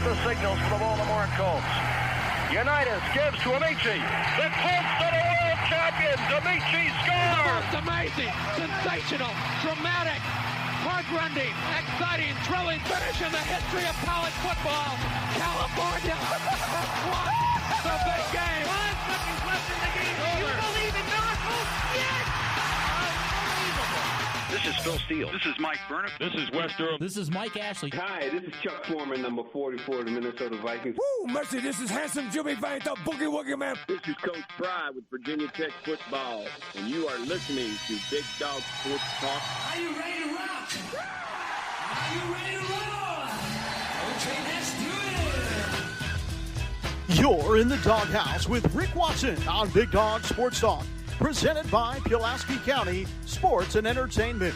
the signals for the Baltimore Colts. Unitas gives to Amici. The Colts are the world champions. Amici scores. It's amazing, sensational, dramatic, heart-rending, exciting, thrilling finish in the history of college football. California won the big game. 5 seconds left in the game. Do you believe in miracles? Yes. This is Phil Steele. This is Mike Burnham. This is Wes Durham. This is Mike Ashley. Hi, this is Chuck Foreman, number 44 of the Minnesota Vikings. Woo, mercy, this is handsome Jimmy Vane, the Boogie Woogie Man. This is Coach Fry with Virginia Tech Football, and you are listening to Big Dog Sports Talk. Are you ready to rock? Are you ready to roll? Okay, let's do it. You're in the doghouse with Rick Watson on Big Dog Sports Talk, presented by Pulaski County Sports and Entertainment.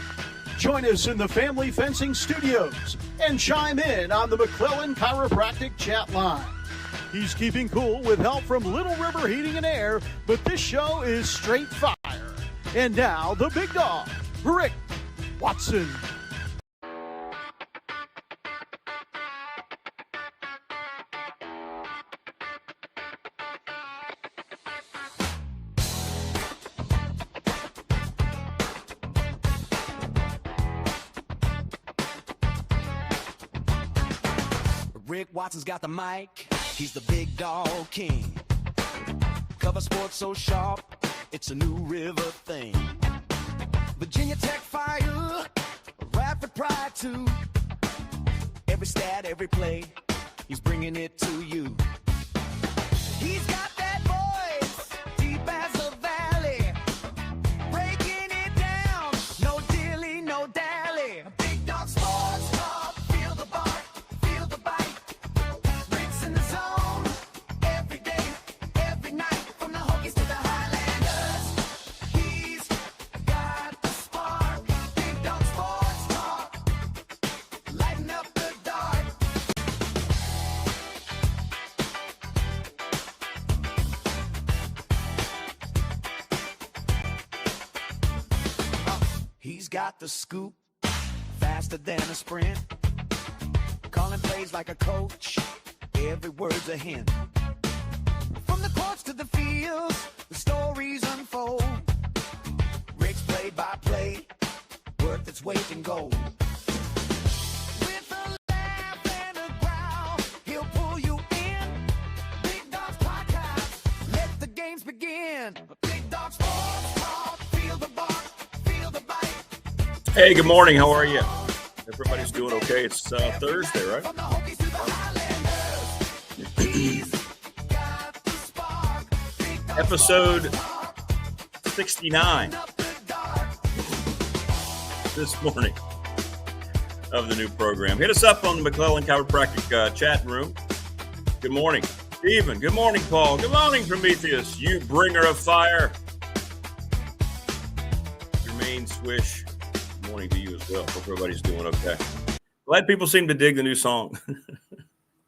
Join us in the Family Fencing Studios and chime in on the McClellan Chiropractic chat line. He's keeping cool with help from Little River Heating and Air, but this show is straight fire. And now, the big dog, Rick Watson. Rick Watson's got the mic, he's the big dog king. Cover sports so sharp, it's a New River thing. Virginia Tech fire, Radford pride too. Every stat, every play, he's bringing it to you. He's got that voice, deep as a valley, breaking it down, no dilly, no dally. Big dog sports talk, feel the bark, feel the bite. Rick's in the zone, every day, every night, from the Hokies to the Highlanders. He's got the spark, Big dog sports talk, lighten up the dark. He's got the scoop, faster than a sprint. Calling plays like a coach, every word's a hint. From the courts to the fields, the stories unfold. Rick's play-by-play, worth its weight in gold. With a laugh and a growl, he'll pull you in. Big Dog's podcast, let the games begin. Big Dog Sports Talk, feel the bark, feel the bite. Hey, good morning. How are you? Everybody's doing okay. It's Thursday, right? From the Hokies to the Highlanders, he's got the spark. Big Dog Episode 69 up the dark. this morning of the new program. Hit us up on the McClellan Chiropractic chat room. Good morning, Stephen. Good morning, Paul. Good morning, Prometheus. You bringer of fire. Jermaine Swish. Good morning to you as well. Hope everybody's doing okay. Glad people seem to dig the new song.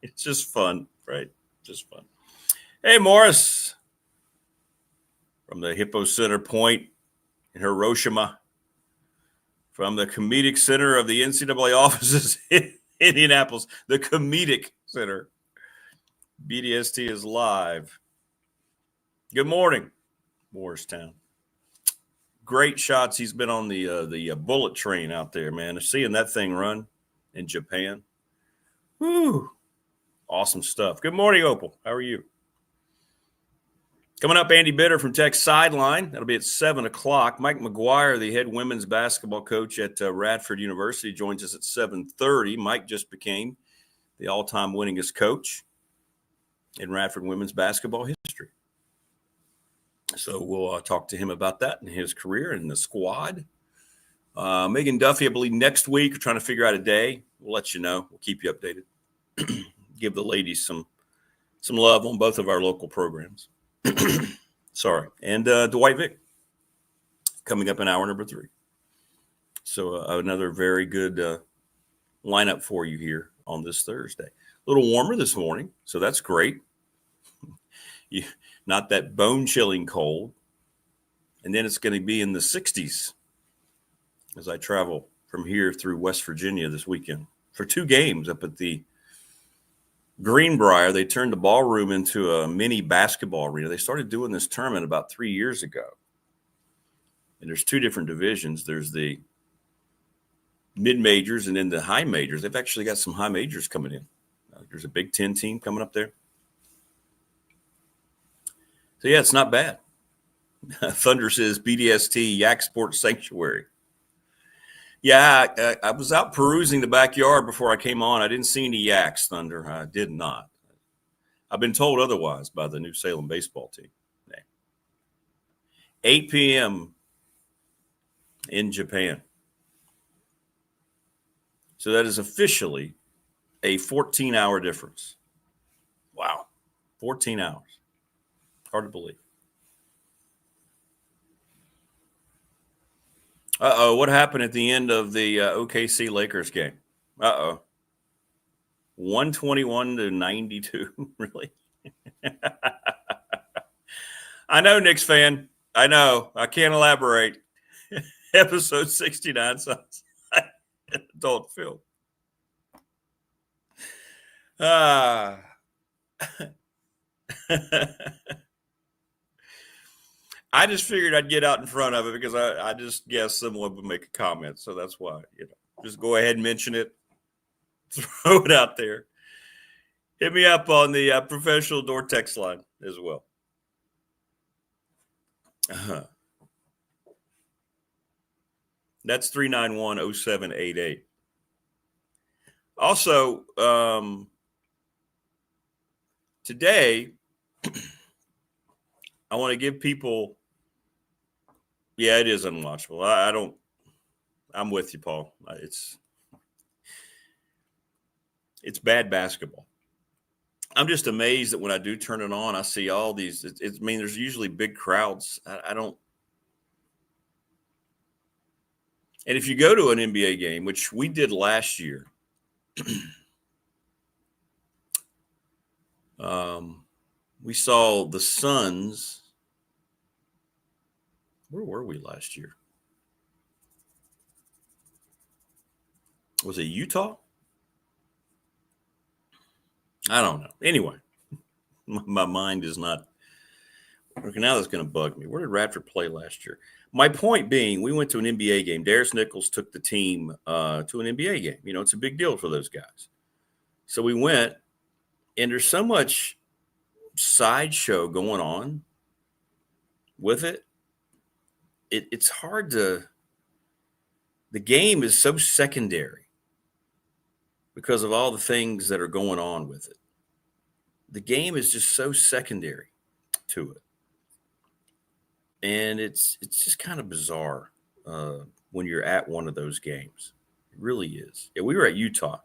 It's just fun, right? Just fun. Hey, Morris. From the Hippo Center Point in Hiroshima. From the Comedic Center of the NCAA offices in Indianapolis. The Comedic Center. BDST is live. Good morning, Morristown. Great shots. He's been on the bullet train out there, man. Seeing that thing run in Japan. Woo. Awesome stuff. Good morning, Opal. How are you? Coming up, Andy Bitter from Tech Sideline. That'll be at 7 o'clock. Mike McGuire, the head women's basketball coach at Radford University, joins us at 7:30. Mike just became the all-time winningest coach in Radford women's basketball history. So we'll talk to him about that and his career and the squad. Megan Duffy, I believe, next week. We're trying to figure out a day. We'll let you know. We'll keep you updated. Give the ladies some love on both of our local programs. Sorry. And Dwight Vick coming up in hour number 3. So another very good lineup for you here on this Thursday. A little warmer this morning, so that's great. Not that bone-chilling cold. And then it's going to be in the 60s as I travel from here through West Virginia this weekend for 2 games up at the Greenbrier, they turned the ballroom into a mini basketball arena. They started doing this tournament about 3 years ago. And there's two different divisions. There's the mid-majors and then the high majors. They've actually got some high majors coming in. There's a Big Ten team coming up there. So, yeah, it's not bad. Thunder says BDST, Yak Sports Sanctuary. Yeah, I was out perusing the backyard before I came on. I didn't see any yaks, Thunder. I did not. I've been told otherwise by the New Salem baseball team. 8 p.m. in Japan. So that is officially a 14-hour difference. Wow, 14 hours. Hard to believe. What happened at the end of the OKC Lakers game? 121-92, really? I know, Knicks fan. I know. I can't elaborate. Episode 69 sounds like an adult film. I just figured I'd get out in front of it because I just guessed someone would make a comment. So that's why, just go ahead and mention it. Throw it out there. Hit me up on the professional door text line as well. That's 391-0788. Also, today, I want to give people. Yeah, it is unwatchable. I'm with you, Paul. It's bad basketball. I'm just amazed that when I do turn it on, I see all these. There's usually big crowds. I don't. And if you go to an NBA game, which we did last year, we saw the Suns. Where were we last year? Was it Utah? I don't know. Anyway, my mind is not. Okay, now that's going to bug me. Where did Radford play last year? My point being, we went to an NBA game. Darius Nichols took the team to an NBA game. It's a big deal for those guys. So we went, and there's so much sideshow going on with it. It's hard to. The game is so secondary because of all the things that are going on with it. The game is just so secondary to it. And it's just kind of bizarre when you're at one of those games. It really is. Yeah, we were at Utah.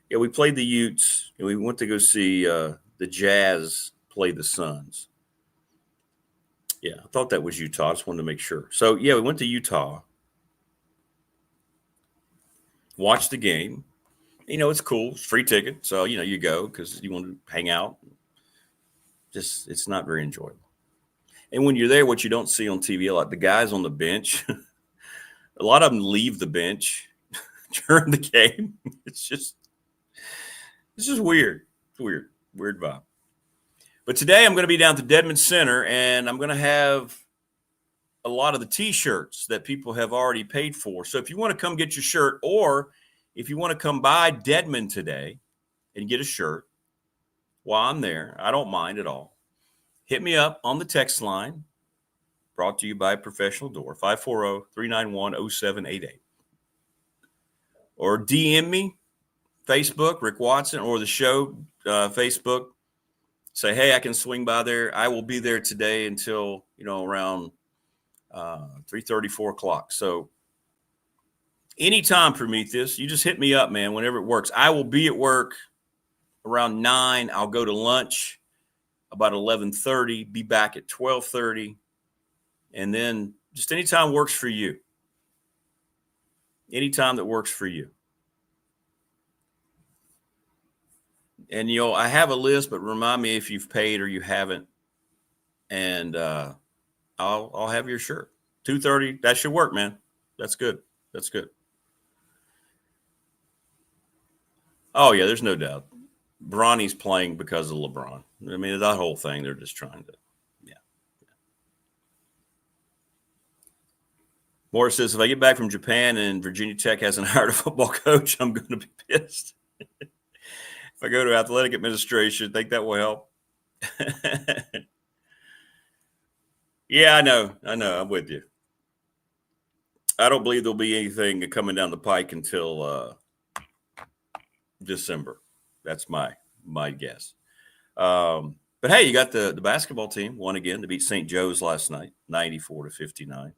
Yeah, we played the Utes, and we went to go see the Jazz play the Suns. Yeah, I thought that was Utah. I just wanted to make sure. So, yeah, we went to Utah, watched the game. It's cool. It's free ticket. So, you go because you want to hang out. Just, it's not very enjoyable. And when you're there, what you don't see on TV, like the guys on the bench, a lot of them leave the bench during the game. It's just weird. It's weird vibe. But today I'm going to be down to Dedmon Center, and I'm going to have a lot of the T-shirts that people have already paid for. So if you want to come get your shirt, or if you want to come by Dedmon today and get a shirt while I'm there, I don't mind at all. Hit me up on the text line, brought to you by Professional Door, 540-391-0788. Or DM me, Facebook, Rick Watson, or the show, Facebook. Say, hey, I can swing by there. I will be there today until, around 3:30, 4 o'clock. So anytime, Prometheus, you just hit me up, man, whenever it works. I will be at work around 9. I'll go to lunch about 11:30, be back at 12:30. And then just anytime works for you. Anytime that works for you. And, I have a list, but remind me if you've paid or you haven't. And I'll have your shirt. 2:30, that should work, man. That's good. That's good. Oh, yeah, there's no doubt. Bronny's playing because of LeBron. I mean, that whole thing, they're just trying to, yeah. Morris says, if I get back from Japan and Virginia Tech hasn't hired a football coach, I'm going to be pissed. If I go to athletic administration, think that will help? Yeah, I know. I'm with you. I don't believe there'll be anything coming down the pike until December. That's my guess. But hey, you got the basketball team won again to beat St. Joe's last night, 94-59.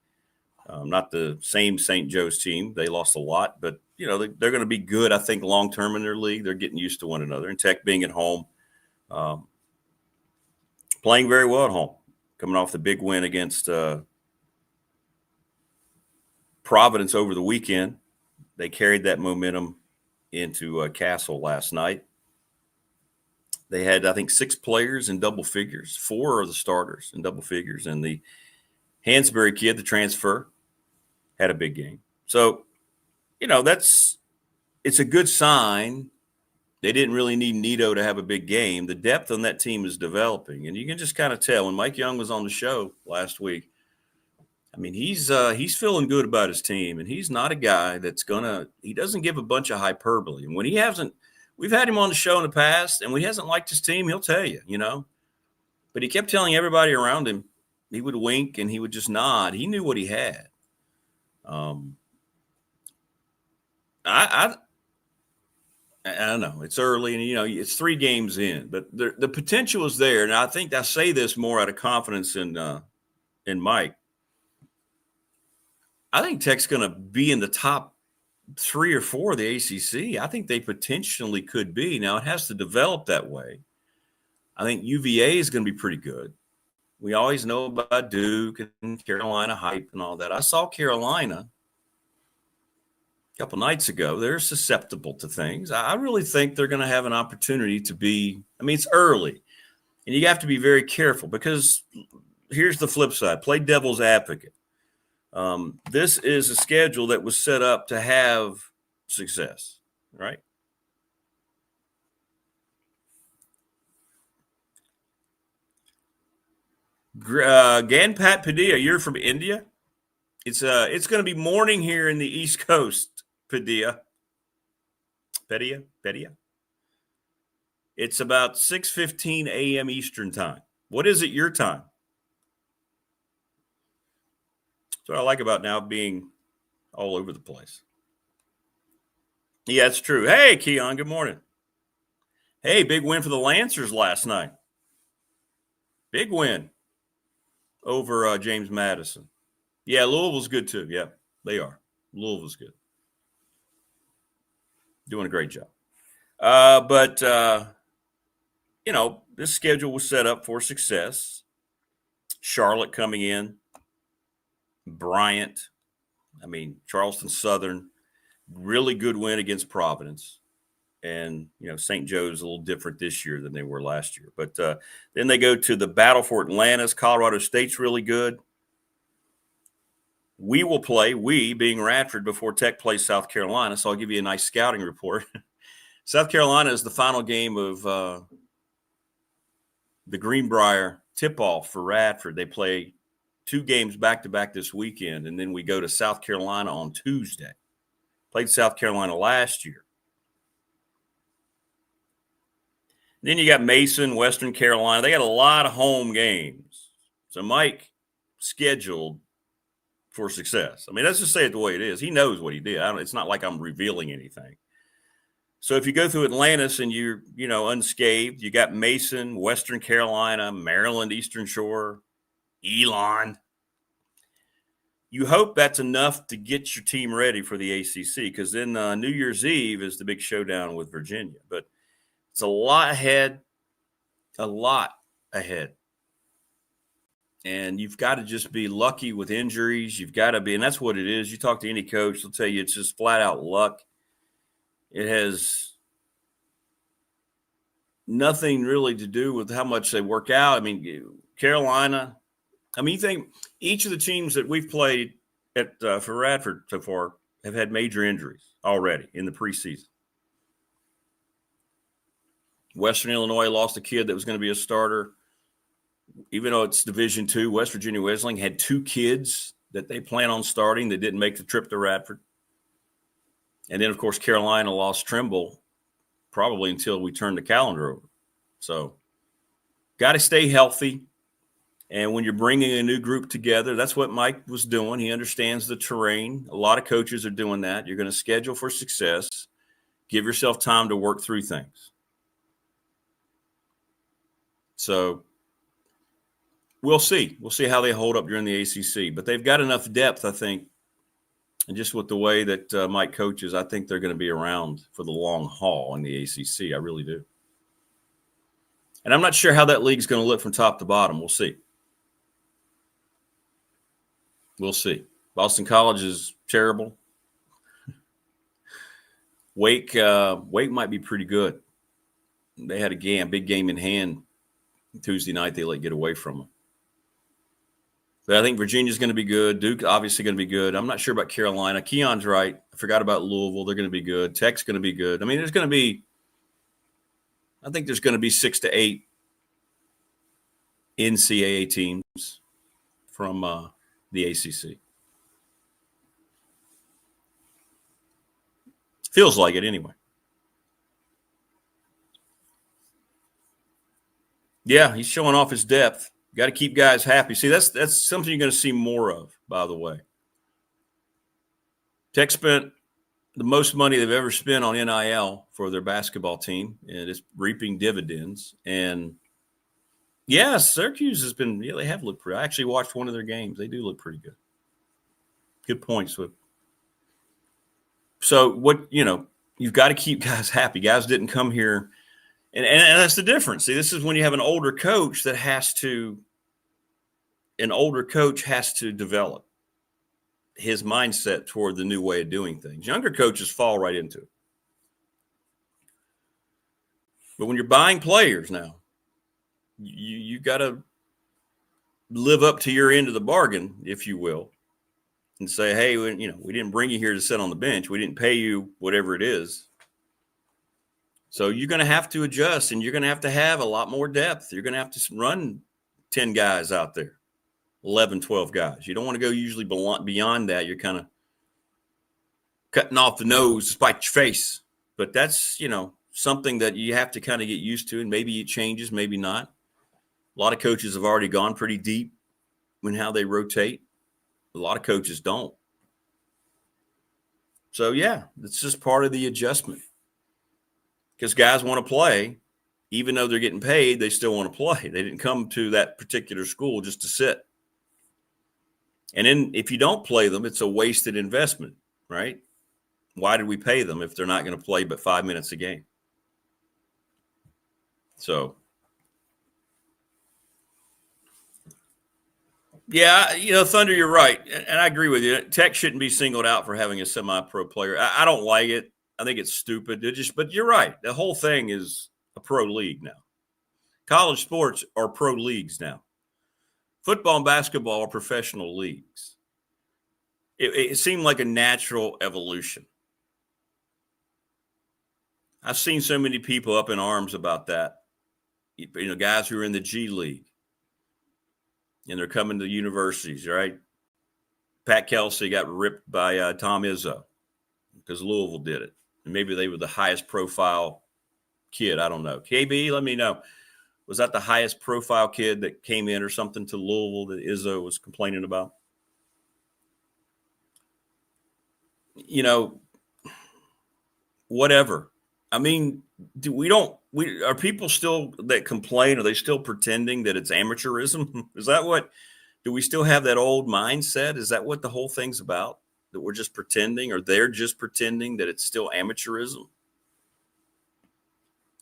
Not the same St. Joe's team. They lost a lot, but they're going to be good, I think, long term in their league. They're getting used to one another. And Tech being at home, playing very well at home, coming off the big win against Providence over the weekend. They carried that momentum into Castle last night. They had, I think, 6 players in double figures. 4 are the starters in double figures. And the Hansberry kid, the transfer, had a big game. So, it's a good sign. They didn't really need Nito to have a big game. The depth on that team is developing. And you can just kind of tell. When Mike Young was on the show last week, I mean, he's feeling good about his team, and he's not a guy that's he doesn't give a bunch of hyperbole. And when he hasn't, we've had him on the show in the past, and when he hasn't liked his team, he'll tell you, But he kept telling everybody around him, he would wink and he would just nod. He knew what he had. I don't know. It's early, and it's 3 games in, but the potential is there. And I think I say this more out of confidence in Mike. I think Tech's going to be in the top 3 or 4 of the ACC. I think they potentially could be. Now, it has to develop that way. I think UVA is going to be pretty good. We always know about Duke and Carolina hype and all that. I saw Carolina a couple nights ago. They're susceptible to things. I really think they're going to have an opportunity to be – it's early. And you have to be very careful because here's the flip side. Play devil's advocate. This is a schedule that was set up to have success, right? Ganpat Padilla, you're from India. It's going to be morning here in the East Coast, Padilla. It's about 6:15 a.m. Eastern time. What is it your time? That's what I like about now being all over the place. Yeah, it's true. Hey, Keon, good morning. Hey, big win for the Lancers last night. Big win over James Madison. Yeah, Louisville's good too. Yeah, they are. Louisville's good. Doing a great job. But this schedule was set up for success. Charlotte coming in. Bryant. Charleston Southern. Really good win against Providence. And, St. Joe's a little different this year than they were last year. But then they go to the Battle for Atlantis. Colorado State's really good. We will play, we being Radford, before Tech plays South Carolina. So I'll give you a nice scouting report. South Carolina is the final game of the Greenbrier tip-off for Radford. They play 2 games back-to-back this weekend, and then we go to South Carolina on Tuesday. Played South Carolina last year. Then you got Mason, Western Carolina. They got a lot of home games. So Mike scheduled for success. Let's just say it the way it is. He knows what he did. It's not like I'm revealing anything. So if you go through Atlantis and you're, unscathed, you got Mason, Western Carolina, Maryland, Eastern Shore, Elon. You hope that's enough to get your team ready for the ACC, because then New Year's Eve is the big showdown with Virginia. But it's a lot ahead. And you've got to just be lucky with injuries. You've got to be, and that's what it is. You talk to any coach, they'll tell you it's just flat out luck. It has nothing really to do with how much they work out. Carolina, you think each of the teams that we've played at for Radford so far have had major injuries already in the preseason. Western Illinois lost a kid that was going to be a starter. Even though it's Division II, West Virginia Wesleyan had 2 kids that they plan on starting that didn't make the trip to Radford. And then, of course, Carolina lost Trimble probably until we turned the calendar over. So got to stay healthy. And when you're bringing a new group together, that's what Mike was doing. He understands the terrain. A lot of coaches are doing that. You're going to schedule for success. Give yourself time to work through things. So we'll see. We'll see how they hold up during the ACC. But they've got enough depth, I think, and just with the way that Mike coaches, I think they're going to be around for the long haul in the ACC. I really do. And I'm not sure how that league's going to look from top to bottom. We'll see. We'll see. Boston College is terrible. Wake might be pretty good. They had a big game in hand Tuesday night. They let get away from them. But I think Virginia's going to be good. Duke obviously going to be good. I'm not sure about Carolina. Keon's right. I forgot about Louisville. They're going to be good. Tech's going to be good. I mean, there's going to be 6 to 8 NCAA teams from the ACC. Feels like it anyway. Yeah, he's showing off his depth. Got to keep guys happy. See, that's something you're going to see more of, by the way. Tech spent the most money they've ever spent on NIL for their basketball team, and it's reaping dividends. And, yeah, Syracuse has been – they have looked pretty – I actually watched one of their games. They do look pretty good. Good points. So, you've got to keep guys happy. Guys didn't come here – and that's the difference. See, this is when you have an older coach that has to develop his mindset toward the new way of doing things. Younger coaches fall right into it. But when you're buying players now, you got to live up to your end of the bargain, if you will, and say, hey, we didn't bring you here to sit on the bench. We didn't pay you whatever it is. So you're going to have to adjust, and you're going to have a lot more depth. You're going to have to run 10 guys out there, 11, 12 guys. You don't want to go usually beyond that. You're kind of cutting off the nose to spite your face. But that's, something that you have to kind of get used to, and maybe it changes, maybe not. A lot of coaches have already gone pretty deep in how they rotate. A lot of coaches don't. So, yeah, it's just part of the adjustment. Because guys want to play, even though they're getting paid, they still want to play. They didn't come to that particular school just to sit. And then if you don't play them, it's a wasted investment, right? Why did we pay them if they're not going to play but 5 minutes a game? So, yeah, Thunder, you're right. And I agree with you. Tech shouldn't be singled out for having a semi-pro player. I don't like it. I think it's stupid. But you're right. The whole thing is a pro league now. College sports are pro leagues now. Football and basketball are professional leagues. It seemed like a natural evolution. I've seen so many people up in arms about that. Guys who are in the G League, and they're coming to universities, right? Pat Kelsey got ripped by Tom Izzo because Louisville did it. And maybe they were the highest profile kid. I don't know. KB, let me know. Was that the highest profile kid that came in or something to Louisville that Izzo was complaining about? Whatever. I mean, are people still that complain? Are they still pretending that it's amateurism? Do we still have that old mindset? Is that what the whole thing's about? That we're just pretending, or they're just pretending that it's still amateurism?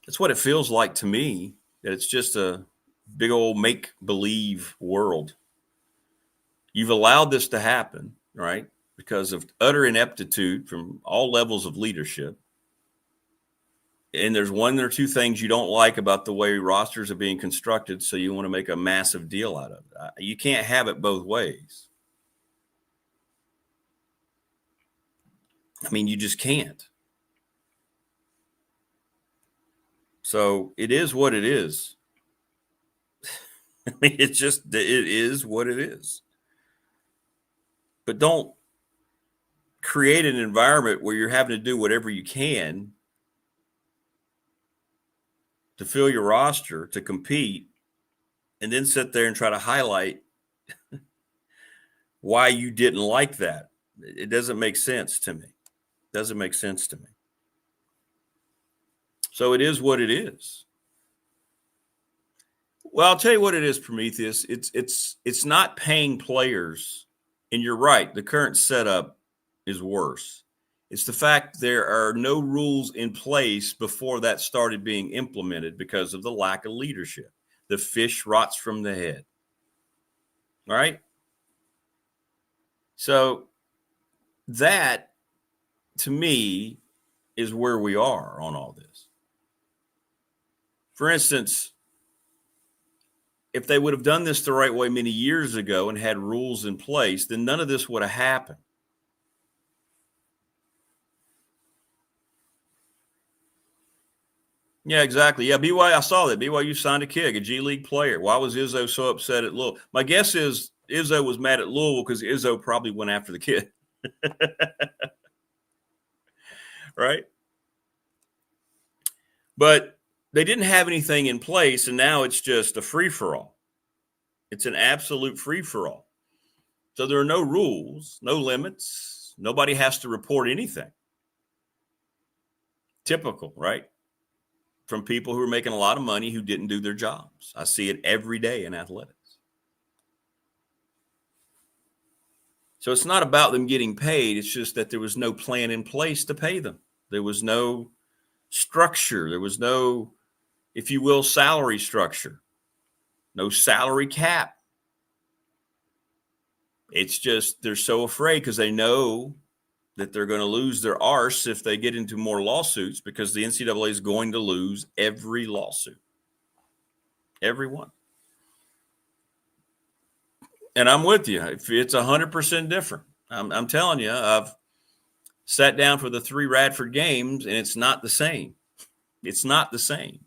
That's what it feels like to me, that it's just a big old make-believe world. You've allowed this to happen, right? Because of utter ineptitude from all levels of leadership. And there's one or two things you don't like about the way rosters are being constructed, so you want to make a massive deal out of it. You can't have it both ways. I mean, you just can't. So it is what it is. I mean, it is what it is. But don't create an environment where you're having to do whatever you can to fill your roster, to compete, and then sit there and try to highlight why you didn't like that. It doesn't make sense to me. Doesn't make sense to me. So it is what it is. Well, I'll tell you what it is, Prometheus. It's not paying players, and you're right, the current setup is worse. It's the fact there are no rules in place before that started being implemented because of the lack of leadership. The fish rots from the head. All right? So that, to me, is where we are on all this. For instance, if they would have done this the right way many years ago and had rules in place, then none of this would have happened. Yeah, exactly. Yeah, BYU, I saw that. BYU signed a kid, a G League player. Why was Izzo so upset at Louisville? My guess is Izzo was mad at Louisville because Izzo probably went after the kid. Right? But they didn't have anything in place, and now it's just a free-for-all. It's an absolute free-for-all. So there are no rules, no limits. Nobody has to report anything. Typical, right? From people who are making a lot of money who didn't do their jobs. I see it every day in athletics. So it's not about them getting paid. It's just that there was no plan in place to pay them. There was no structure. There was no, if you will, salary structure. No salary cap. It's just they're so afraid because they know that they're going to lose their arse if they get into more lawsuits because the NCAA is going to lose every lawsuit. Every one. And I'm with you. It's 100% different. I'm telling you, I've sat down for the 3 Radford games, and it's not the same. It's not the same.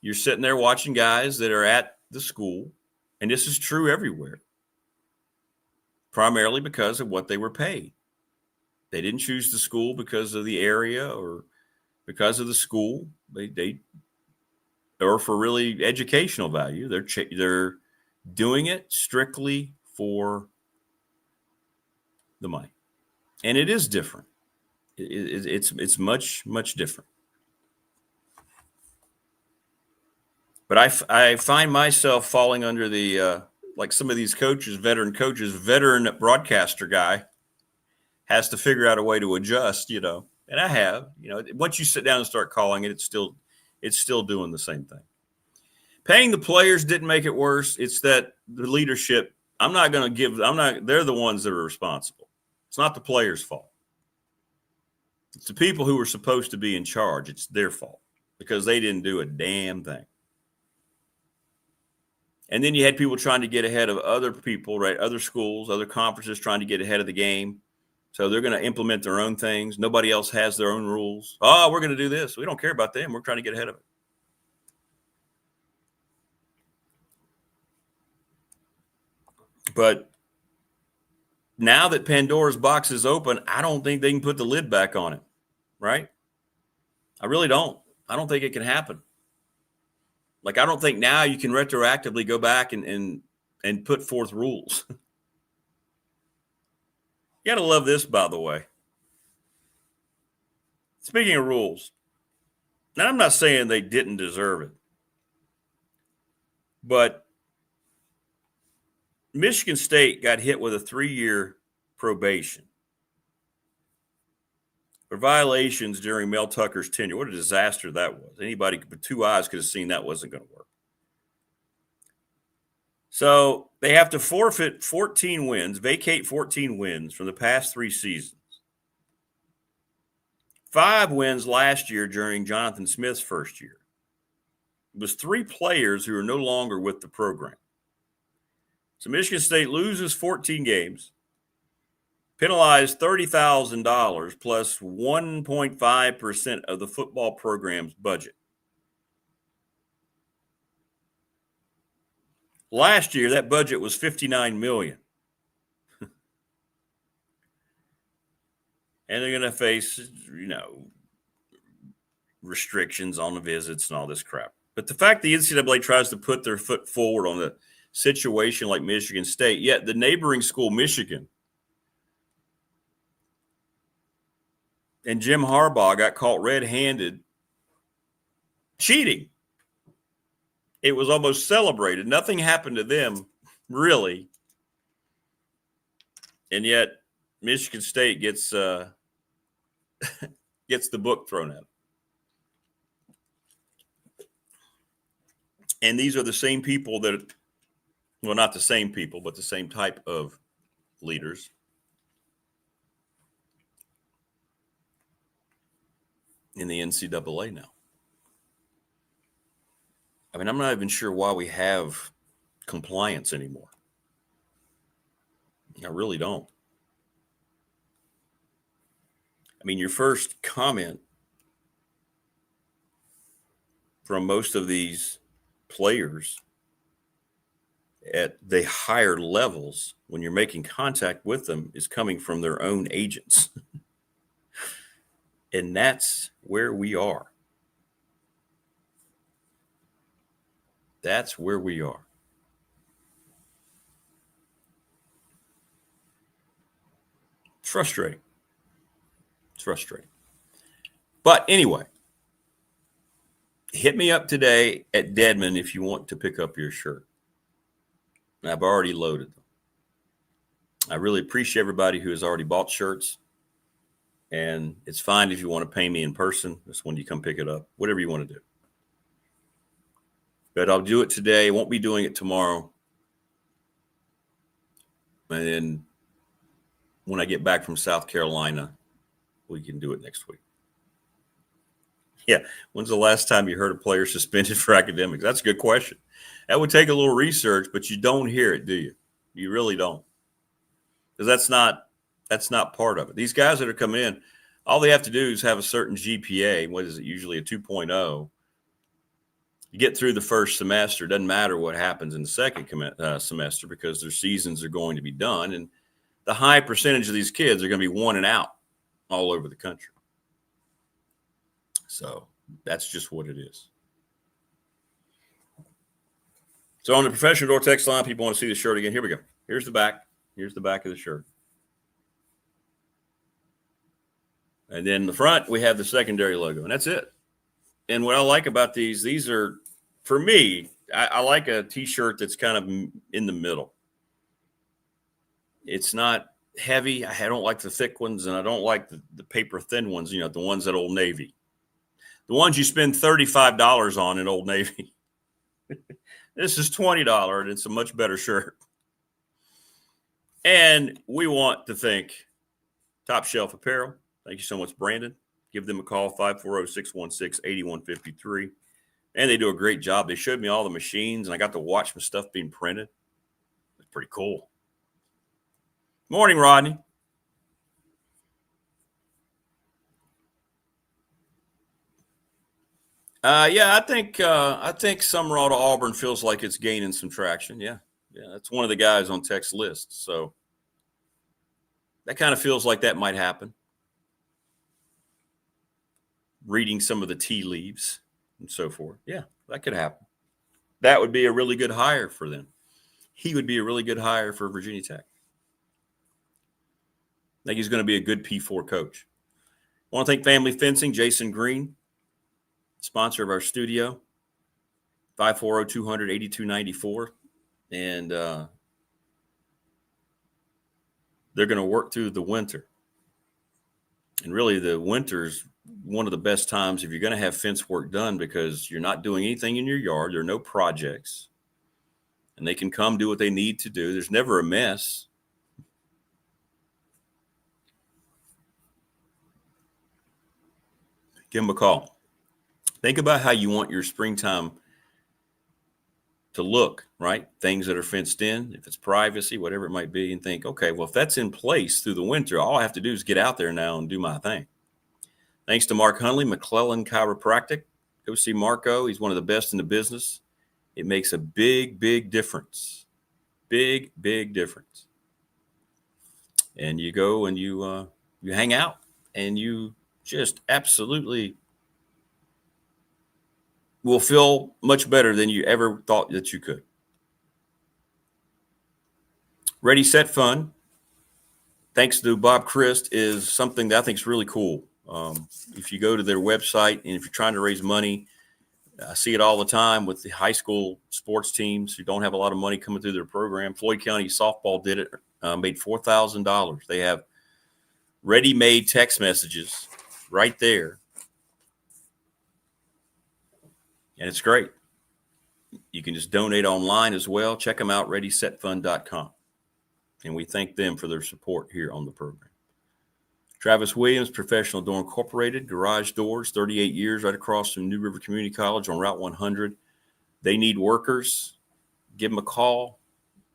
You're sitting there watching guys that are at the school, and this is true everywhere, primarily because of what they were paid. They didn't choose the school because of the area or because of the school. They or for really educational value. They're doing it strictly for the money, and it is different. It's much, much different. But I find myself falling under the like some of these coaches, veteran broadcaster guy has to figure out a way to adjust, and I have, once you sit down and start calling it, it's still doing the same thing. Paying the players didn't make it worse. It's that the leadership, they're the ones that are responsible. It's not the players' fault. It's the people who were supposed to be in charge. It's their fault because they didn't do a damn thing. And then you had people trying to get ahead of other people, right? Other schools, other conferences trying to get ahead of the game. So they're going to implement their own things. Nobody else has their own rules. Oh, we're going to do this. We don't care about them. We're trying to get ahead of it. But now that Pandora's box is open, I don't think they can put the lid back on it, right? I really don't. I don't think it can happen. Like, I don't think now you can retroactively go back and put forth rules. You got to love this, by the way. Speaking of rules, now I'm not saying they didn't deserve it, but Michigan State got hit with a 3-year probation for violations during Mel Tucker's tenure. What a disaster that was. Anybody with 2 eyes could have seen that wasn't going to work. So they have to forfeit 14 wins, vacate 14 wins from the past 3 seasons. 5 wins last year during Jonathan Smith's first year. It was 3 players who are no longer with the program. So Michigan State loses 14 games. penalized $30,000 plus 1.5% of the football program's budget. Last year, that budget was $59 million. And they're going to face, restrictions on the visits and all this crap. But the fact the NCAA tries to put their foot forward on a situation like Michigan State, yet the neighboring school, Michigan, and Jim Harbaugh got caught red-handed cheating. It was almost celebrated. Nothing happened to them, really. And yet Michigan State gets gets the book thrown at them. And these are the same people that, well, not the same people, but the same type of leaders in the NCAA now. I mean, I'm not even sure why we have compliance anymore. I really don't. I mean, your first comment from most of these players at the higher levels when you're making contact with them is coming from their own agents. And that's where we are. That's where we are. It's frustrating. It's frustrating. But anyway, hit me up today at Deadman if you want to pick up your shirt. I've already loaded them. I really appreciate everybody who has already bought shirts. And it's fine if you want to pay me in person. Just when you come pick it up, whatever you want to do. But I'll do it today. Won't be doing it tomorrow. And then when I get back from South Carolina, we can do it next week. Yeah. When's the last time you heard a player suspended for academics? That's a good question. That would take a little research, but you don't hear it, do you? You really don't. Because that's not part of it. These guys that are coming in, all they have to do is have a certain GPA. What is it? Usually a 2.0. You get through the first semester. It doesn't matter what happens in the second semester because their seasons are going to be done. And the high percentage of these kids are going to be one and out all over the country. So that's just what it is. So on the professional door text line, people want to see the shirt again. Here we go. Here's the back. Here's the back of the shirt. And then the front, we have the secondary logo, and that's it. And what I like about these are, for me, I like a T-shirt that's kind of in the middle. It's not heavy. I don't like the thick ones, and I don't like the paper thin ones, the ones at Old Navy. The ones you spend $35 on in Old Navy. This is $20, and it's a much better shirt. And we want to thank Top Shelf Apparel. Thank you so much, Brandon. Give them a call, 540-616-8153. And they do a great job. They showed me all the machines, and I got to watch my stuff being printed. It's pretty cool. Morning, Rodney. Yeah, I think Summerall to Auburn feels like it's gaining some traction. Yeah, that's one of the guys on Tech's list. So that kind of feels like that might happen. Reading some of the tea leaves and so forth. Yeah, that could happen. That would be a really good hire for them. He would be a really good hire for Virginia Tech. I think he's going to be a good P4 coach. I want to thank Family Fencing, Jason Green, sponsor of our studio, 540-200-8294. And they're going to work through the winter. And really, the winter's one of the best times if you're going to have fence work done because you're not doing anything in your yard. There are no projects. And they can come do what they need to do. There's never a mess. Give them a call. Think about how you want your springtime to look, right? Things that are fenced in, if it's privacy, whatever it might be, and think, okay, well, if that's in place through the winter, all I have to do is get out there now and do my thing. Thanks to Mark Hunley, McClellan Chiropractic. Go see Marco. He's one of the best in the business. It makes a big, big difference. Big, big difference. And you go and you hang out, and you just absolutely will feel much better than you ever thought that you could. Ready, Set, Fun, thanks to Bob Christ, is something that I think is really cool. If you go to their website and if you're trying to raise money, I see it all the time with the high school sports teams who don't have a lot of money coming through their program. Floyd County softball did it, made $4,000. They have ready-made text messages right there. And it's great. You can just donate online as well. Check them out, readysetfund.com. And we thank them for their support here on the program. Travis Williams, Professional Door Incorporated, garage doors, 38 years, right across from New River Community College on Route 100. They need workers. Give them a call.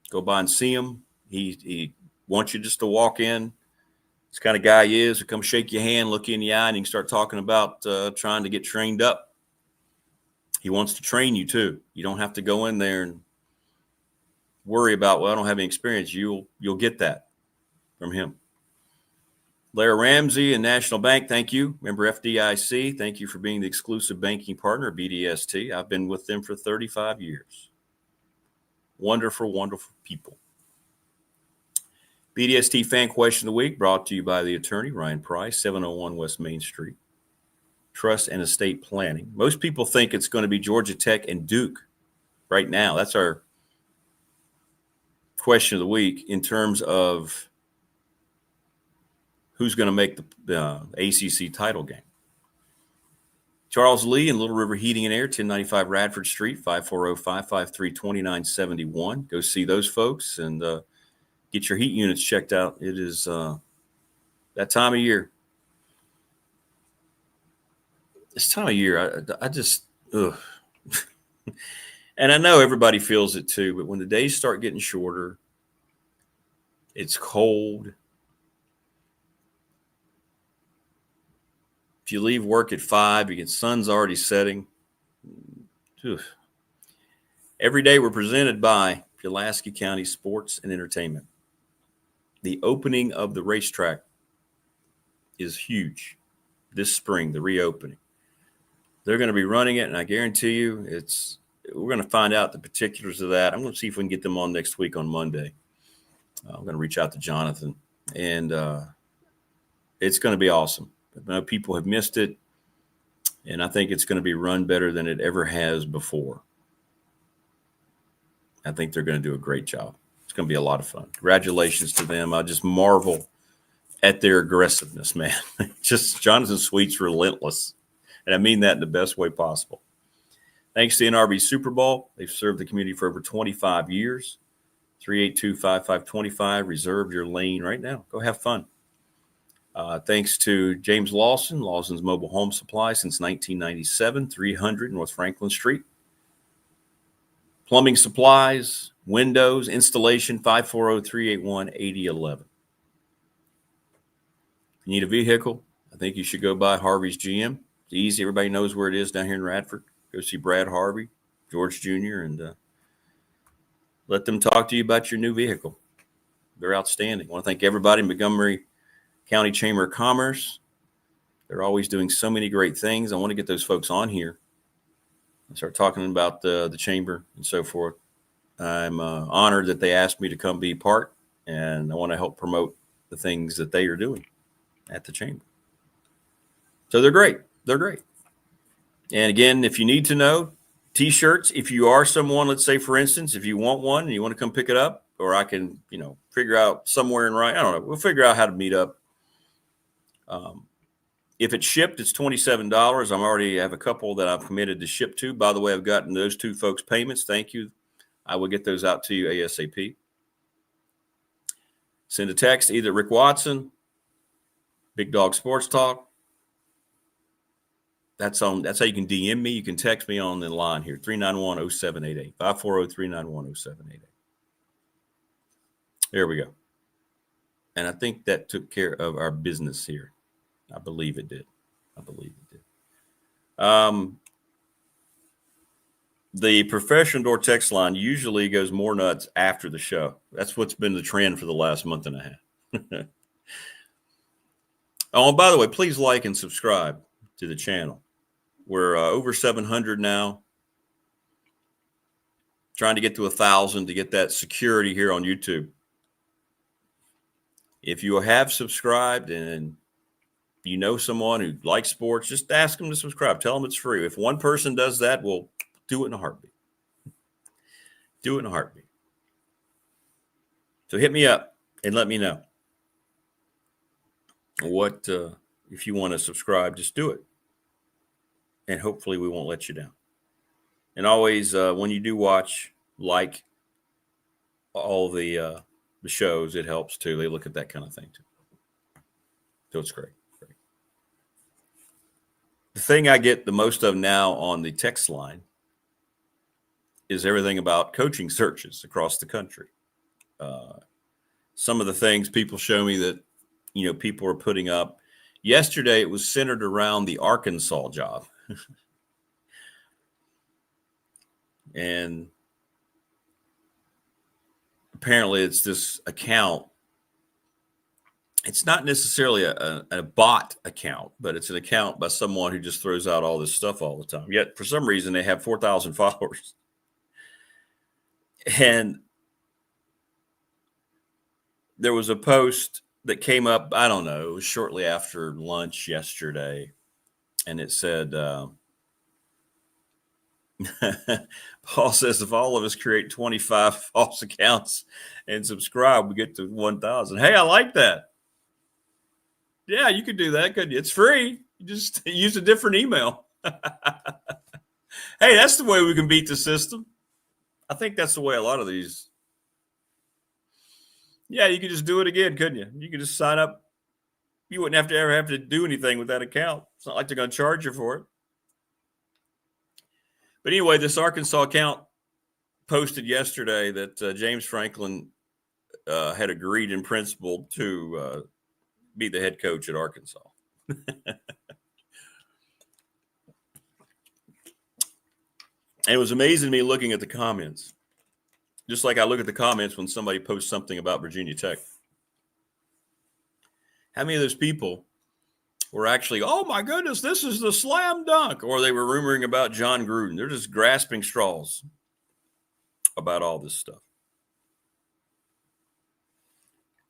Go by and see him. He wants you just to walk in. This kind of guy he is. He'll come shake your hand, look you in the eye, and you can start talking about trying to get trained up. He wants to train you too. You don't have to go in there and worry about, well, I don't have any experience. You'll get that from him. Larry Ramsey and National Bank, thank you. Member FDIC, thank you for being the exclusive banking partner of BDST. I've been with them for 35 years. Wonderful, wonderful people. BDST Fan Question of the Week brought to you by the attorney, Ryan Price, 701 West Main Street. Trust and estate planning. Most people think it's going to be Georgia Tech and Duke right now. That's our question of the week in terms of who's going to make the ACC title game. Charles Lee and Little River Heating and Air, 1095 Radford Street, 540-553-2971. Go see those folks and get your heat units checked out. It is that time of year. This time of year, I just, ugh. And I know everybody feels it too, but when the days start getting shorter, it's cold. If you leave work at 5, the sun's already setting. Ugh. Every day we're presented by Pulaski County Sports and Entertainment. The opening of the racetrack is huge this spring, the reopening. They're going to be running it, and I guarantee you we're going to find out the particulars of that. I'm going to see if we can get them on next week on Monday. I'm going to reach out to Jonathan, and it's going to be awesome. I know people have missed it, and I think it's going to be run better than it ever has before. I think they're going to do a great job. It's going to be a lot of fun. Congratulations to them. I just marvel at their aggressiveness, man. Just Jonathan Sweet's relentless, and I mean that in the best way possible. Thanks to NRB Super Bowl. They've served the community for over 25 years. 382-5525. Reserve your lane right now. Go have fun. Thanks to James Lawson's Mobile Home Supply since 1997, 300 North Franklin Street. Plumbing supplies, windows, installation, 540-381-8011. You need a vehicle? I think you should go by Harvey's GM. It's easy. Everybody knows where it is down here in Radford. Go see Brad Harvey, George Jr., and let them talk to you about your new vehicle. They're outstanding. I want to thank everybody in Montgomery County Chamber of Commerce. They're always doing so many great things. I want to get those folks on here and start talking about the chamber and so forth. I'm honored that they asked me to come be part, and I want to help promote the things that they are doing at the chamber. So they're great. They're great. And again, if you need to know, T-shirts, if you are someone, let's say, for instance, if you want one and you want to come pick it up, or I can, figure out somewhere I don't know. We'll figure out how to meet up. If it's shipped, it's $27. I already have a couple that I've committed to ship to. By the way, I've gotten those two folks payments. Thank you. I will get those out to you ASAP. Send a text, either Rick Watson, Big Dog Sports Talk, That's how you can DM me. You can text me on the line here, 391-0788, 540-391-0788. There we go. And I think that took care of our business here. I believe it did. The professional door text line usually goes more nuts after the show. That's what's been the trend for the last month and a half. Oh, and by the way, please like and subscribe to the channel. We're over 700 now. Trying to get to 1,000 to get that security here on YouTube. If you have subscribed and you know someone who likes sports, just ask them to subscribe. Tell them it's free. If one person does that, we'll do it in a heartbeat. Do it in a heartbeat. So hit me up and let me know what, if you want to subscribe, just do it. And hopefully we won't let you down. And always, when you do watch, like all the shows, it helps too. They look at that kind of thing too. So it's great. The thing I get the most of now on the text line is everything about coaching searches across the country. Some of the things people show me that, people are putting up. Yesterday, it was centered around the Arkansas job. And apparently it's this account. It's not necessarily a bot account, but it's an account by someone who just throws out all this stuff all the time. Yet, for some reason, they have 4,000 followers. And there was a post that came up, I don't know, it was shortly after lunch yesterday. And it said, Paul says, if all of us create 25 false accounts and subscribe, we get to 1,000. Hey, I like that. Yeah, you could do that, couldn't you? It's free. You just use a different email. Hey, that's the way we can beat the system. I think that's the way a lot of these. Yeah, you could just do it again, couldn't you? You could just sign up. You wouldn't ever have to do anything with that account. It's not like they're going to charge you for it. But anyway, this Arkansas account posted yesterday that James Franklin had agreed in principle to be the head coach at Arkansas. And it was amazing to me looking at the comments, just like I look at the comments when somebody posts something about Virginia Tech. How many of those people were actually, oh my goodness, this is the slam dunk, or they were rumoring about John Gruden? They're just grasping straws about all this stuff.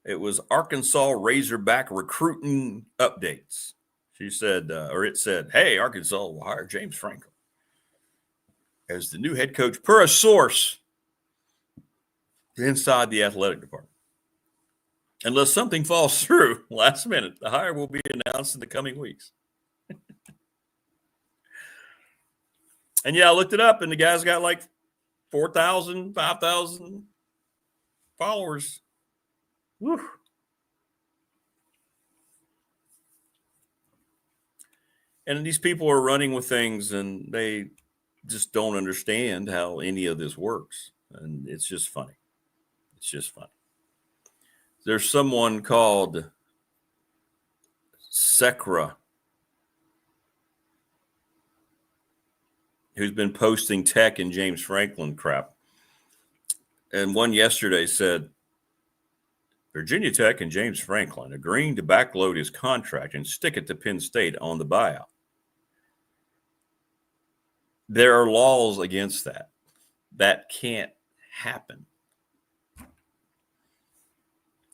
It was Arkansas Razorback recruiting updates. She said, it said, hey, Arkansas will hire James Franklin as the new head coach per a source inside the athletic department. Unless something falls through last minute, the hire will be announced in the coming weeks. And yeah, I looked it up, and the guy's got like 4,000, 5,000 followers. Whew. And these people are running with things, and they just don't understand how any of this works. And it's just funny. It's just funny. There's someone called Sekra who's been posting Tech and James Franklin crap. And one yesterday said, Virginia Tech and James Franklin agreeing to backload his contract and stick it to Penn State on the buyout. There are laws against that. That can't happen.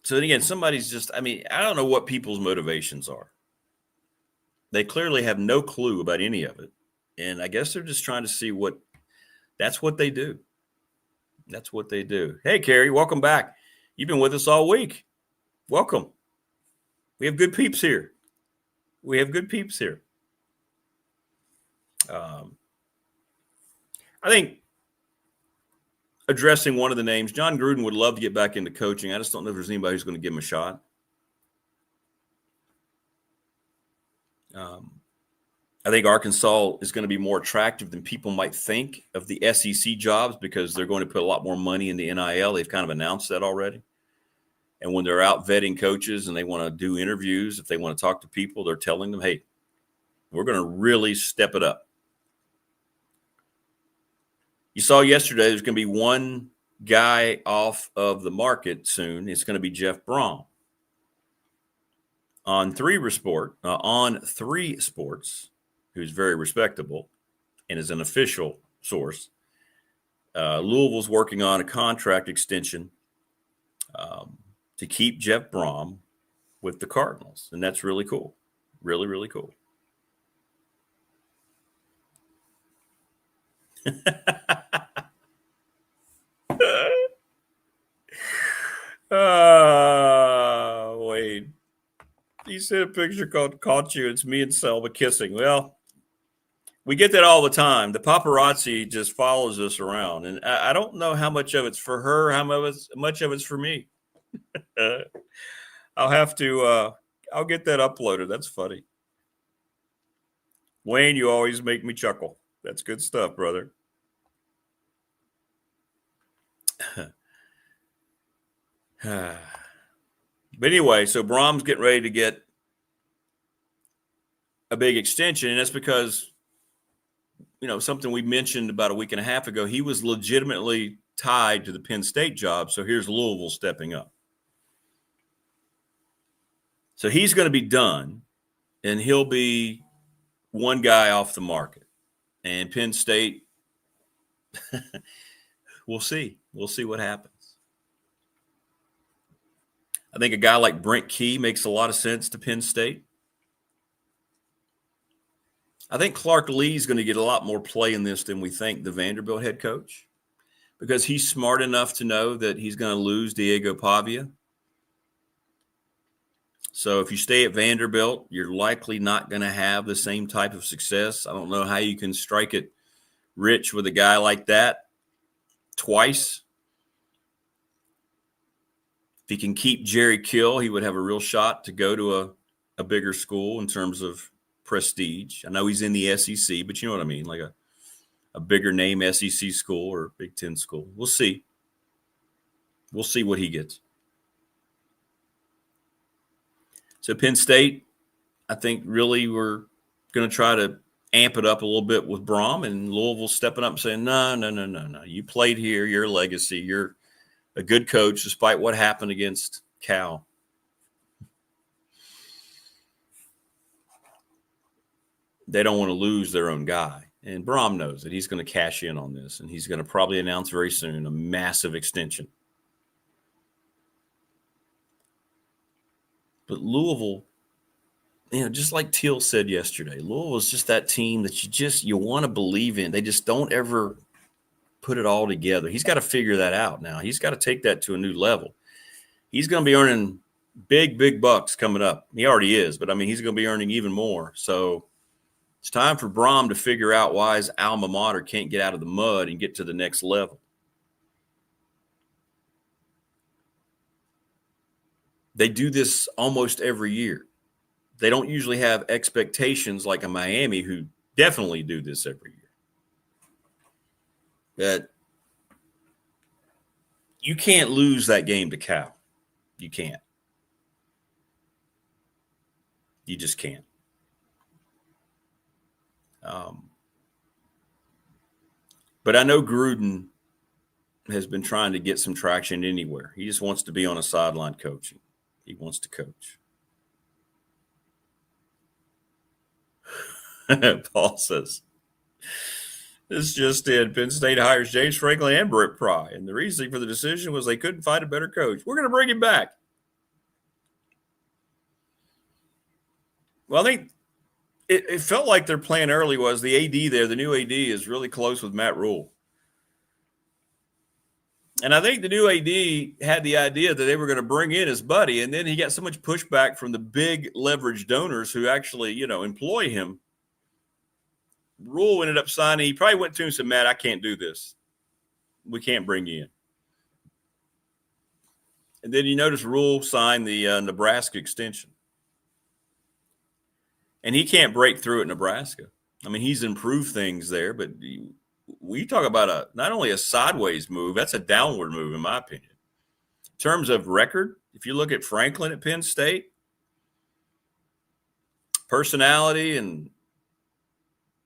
So then again, somebody's just, I don't know what people's motivations are. They clearly have no clue about any of it. And I guess they're just trying to see that's what they do. That's what they do. Hey, Carrie, welcome back. You've been with us all week. Welcome. We have good peeps here. I think addressing one of the names, John Gruden would love to get back into coaching. I just don't know if there's anybody who's going to give him a shot. I think Arkansas is going to be more attractive than people might think of the SEC jobs because they're going to put a lot more money in the NIL. They've kind of announced that already. And when they're out vetting coaches and they want to do interviews, if they want to talk to people, they're telling them, hey, we're going to really step it up. You saw yesterday there's going to be one guy off of the market soon. It's going to be Jeff Brom. On three Sports, who's very respectable and is an official source, Louisville's working on a contract extension to keep Jeff Brom with the Cardinals. And that's really cool. Really, really cool. Wait. He sent a picture called Caught You. It's me and Selma kissing. Well, we get that all the time. The paparazzi just follows us around. And I don't know how much of it's for her, how much of it's for me. I'll have to, I'll get that uploaded. That's funny. Wayne, you always make me chuckle. That's good stuff, brother. But anyway, so Brom's getting ready to get a big extension, and that's because, something we mentioned about a week and a half ago, he was legitimately tied to the Penn State job, so here's Louisville stepping up. So he's going to be done, and he'll be one guy off the market. And Penn State, we'll see. We'll see what happens. I think a guy like Brent Key makes a lot of sense to Penn State. I think Clark Lee's going to get a lot more play in this than we think, the Vanderbilt head coach, because he's smart enough to know that he's going to lose Diego Pavia. So if you stay at Vanderbilt, you're likely not going to have the same type of success. I don't know how you can strike it rich with a guy like that twice. If he can keep Jerry Kill, he would have a real shot to go to a bigger school in terms of prestige. I know he's in the SEC, but you know what I mean, like a bigger name SEC school or Big Ten school. We'll see. We'll see what he gets. So Penn State, I think really we're going to try to amp it up a little bit with Brom, and Louisville stepping up and saying, no. You played here. You're a legacy. You're a good coach despite what happened against Cal. They don't want to lose their own guy. And Brom knows that he's going to cash in on this, and he's going to probably announce very soon a massive extension. But Louisville, just like Teal said yesterday, Louisville is just that team that you want to believe in. They just don't ever put it all together. He's got to figure that out now. He's got to take that to a new level. He's going to be earning big bucks coming up. He already is, but he's going to be earning even more. So it's time for Brom to figure out why his alma mater can't get out of the mud and get to the next level. They do this almost every year. They don't usually have expectations like a Miami, who definitely do this every year. That you can't lose that game to Cal. You can't. You just can't. But I know Gruden has been trying to get some traction anywhere. He just wants to be on a sideline coaching. He wants to coach. Paul says, this just in. Penn State hires James Franklin and Brett Pry, and the reasoning for the decision was they couldn't find a better coach. We're going to bring him back. Well, I think it felt like their plan early was the AD there, the new AD, is really close with Matt Rule. And I think the new AD had the idea that they were going to bring in his buddy, and then he got so much pushback from the big leverage donors who actually, employ him. Rule ended up signing. He probably went to him and said, Matt, I can't do this. We can't bring you in. And then you notice Rule signed the Nebraska extension. And he can't break through at Nebraska. I mean, he's improved things there, but we talk about not only a sideways move, that's a downward move, in my opinion. In terms of record, if you look at Franklin at Penn State, personality and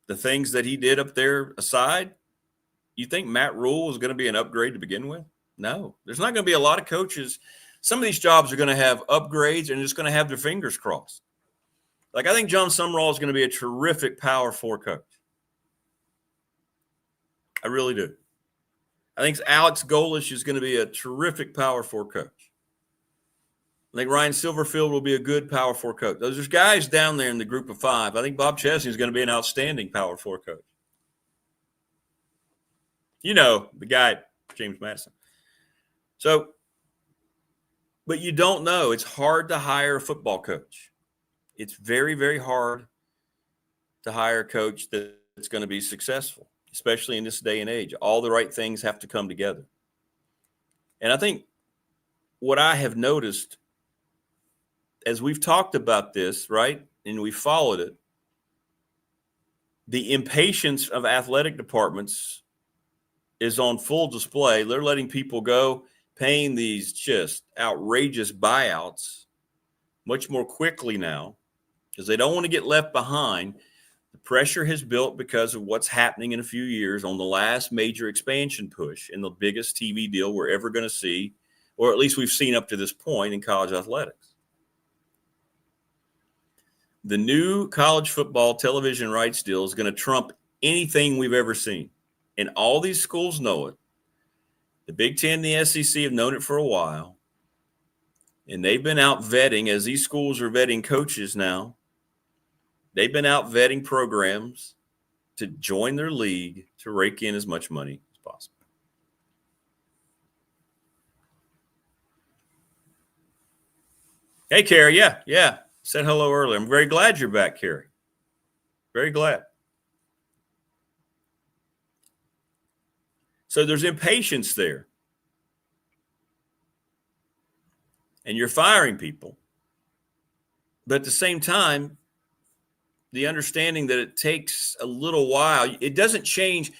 the things that he did up there aside, you think Matt Rule is going to be an upgrade to begin with? No. There's not going to be a lot of coaches. Some of these jobs are going to have upgrades and just going to have their fingers crossed. Like, I think John Sumrall is going to be a terrific Power 4 coach. I really do. I think Alex Golish is going to be a terrific Power 4 coach. I think Ryan Silverfield will be a good Power 4 coach. There's guys down there in the group of 5. I think Bob Chesney is going to be an outstanding Power 4 coach. You know, the guy, James Madison. So, but you don't know. It's hard to hire a football coach. It's very, very hard to hire a coach that's going to be successful, especially in this day and age. All the right things have to come together. And I think what I have noticed as we've talked about this, right, and we followed it, the impatience of athletic departments is on full display. They're letting people go, paying these just outrageous buyouts much more quickly now because they don't want to get left behind. The pressure has built because of what's happening in a few years on the last major expansion push and the biggest TV deal we're ever going to see, or at least we've seen up to this point in college athletics. The new college football television rights deal is going to trump anything we've ever seen. And all these schools know it. The Big Ten and the SEC have known it for a while. And they've been out vetting, as these schools are vetting coaches now, they've been out vetting programs to join their league to rake in as much money as possible. Hey, Carrie. Yeah. Said hello earlier. I'm very glad you're back, Carrie. Very glad. So there's impatience there. And you're firing people. But at the same time, the understanding that it takes a little while, it doesn't change.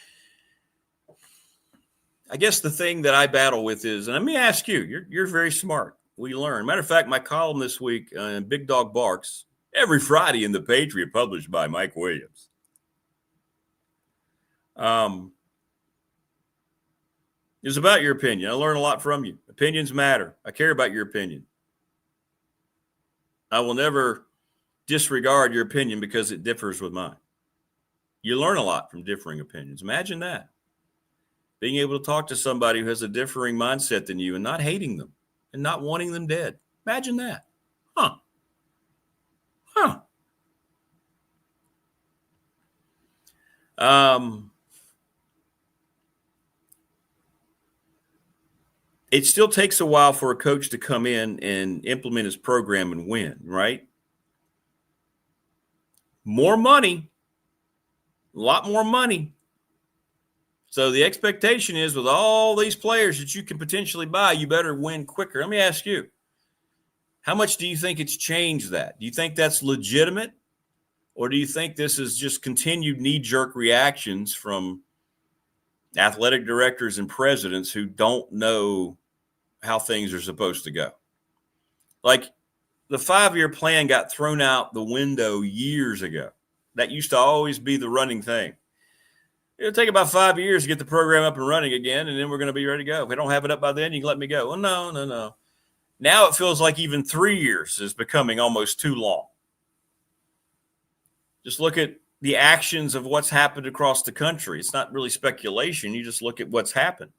I guess the thing that I battle with is, and let me ask you, you're very smart. We learn. Matter of fact, my column this week, Big Dog Barks, every Friday in the Patriot, published by Mike Williams. It's about your opinion. I learn a lot from you. Opinions matter. I care about your opinion. I will never disregard your opinion because it differs with mine. You learn a lot from differing opinions. Imagine that. Being able to talk to somebody who has a differing mindset than you and not hating them and not wanting them dead. Imagine that. It still takes a while for a coach to come in and implement his program and win, right? More money, a lot more money. So the expectation is with all these players that you can potentially buy, you better win quicker. Let me ask you, how much do you think it's changed that? Do you think that's legitimate? Or do you think this is just continued knee-jerk reactions from athletic directors and presidents who don't know how things are supposed to go? Like, the 5-year plan got thrown out the window years ago. That used to always be the running thing. It'll take about 5 years to get the program up and running again, and then we're going to be ready to go. If we don't have it up by then, you can let me go. Well, no. Now it feels like even 3 years is becoming almost too long. Just look at the actions of what's happened across the country. It's not really speculation. You just look at what's happened.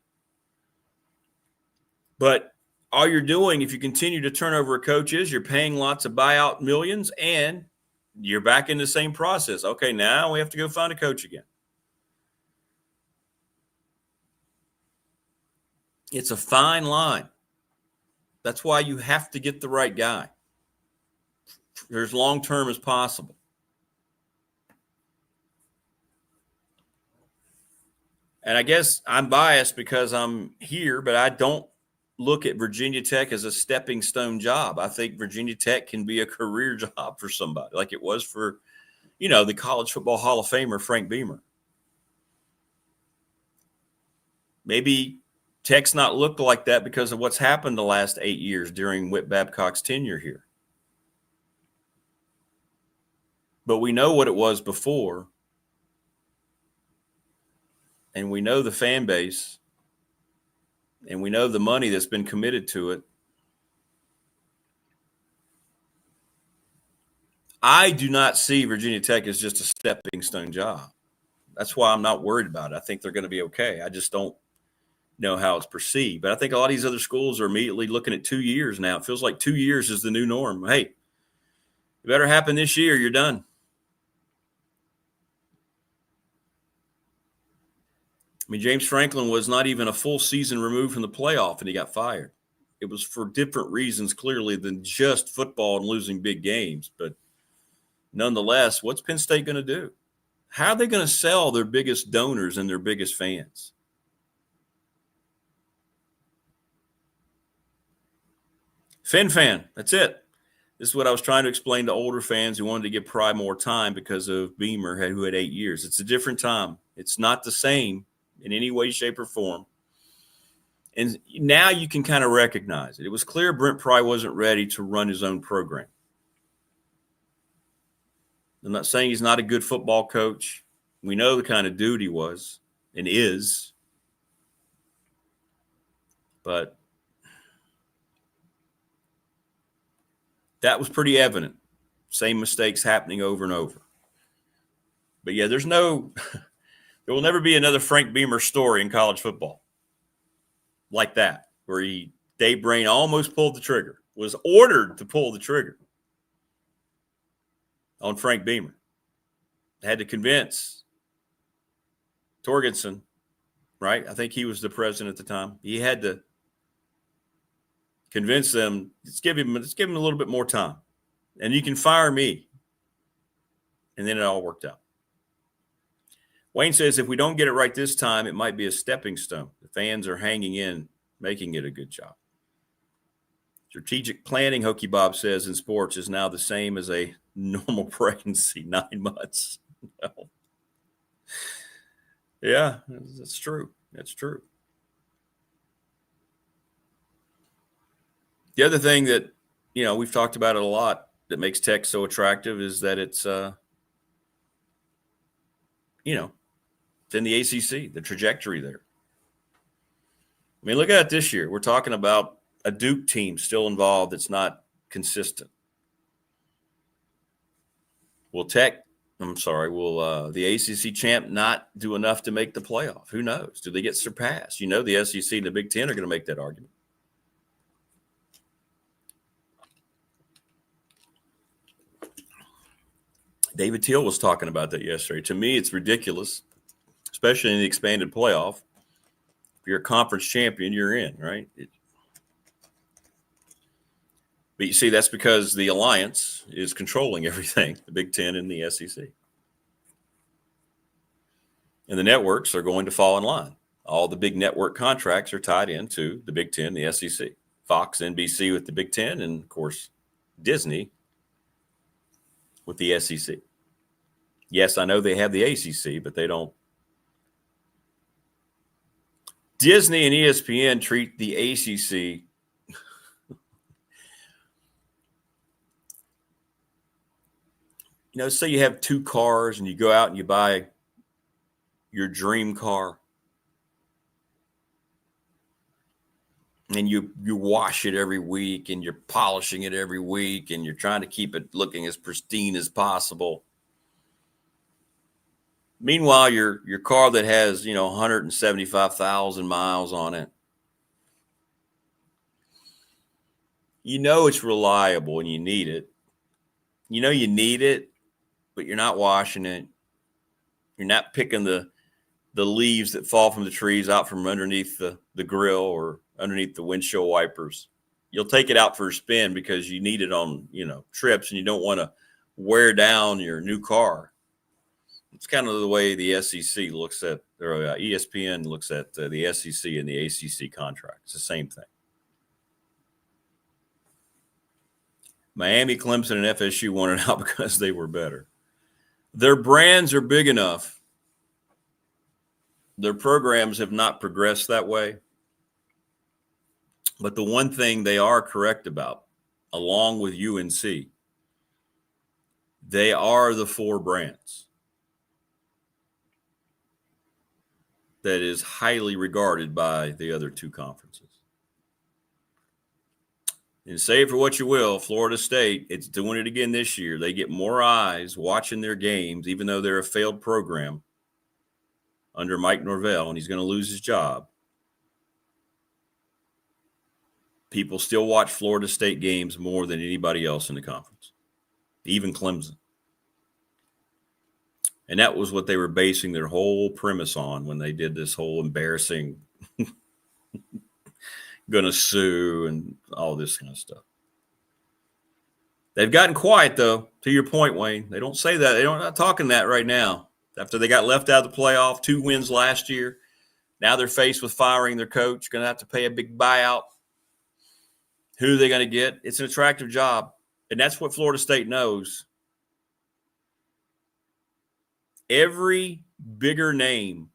But all you're doing, if you continue to turn over coaches, you're paying lots of buyout millions, and you're back in the same process. Okay, now we have to go find a coach again. It's a fine line. That's why you have to get the right guy for as long term as possible. And I guess I'm biased because I'm here, but I don't look at Virginia Tech as a stepping stone job. I think Virginia Tech can be a career job for somebody, like it was for, the College Football Hall of Famer Frank Beamer. Maybe Tech's not looked like that because of what's happened the last 8 years during Whit Babcock's tenure here. But we know what it was before, and we know the fan base, and we know the money that's been committed to it. I do not see Virginia Tech as just a stepping stone job. That's why I'm not worried about it. I think they're going to be okay. I just don't know how it's perceived. But I think a lot of these other schools are immediately looking at 2 years now. It feels like 2 years is the new norm. Hey, it better happen this year. You're done. I mean, James Franklin was not even a full season removed from the playoff, and he got fired. It was for different reasons, clearly, than just football and losing big games. But nonetheless, what's Penn State going to do? How are they going to sell their biggest donors and their biggest fans? FinFan, that's it. This is what I was trying to explain to older fans who wanted to give Pry more time because of Beamer, who had 8 years. It's a different time. It's not the same in any way, shape, or form. And now you can kind of recognize it. It was clear Brent Pry wasn't ready to run his own program. I'm not saying he's not a good football coach. We know the kind of dude he was and is. But that was pretty evident. Same mistakes happening over and over. But yeah, there will never be another Frank Beamer story in college football like that, where Dave Brain almost pulled the trigger, was ordered to pull the trigger on Frank Beamer. Had to convince Torgensen, right? I think he was the president at the time. He had to convince them, let's give him a little bit more time. And you can fire me. And then it all worked out. Wayne says, if we don't get it right this time, it might be a stepping stone. The fans are hanging in, making it a good job. Strategic planning, Hokey Bob says, in sports is now the same as a normal pregnancy, 9 months. No. Yeah, that's true. That's true. The other thing that, we've talked about it a lot that makes Tech so attractive is that it's, it's in the ACC, the trajectory there. I mean, look at it this year. We're talking about a Duke team still involved that's not consistent. Will the ACC champ not do enough to make the playoff? Who knows? Do they get surpassed? The SEC and the Big Ten are going to make that argument. David Teal was talking about that yesterday. To me, it's ridiculous, especially in the expanded playoff. If you're a conference champion, you're in, right? But you see, that's because the alliance is controlling everything, the Big Ten and the SEC. And the networks are going to fall in line. All the big network contracts are tied into the Big Ten, the SEC. Fox, NBC with the Big Ten, and, of course, Disney with the SEC. Yes, I know they have the ACC, but they don't. Disney and ESPN treat the ACC say you have 2 cars and you go out and you buy your dream car and you wash it every week and you're polishing it every week and you're trying to keep it looking as pristine as possible. Meanwhile, your car that has, 175,000 miles on it, it's reliable and you need it. You need it, but you're not washing it. You're not picking the leaves that fall from the trees out from underneath the grill or underneath the windshield wipers. You'll take it out for a spin because you need it on, trips, and you don't want to wear down your new car. It's kind of the way the SEC looks at, or ESPN looks at the SEC and the ACC contract. It's the same thing. Miami, Clemson, and FSU won it out because they were better. Their brands are big enough. Their programs have not progressed that way. But the one thing they are correct about, along with UNC, they are the 4 brands that is highly regarded by the other 2 conferences. And say for what you will, Florida State, it's doing it again this year. They get more eyes watching their games, even though they're a failed program under Mike Norvell, and he's going to lose his job. People still watch Florida State games more than anybody else in the conference, even Clemson. And that was what they were basing their whole premise on when they did this whole embarrassing gonna sue and all this kind of stuff. They've gotten quiet, though, to your point, Wayne. They don't say that. They're not talking that right now. After they got left out of the playoff, 2 wins last year, now they're faced with firing their coach, going to have to pay a big buyout. Who are they going to get? It's an attractive job, and that's what Florida State knows. Every bigger name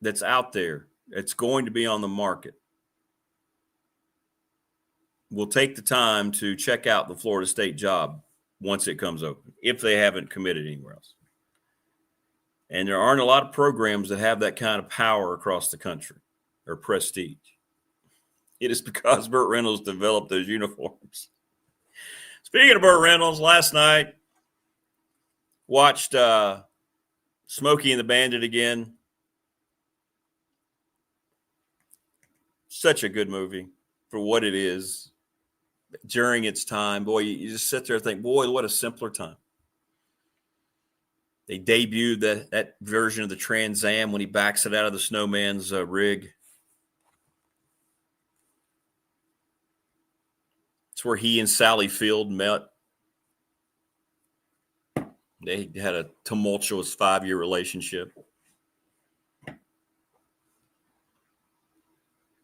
that's out there, it's going to be on the market, will take the time to check out the Florida State job once it comes open, if they haven't committed anywhere else. And there aren't a lot of programs that have that kind of power across the country or prestige. It is because Burt Reynolds developed those uniforms. Speaking of Burt Reynolds, last night, watched Smokey and the Bandit again. Such a good movie for what it is during its time. Boy, you just sit there and think, boy, what a simpler time. They debuted that version of the Trans Am when he backs it out of the snowman's rig. It's where he and Sally Field met. They had a tumultuous 5-year relationship.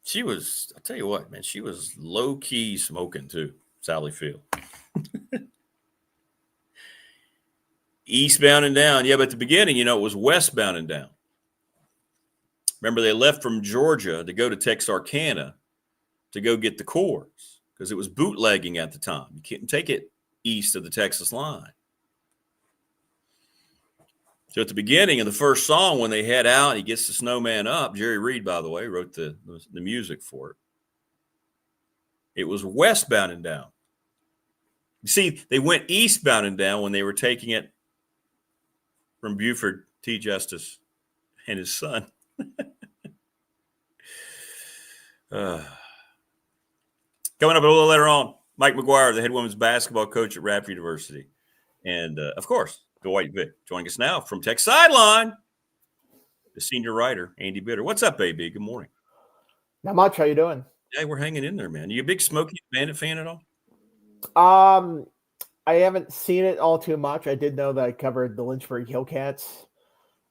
She was, I'll tell you what, man, she was low-key smoking too, Sally Field. Eastbound and down. Yeah, but at the beginning, it was westbound and down. Remember, they left from Georgia to go to Texarkana to go get the cores because it was bootlegging at the time. You couldn't take it east of the Texas line. So at the beginning of the first song, when they head out, he gets the snowman up. Jerry Reed, by the way, wrote the music for it. It was westbound and down. You see, they went eastbound and down when they were taking it from Buford T. Justice and his son. Coming up a little later on, Mike McGuire, the head women's basketball coach at Radford University. And, of course, Dwight Vick joining us now from Tech Sideline, the senior writer, Andy Bitter. What's up, AB? Good morning. Not much. How you doing? Hey, we're hanging in there, man. You a big Smokey Bandit fan at all? I haven't seen it all too much. I did know that I covered the Lynchburg Hillcats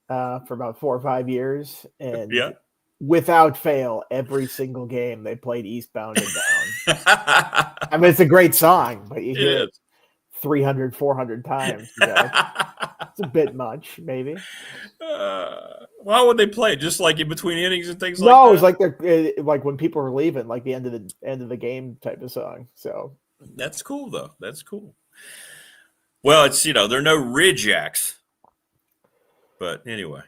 for about 4 or 5 years. And without fail, every single game they played Eastbound and Down. I mean, it's a great song, but you hear it 300, 400 times. It's a bit much, maybe. Why would they play? Just like in between innings and things like that? No, it was like they're like when people were leaving, like the end of the game type of song. So that's cool, though. That's cool. Well, it's they're no Ridge-Jacks, but anyway.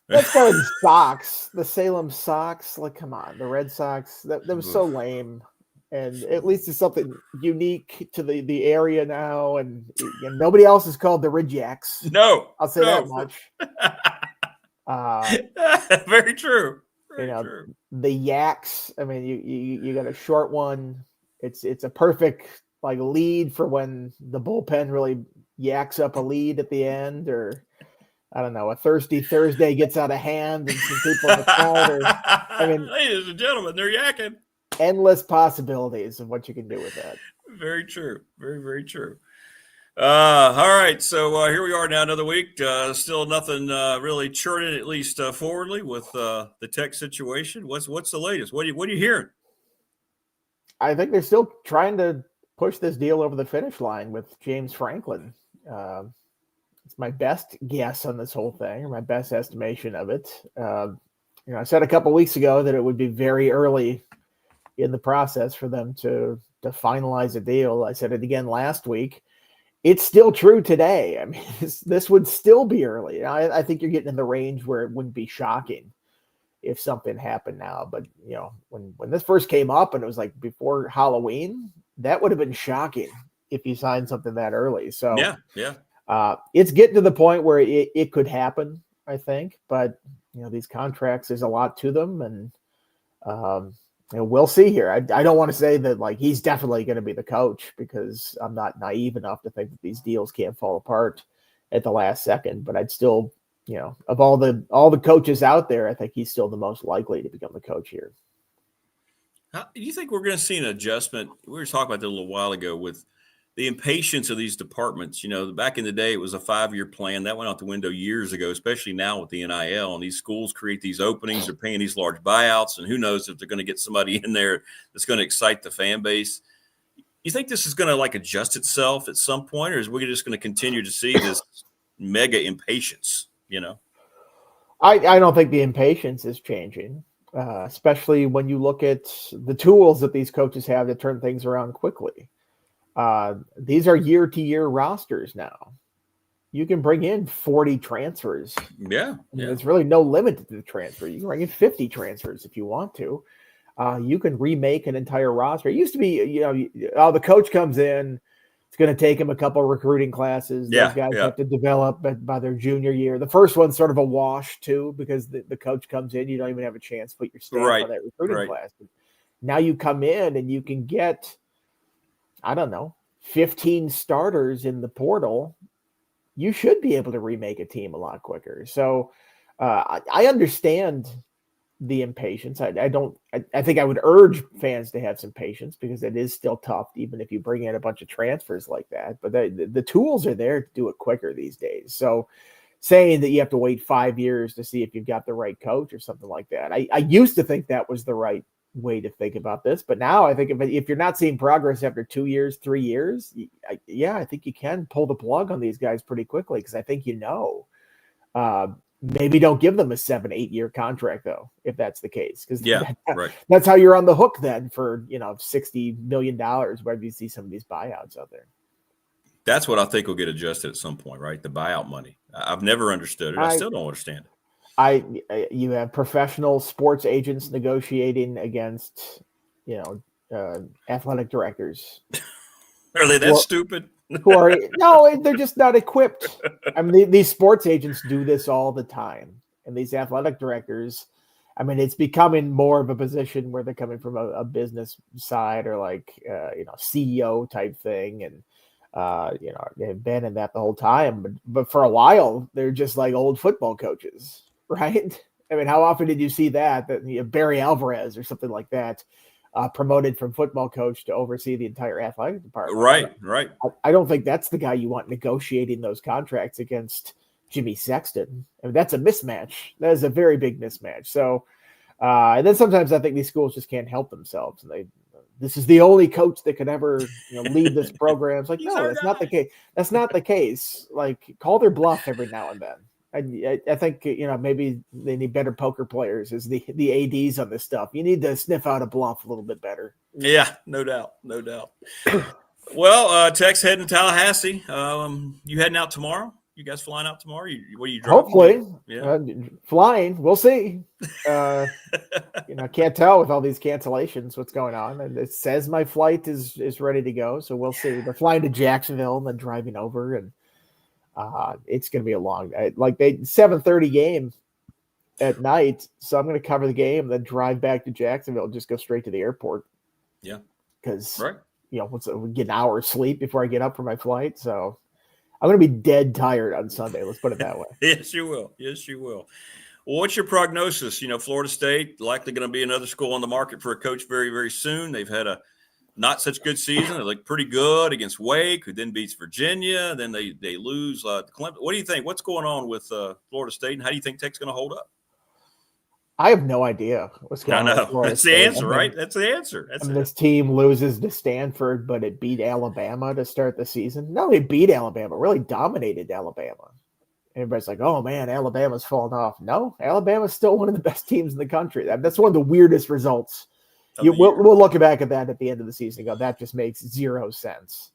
Let's go with Sox, the Salem Sox. Like, come on, the Red Sox. That was so lame. And at least it's something unique to the area now, and nobody else is called the Ridge-Jacks. No, I'll say that much. Very true. Very true. The Yaks. I mean, you got a short one. It's a perfect lead for when the bullpen really yaks up a lead at the end, or I don't know, a Thirsty Thursday gets out of hand and some people in the crowd. Ladies and gentlemen, they're yakking. Endless possibilities of what you can do with that. Very true. Very, very true. All right. So here we are now, another week. Still nothing really churning, at least forwardly, with the Tech situation. What's the latest? What are you hearing? I think they're still trying to push this deal over the finish line with James Franklin. It's my best guess on this whole thing, or my best estimation of it. I said a couple weeks ago that it would be very early in the process for them to finalize a deal. I said it again last week. It's still true today. I mean, this would still be early. I think you're getting in the range where it wouldn't be shocking if something happened now. But, when this first came up and it was like before Halloween, that would have been shocking if you signed something that early. So yeah. It's getting to the point where it could happen, I think. But, these contracts, there's a lot to them. And we'll see here. I don't want to say that like he's definitely going to be the coach, because I'm not naive enough to think that these deals can't fall apart at the last second. But I'd still, of all the coaches out there, I think he's still the most likely to become the coach here. Do you think we're going to see an adjustment? We were talking about that a little while ago with the impatience of these departments. Back in the day, it was a 5-year plan that went out the window years ago, especially now with the NIL, and these schools create these openings. They're paying these large buyouts, and who knows if they're going to get somebody in there that's going to excite the fan base. You think this is going to like adjust itself at some point, or is we just going to continue to see this mega impatience? I don't think the impatience is changing, especially when you look at the tools that these coaches have to turn things around quickly. These are year-to-year rosters now. You can bring in 40 transfers. Yeah. There's really no limit to the transfer. You can bring in 50 transfers if you want to. You can remake an entire roster. It used to be, the coach comes in, it's going to take him a couple of recruiting classes. Those guys have to develop by their junior year. The first one's sort of a wash too, because the coach comes in, you don't even have a chance to put your stamp on that recruiting class. But now you come in and you can get, 15 starters in the portal. You should be able to remake a team a lot quicker. So I understand the impatience. I think I would urge fans to have some patience, because it is still tough, even if you bring in a bunch of transfers like that. But the tools are there to do it quicker these days. So saying that you have to wait 5 years to see if you've got the right coach or something like that, I used to think that was the right way to think about this. But now I think if you're not seeing progress after 2 years, 3 years, I think you can pull the plug on these guys pretty quickly, because I think maybe don't give them a 7-8 year contract though, if that's the case, because that's how you're on the hook then for $60 million, wherever you see some of these buyouts out there. That's what I think will get adjusted at some point, right? The buyout money. I've never understood it. I still don't understand it. You have professional sports agents negotiating against, athletic directors. Are they that stupid? No, they're just not equipped. I mean, these sports agents do this all the time, and these athletic directors, I mean, it's becoming more of a position where they're coming from a business side, or like, CEO type thing, and they've been in that the whole time. But for a while, they're just like old football coaches. Right? I mean, how often did you see that Barry Alvarez or something like that promoted from football coach to oversee the entire athletic department? Right. I don't think that's the guy you want negotiating those contracts against Jimmy Sexton. I mean, that's a mismatch. That is a very big mismatch. So, and then sometimes I think these schools just can't help themselves, and this is the only coach that could ever lead this program. It's like, no, that's not the case. That's not the case. Like, call their bluff every now and then. I think, maybe they need better poker players as the ADs on this stuff. You need to sniff out a bluff a little bit better. Yeah, no doubt. Well, Tech's heading to Tallahassee. You heading out tomorrow? You guys flying out tomorrow? What are you driving? Hopefully. Flying. We'll see. Can't tell with all these cancellations what's going on. And it says my flight is ready to go, so we'll see. They're flying to Jacksonville and then driving over, and it's going to be a long night. Like 7:30 game at night. So I'm going to cover the game, then drive back to Jacksonville, and just go straight to the airport. Yeah. Because, we get an hour of sleep before I get up for my flight. So I'm going to be dead tired on Sunday. Let's put it that way. Yes, you will. Well, what's your prognosis? Florida State likely going to be another school on the market for a coach very, very soon. They've had a not such good season. They look pretty good against Wake, who then beats Virginia. Then they lose Clemson. What do you think? What's going on with Florida State, and how do you think Tech's going to hold up? I have no idea what's going on. That's the answer, right? That's the answer. This team loses to Stanford, but it beat Alabama to start the season. No, they beat Alabama, really dominated Alabama. Everybody's like, oh, man, Alabama's fallen off. No, Alabama's still one of the best teams in the country. That's one of the weirdest results. We'll look back at that at the end of the season and go, that just makes zero sense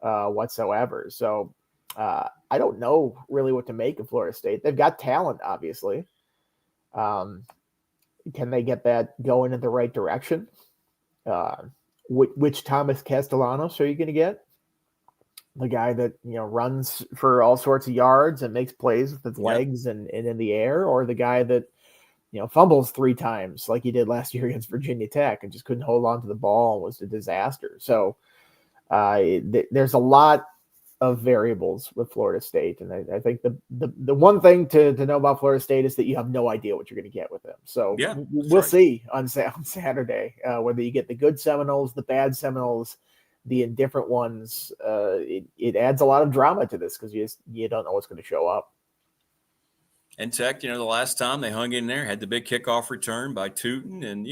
whatsoever. So I don't know really what to make of Florida State. They've got talent, obviously. Can they get that going in the right direction? Which Thomas Castellanos are you going to get? The guy that runs for all sorts of yards and makes plays with his legs and in the air, or the guy that fumbles 3 times like he did last year against Virginia Tech and just couldn't hold on to the ball and was a disaster. So there's a lot of variables with Florida State. And I think the one thing to know about Florida State is that you have no idea what you're going to get with them. So we'll see on Saturday whether you get the good Seminoles, the bad Seminoles, the indifferent ones. It adds a lot of drama to this because you don't know what's going to show up. And Tech, the last time they hung in there, had the big kickoff return by Tootin, and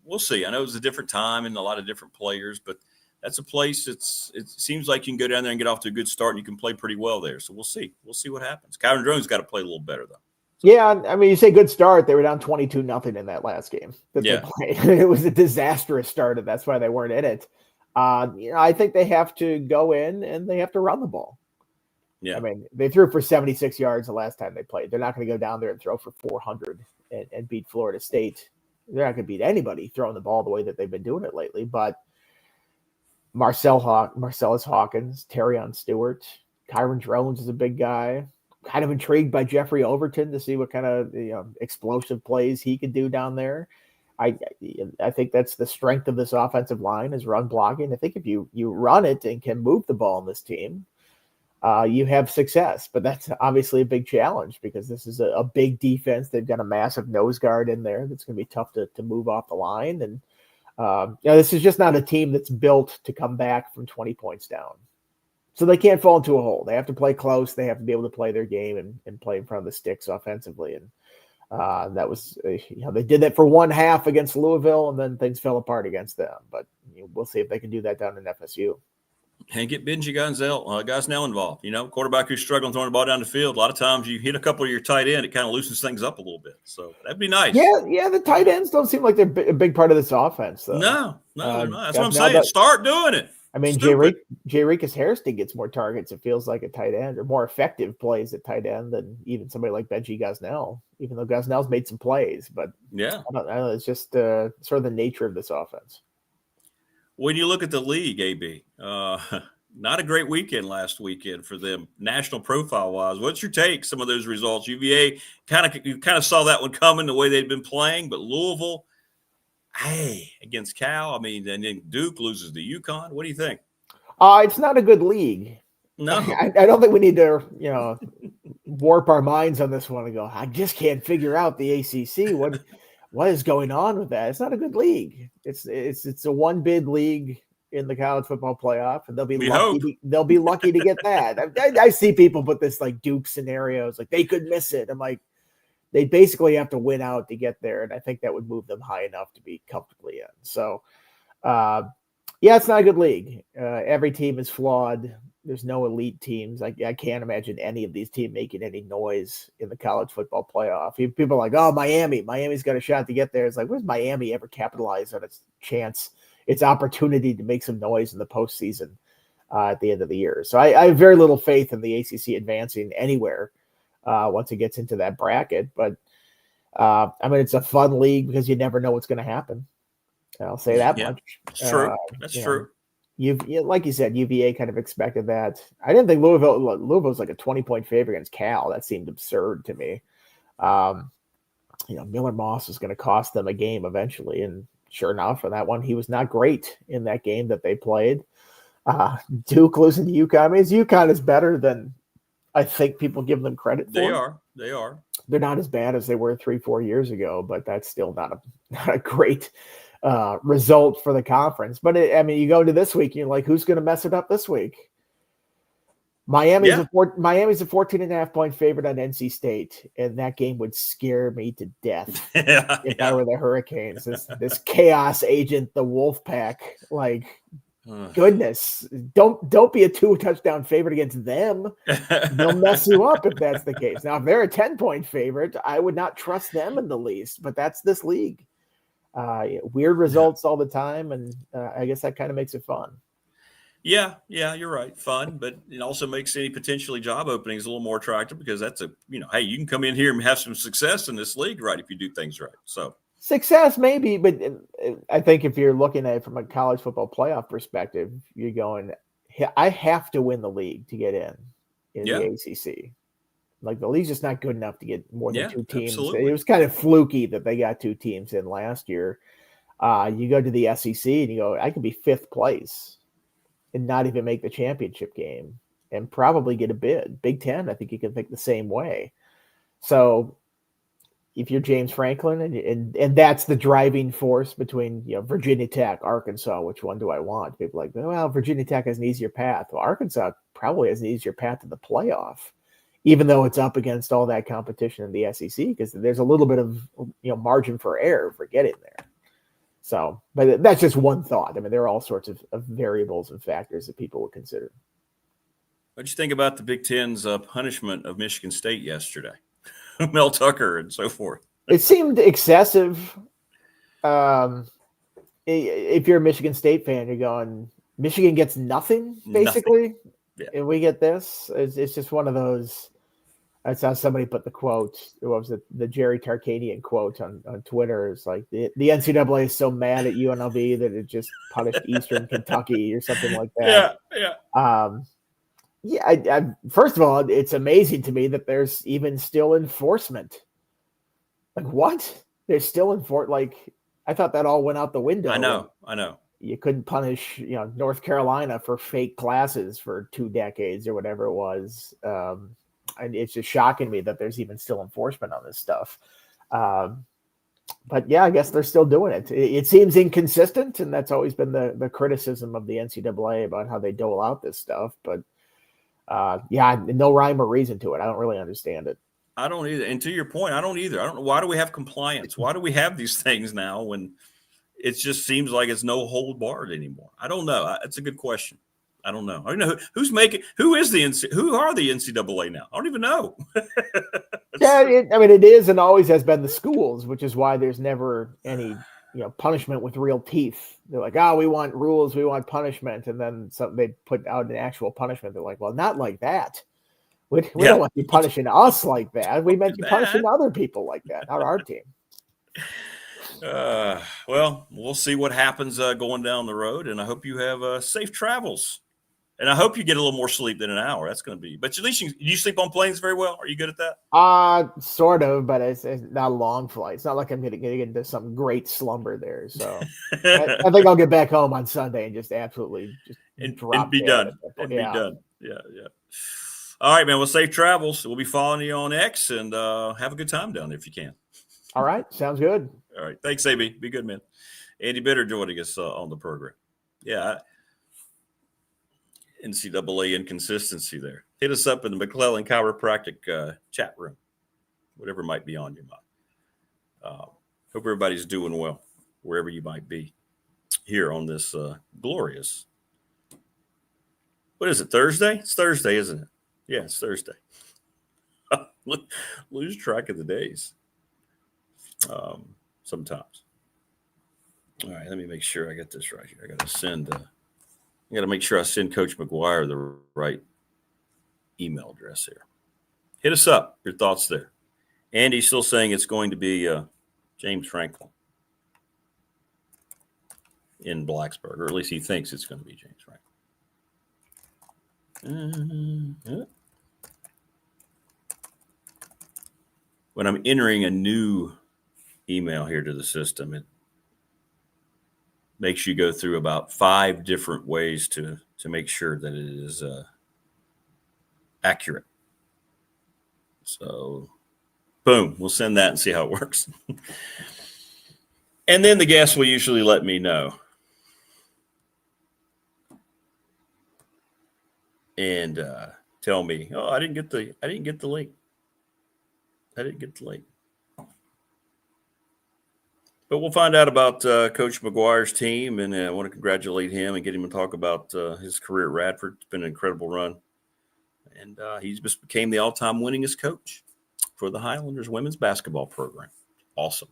we'll see. I know it was a different time and a lot of different players, but that's a place it seems like you can go down there and get off to a good start, and you can play pretty well there. So we'll see. We'll see what happens. Kyron Drones got to play a little better, though. Yeah, I mean, you say good start. They were down 22-0 in that last game that they played. It was a disastrous start, and that's why they weren't in it. I think they have to go in and they have to run the ball. Yeah, I mean, they threw for 76 yards the last time they played. They're not going to go down there and throw for 400 and beat Florida State. They're not going to beat anybody throwing the ball the way that they've been doing it lately. But Marcellus Hawkins, Terrion Stewart, Kyron Drones is a big guy. Kind of intrigued by Jeffrey Overton to see what kind of explosive plays he could do down there. I think that's the strength of this offensive line is run blocking. I think if you run it and can move the ball in this team, you have success. But that's obviously a big challenge because this is a big defense. They've got a massive nose guard in there that's going to be tough to move off the line. And this is just not a team that's built to come back from 20 points down. So they can't fall into a hole. They have to play close. They have to be able to play their game and play in front of the sticks offensively. And that was, they did that for one half against Louisville, and then things fell apart against them. But we'll see if they can do that down in FSU. And get Benji Gosnell involved. Quarterback who's struggling throwing the ball down the field. A lot of times you hit a couple of your tight end, it kind of loosens things up a little bit. So that'd be nice. Yeah, the tight ends don't seem like they're a big part of this offense, though. No, they're not. That's what I'm saying. Start doing it. I mean, Jarikus Harrison gets more targets, it feels like, at tight end, or more effective plays at tight end than even somebody like Benji Gosnell, even though Gosnell's made some plays. But I don't know. It's just sort of the nature of this offense. When you look at the league, AB, not a great weekend last weekend for them, national profile-wise. What's your take? Some of those results, UVA, you kind of saw that one coming the way they'd been playing, but Louisville, against Cal. I mean, and then Duke loses to UConn. What do you think? It's not a good league. No, I don't think we need to, warp our minds on this one and go, I just can't figure out the ACC. What is going on with that? It's not a good league. It's a one bid league in the college football playoff, and they'll be lucky to get that. I see people put this like Duke scenarios, like they could miss it. I'm like, they basically have to win out to get there, and I think that would move them high enough to be comfortably in. So, it's not a good league. Every team is flawed. There's no elite teams. I can't imagine any of these teams making any noise in the college football playoff. People are like, oh, Miami's got a shot to get there. It's like, where's Miami ever capitalized on its chance, its opportunity to make some noise in the postseason at the end of the year? So I have very little faith in the ACC advancing anywhere once it gets into that bracket. But, it's a fun league because you never know what's going to happen. I'll say that much. That's true. That's true. Like you said, UVA kind of expected that. I didn't think Louisville was like a 20-point favorite against Cal. That seemed absurd to me. Miller Moss was going to cost them a game eventually. And sure enough, on that one, he was not great in that game that they played. Duke losing to UConn. I mean, UConn is better than I think people give them credit for. They are. They're not as bad as they were 3-4 years ago, but that's still not a great result for the conference. But you go to this week, you're like, who's going to mess it up this week? Miami's a 14.5-point favorite on NC State, and that game would scare me to death if I were the Hurricanes. This chaos agent, the Wolfpack, like goodness, don't be a 2-touchdown favorite against them. They'll mess you up if that's the case. Now, if they're a 10-point favorite, I would not trust them in the least, but that's this league. Weird results all the time, and I guess that kind of makes it fun. Yeah, you're right. Fun, but it also makes any potentially job openings a little more attractive because that's hey, you can come in here and have some success in this league, right, if you do things right. So success maybe, but I think if you're looking at it from a college football playoff perspective, you're going, I have to win the league to get in the ACC. Like the league's just not good enough to get more than 2 teams. Absolutely. It was kind of fluky that they got 2 teams in last year. You go to the SEC and you go, I could be 5th place and not even make the championship game and probably get a bid. Big Ten, I think you can think the same way. So if you're James Franklin and that's the driving force between Virginia Tech, Arkansas, which one do I want? People are like, well, Virginia Tech has an easier path. Well, Arkansas probably has an easier path to the playoff, even though it's up against all that competition in the SEC, because there's a little bit of margin for error for getting there. So, but that's just one thought. I mean, there are all sorts of variables and factors that people would consider. What'd you think about the Big Ten's punishment of Michigan State yesterday? Mel Tucker and so forth. It seemed excessive. If you're a Michigan State fan, you're going, Michigan gets nothing, basically. Nothing. Yeah. And we get this. It's just one of those. That's how somebody put the quote. What was it? The Jerry Tarkanian quote on Twitter. It's like the NCAA is so mad at UNLV that it just punished Eastern Kentucky or something like that. I first of all, it's amazing to me that there's even still enforcement. Like what? There's still like I thought that all went out the window. I know. You couldn't punish, North Carolina for fake classes for 2 decades or whatever it was. And it's just shocking me that there's even still enforcement on this stuff. But yeah, I guess they're still doing it. It seems inconsistent, and that's always been the criticism of the NCAA about how they dole out this stuff. But no rhyme or reason to it. I don't really understand it. I don't either. And to your point, I don't either. I don't know. Why do we have compliance? Why do we have these things now when it just seems like it's no hold barred anymore? I don't know. It's a good question. I don't know. I don't know who are the NCAA now? I don't even know. It is and always has been the schools, which is why there's never any, punishment with real teeth. They're like, we want rules, we want punishment. And then they put out an actual punishment. They're like, well, not like that. We don't want you punishing us like that. We meant you punishing other people like that, not our team. Well, we'll see what happens going down the road, and I hope you have safe travels. And I hope you get a little more sleep than an hour. That's going to be. But at least you sleep on planes very well. Are you good at that? Sort of, but it's not a long flight. It's not like I'm going to get into some great slumber there. So I think I'll get back home on Sunday and just absolutely drop and be done. And be done. Yeah. All right, man. Well, safe travels. We'll be following you on X, and have a good time down there if you can. All right. Sounds good. All right. Thanks, AB. Be good, man. Andy Bitter joining us on the program. Yeah. NCAA inconsistency there. Hit us up in the McClellan Chiropractic chat room, whatever might be on your mind. Hope everybody's doing well wherever you might be here on this glorious. What is it, Thursday? It's Thursday, isn't it? Yeah, it's Thursday. Lose track of the days sometimes. All right, let me make sure I get this right here. I got to make sure I send Coach McGuire the right email address here. Hit us up. Your thoughts there. Andy's still saying it's going to be James Franklin in Blacksburg, or at least he thinks it's going to be James Franklin. When I'm entering a new email here to the system, it makes you go through about 5 different ways to make sure that it is accurate. So, boom, we'll send that and see how it works. And then the guest will usually let me know. And tell me, "Oh, I didn't get the link. I didn't get the link." But we'll find out about Coach McGuire's team, and I want to congratulate him and get him to talk about his career at Radford. It's been an incredible run, and he just became the all-time winningest coach for the Highlanders women's basketball program. Awesome.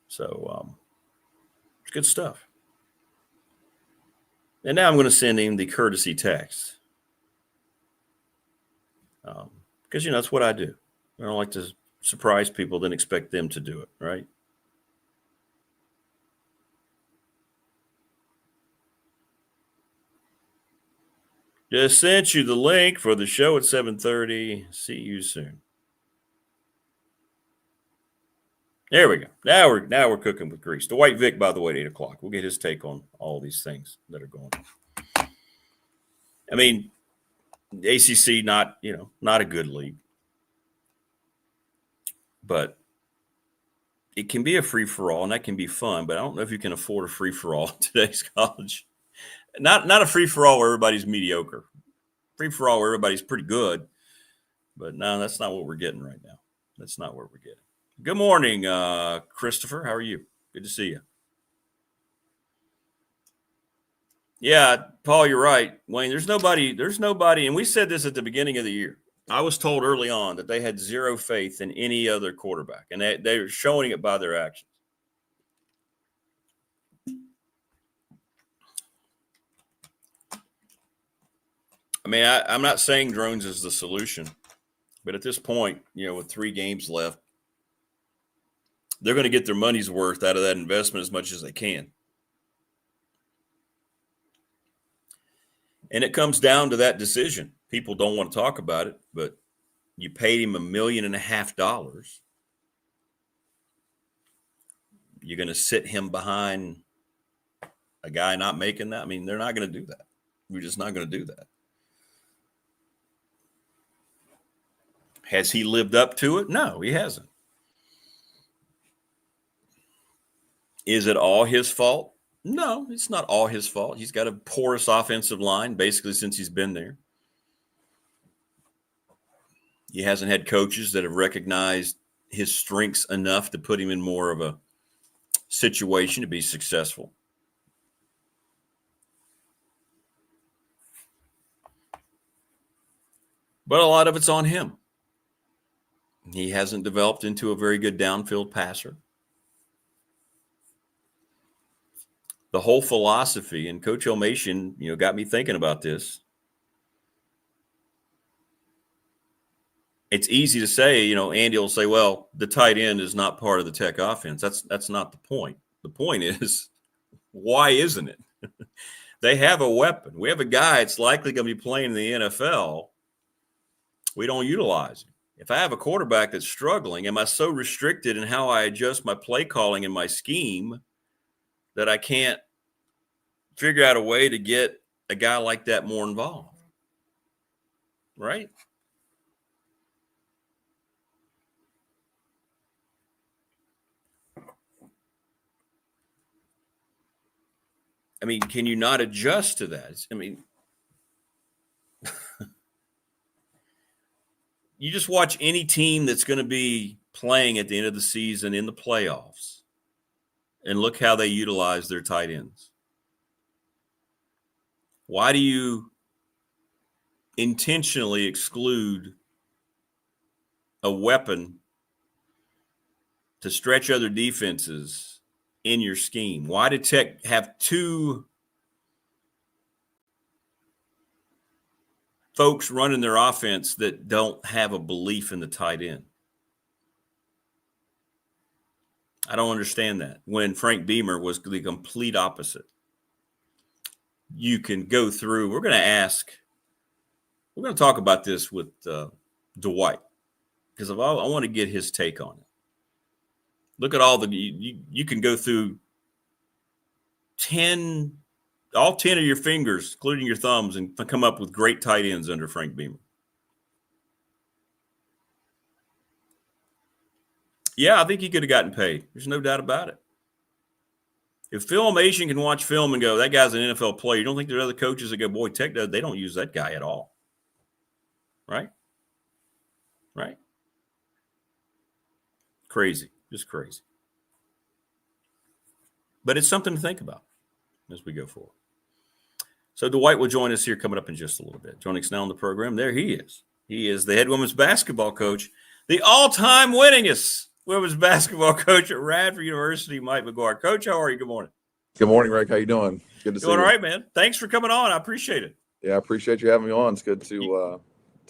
So it's good stuff. And now I'm going to send him the courtesy text because, that's what I do. I don't like to surprise people, then expect them to do it, right? Just sent you the link for the show at 7:30. See you soon. There we go. Now we're cooking with grease. Dwight Vick, by the way, at 8 o'clock. We'll get his take on all these things that are going on. I mean, the ACC, not a good league. But it can be a free-for-all, and that can be fun. But I don't know if you can afford a free-for-all in today's college. Not a free-for-all where everybody's mediocre. Free-for-all where everybody's pretty good. But no, that's not what we're getting right now. That's not what we're getting. Good morning, Christopher. How are you? Good to see you. Yeah, Paul, you're right. Wayne, there's nobody, and we said this at the beginning of the year. I was told early on that they had zero faith in any other quarterback, and they were showing it by their actions. I mean, I'm not saying drones is the solution, but at this point, with 3 games left, they're going to get their money's worth out of that investment as much as they can. And it comes down to that decision. People don't want to talk about it, but you paid him $1.5 million. You're going to sit him behind a guy not making that? I mean, they're not going to do that. We're just not going to do that. Has he lived up to it? No, he hasn't. Is it all his fault? No, it's not all his fault. He's got a porous offensive line basically since he's been there. He hasn't had coaches that have recognized his strengths enough to put him in more of a situation to be successful. But a lot of it's on him. He hasn't developed into a very good downfield passer. The whole philosophy, and Coach O'Mation, got me thinking about this. It's easy to say, Andy will say, well, the tight end is not part of the Tech offense. That's not the point. The point is, why isn't it? They have a weapon. We have a guy that's likely going to be playing in the NFL. We don't utilize him. If I have a quarterback that's struggling, am I so restricted in how I adjust my play calling and my scheme that I can't figure out a way to get a guy like that more involved? Right? I mean, can you not adjust to that? I mean, you just watch any team that's going to be playing at the end of the season in the playoffs and look how they utilize their tight ends. Why do you intentionally exclude a weapon to stretch other defenses in your scheme? Why did Tech have 2 folks running their offense that don't have a belief in the tight end? I don't understand that. When Frank Beamer was the complete opposite. You can go through. We're going to talk about this with Dwight because I want to get his take on it. Look at all you can go through all 10 of your fingers, including your thumbs, and come up with great tight ends under Frank Beamer. Yeah, I think he could have gotten paid. There's no doubt about it. If Filmation can watch film and go, that guy's an NFL player, you don't think there's other coaches that go, boy, Tech does, they don't use that guy at all. Right? Right? Crazy. Just crazy. But it's something to think about as we go forward. So Dwight will join us here coming up in just a little bit. Joining us now on the program, there he is. He is the head women's basketball coach, the all-time winningest women's basketball coach at Radford University, Mike McGuire. Coach, how are you? Good morning. Good morning, Rick. How you doing? Good to see you. Doing all right, man. Thanks for coming on. I appreciate it. Yeah, I appreciate you having me on. It's good to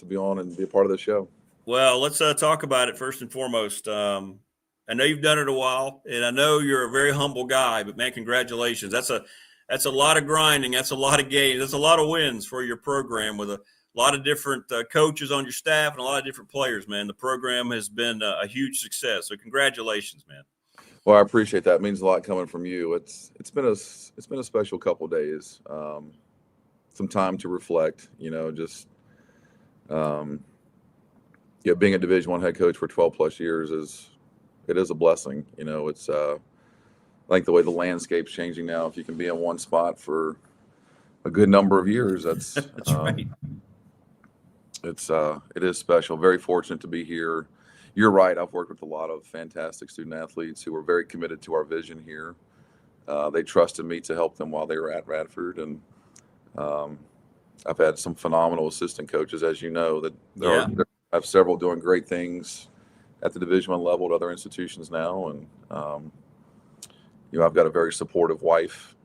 be on and be a part of the show. Well, let's talk about it first and foremost. I know you've done it a while, and I know you're a very humble guy, but, man, congratulations. That's a lot of grinding. That's a lot of games. That's a lot of wins for your program with a lot of different coaches on your staff and a lot of different players, man. The program has been a huge success. So congratulations, man. Well, I appreciate that. It means a lot coming from you. It's been a special couple of days. Some time to reflect, just being a Division I head coach for 12 plus years is a blessing. It's I think the way the landscape's changing now, if you can be in one spot for a good number of years, that's right. It is special. Very fortunate to be here. You're right. I've worked with a lot of fantastic student athletes who were very committed to our vision here. They trusted me to help them while they were at Radford, and I've had some phenomenal assistant coaches, as you know, that I have several doing great things at the Division I level at other institutions now, and I've got a very supportive wife.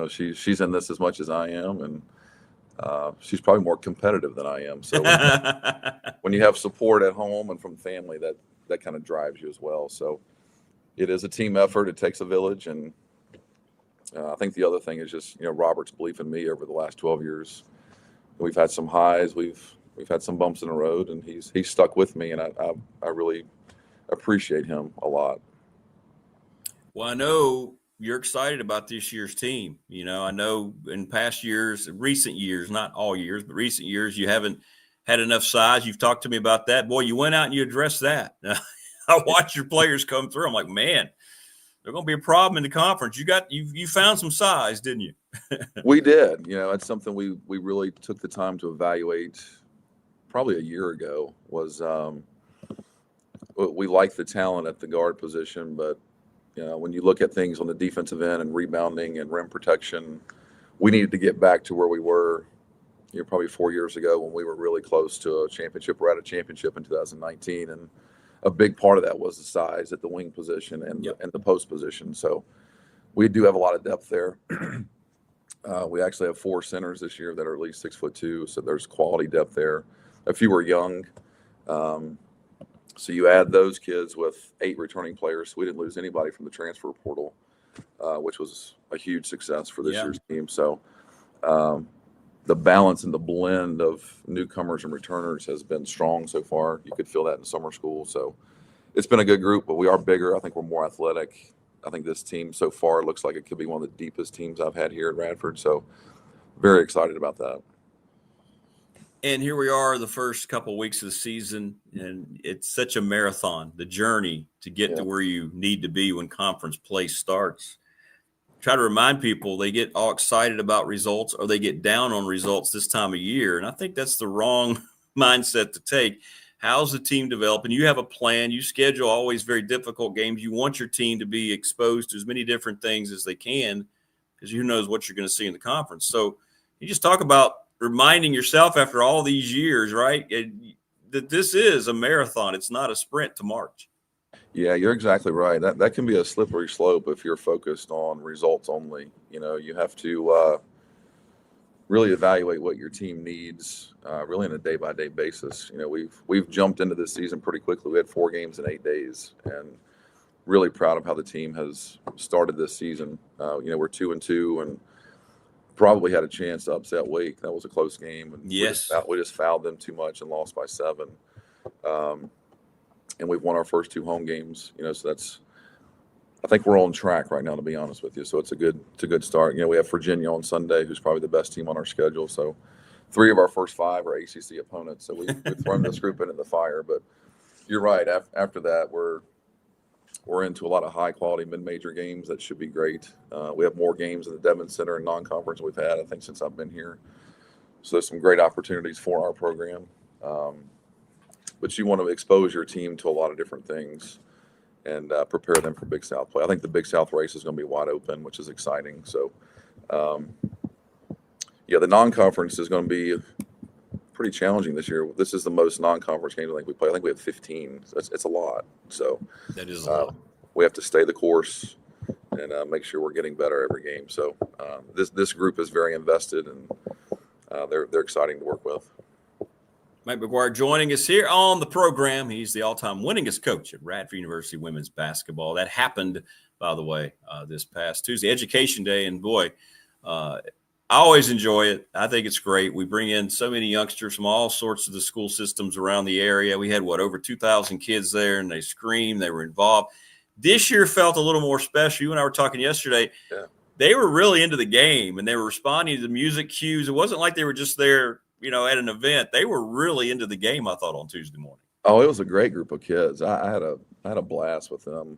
She's in this as much as I am, and she's probably more competitive than I am. So when you have support at home and from family, that kind of drives you as well. So it is a team effort. It takes a village, and I think the other thing is just Robert's belief in me over the last 12 years. We've had some highs, we've had some bumps in the road, and he's stuck with me, and I really appreciate him a lot. Well, I know you're excited about this year's team. I know in past years, recent years, not all years, but recent years, you haven't had enough size. You've talked to me about that. Boy, you went out and you addressed that. I watched your players come through. I'm like, man, they're going to be a problem in the conference. You found some size, didn't you? We did. It's something we really took the time to evaluate probably a year ago. Was we like the talent at the guard position, but when you look at things on the defensive end and rebounding and rim protection, we needed to get back to where we were probably 4 years ago when we were really close to a championship. We're at a championship in 2019, and a big part of that was the size at the wing position and the post position. So we do have a lot of depth there. We actually have 4 centers this year that are at least 6'2", so there's quality depth there. A few are young. So you add those kids with 8 returning players. So we didn't lose anybody from the transfer portal, which was a huge success for this year's team. So the balance and the blend of newcomers and returners has been strong so far. You could feel that in summer school. So it's been a good group, but we are bigger. I think we're more athletic. I think this team so far looks like it could be one of the deepest teams I've had here at Radford. So very excited about that. And here we are the first couple of weeks of the season, and it's such a marathon, the journey to get to where you need to be when conference play starts. Try to remind people they get all excited about results or they get down on results this time of year. And I think that's the wrong mindset to take. How's the team developing? You have a plan. You schedule always very difficult games. You want your team to be exposed to as many different things as they can because who knows what you're going to see in the conference. So you just talk about reminding yourself after all these years, right, that this is a marathon. It's not a sprint to March. Yeah, you're exactly right. That can be a slippery slope if you're focused on results only. You have to really evaluate what your team needs, really on a day-by-day basis. We've jumped into this season pretty quickly. We had 4 games in 8 days, and really proud of how the team has started this season. We're 2-2 and probably had a chance to upset Wake. That was a close game. And we just fouled them too much and lost by 7. And we've won our first 2 home games. So I think we're on track right now, to be honest with you. So it's a good start. We have Virginia on Sunday, who's probably the best team on our schedule. So 3 of our first 5 are ACC opponents. So we've thrown this group into the fire. But you're right. After that, we're we're into a lot of high-quality mid-major games. That should be great. We have more games in the Devon Center and non-conference we've had, I think, since I've been here. So there's some great opportunities for our program. But you want to expose your team to a lot of different things and prepare them for Big South play. I think the Big South race is going to be wide open, which is exciting. So, the non-conference is going to be pretty challenging this year. This is the most non-conference games I think we play. I think we have 15. So it's a lot. So that is a lot. We have to stay the course and make sure we're getting better every game. So this group is very invested, and they're exciting to work with. Mike McGuire joining us here on the program. He's the all-time winningest coach at Radford University women's basketball. That happened, by the way, this past Tuesday, Education Day. And, boy, I always enjoy it. I think it's great. We bring in so many youngsters from all sorts of the school systems around the area. We had, over 2,000 kids there, and they screamed. They were involved. This year felt a little more special. You and I were talking yesterday. Yeah. They were really into the game, and they were responding to the music cues. It wasn't like they were just there, at an event. They were really into the game, I thought, on Tuesday morning. Oh, it was a great group of kids. I had a blast with them.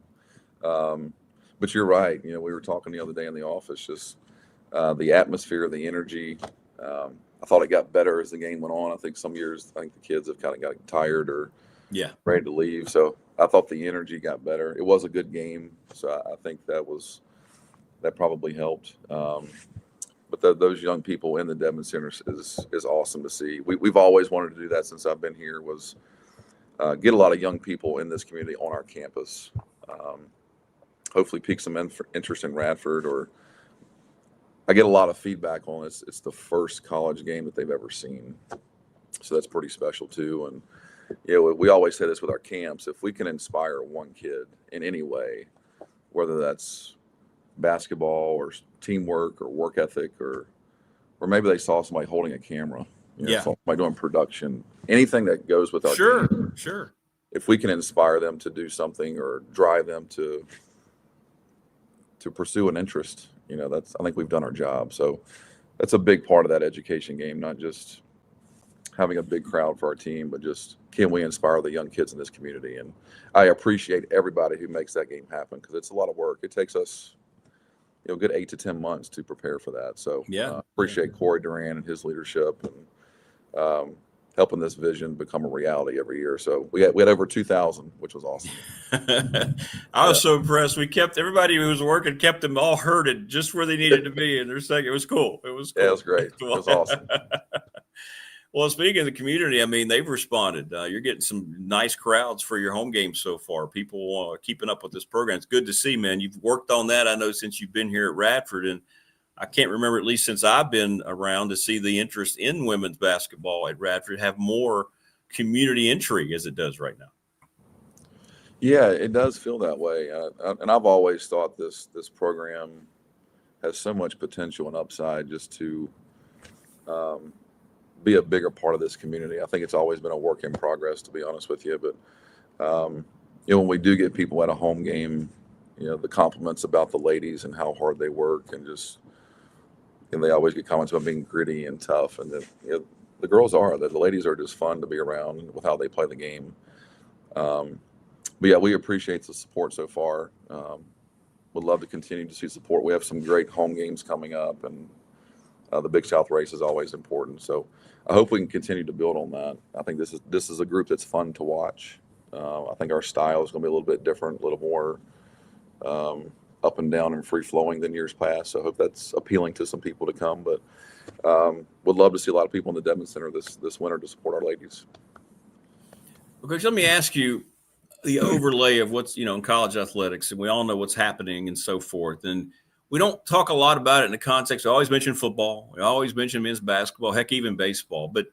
But you're right. We were talking the other day in the office, just the atmosphere, the energy. I thought it got better as the game went on. I think some years, the kids have kind of got tired or ready to leave. So I thought the energy got better. It was a good game. So I think that probably helped. But those young people in the Devon Center is awesome to see. We've always wanted to do that since I've been here, was get a lot of young people in this community on our campus. Hopefully pique some interest in Radford. Or I get a lot of feedback on it. It's the first college game that they've ever seen. So that's pretty special too. And we always say this with our camps: if we can inspire one kid in any way, whether that's basketball or teamwork or work ethic, or maybe they saw somebody holding a camera, saw somebody doing production, anything that goes with our game. Sure. If we can inspire them to do something or drive them to pursue an interest, I think we've done our job. So that's a big part of that education game, not just having a big crowd for our team, but just can we inspire the young kids in this community? And I appreciate everybody who makes that game happen, because it's a lot of work. It takes us a good 8 to 10 months to prepare for that. So appreciate Corey Duran and his leadership, and helping this vision become a reality every year. So we had over 2,000, which was awesome. I was so impressed. We kept everybody who was working, kept them all herded just where they needed to be in their second. It was cool. Yeah, it was great. It was awesome. Well, speaking of the community, they've responded. You're getting some nice crowds for your home games so far. People keeping up with this program. It's good to see, man. You've worked on that, I know, since you've been here at Radford. And I can't remember, at least since I've been around, to see the interest in women's basketball at Radford have more community intrigue as it does right now. Yeah, it does feel that way. And I've always thought this program has so much potential and upside just to be a bigger part of this community. I think it's always been a work in progress, to be honest with you. But, when we do get people at a home game, the compliments about the ladies and how hard they work, and they always get comments about being gritty and tough. And the girls the ladies are just fun to be around with how they play the game. But yeah, we appreciate the support so far. Would love to continue to see support. We have some great home games coming up, and the Big South race is always important. So I hope we can continue to build on that. I think this is a group that's fun to watch. I think our style is going to be a little bit different, a little more up and down and free flowing than years past. So I hope that's appealing to some people to come. But would love to see a lot of people in the Devon Center this winter to support our ladies. Okay, so let me ask you the overlay of what's in college athletics, and we all know what's happening and so forth. And we don't talk a lot about it in the context. We always mention football. We always mention men's basketball, heck, even baseball. But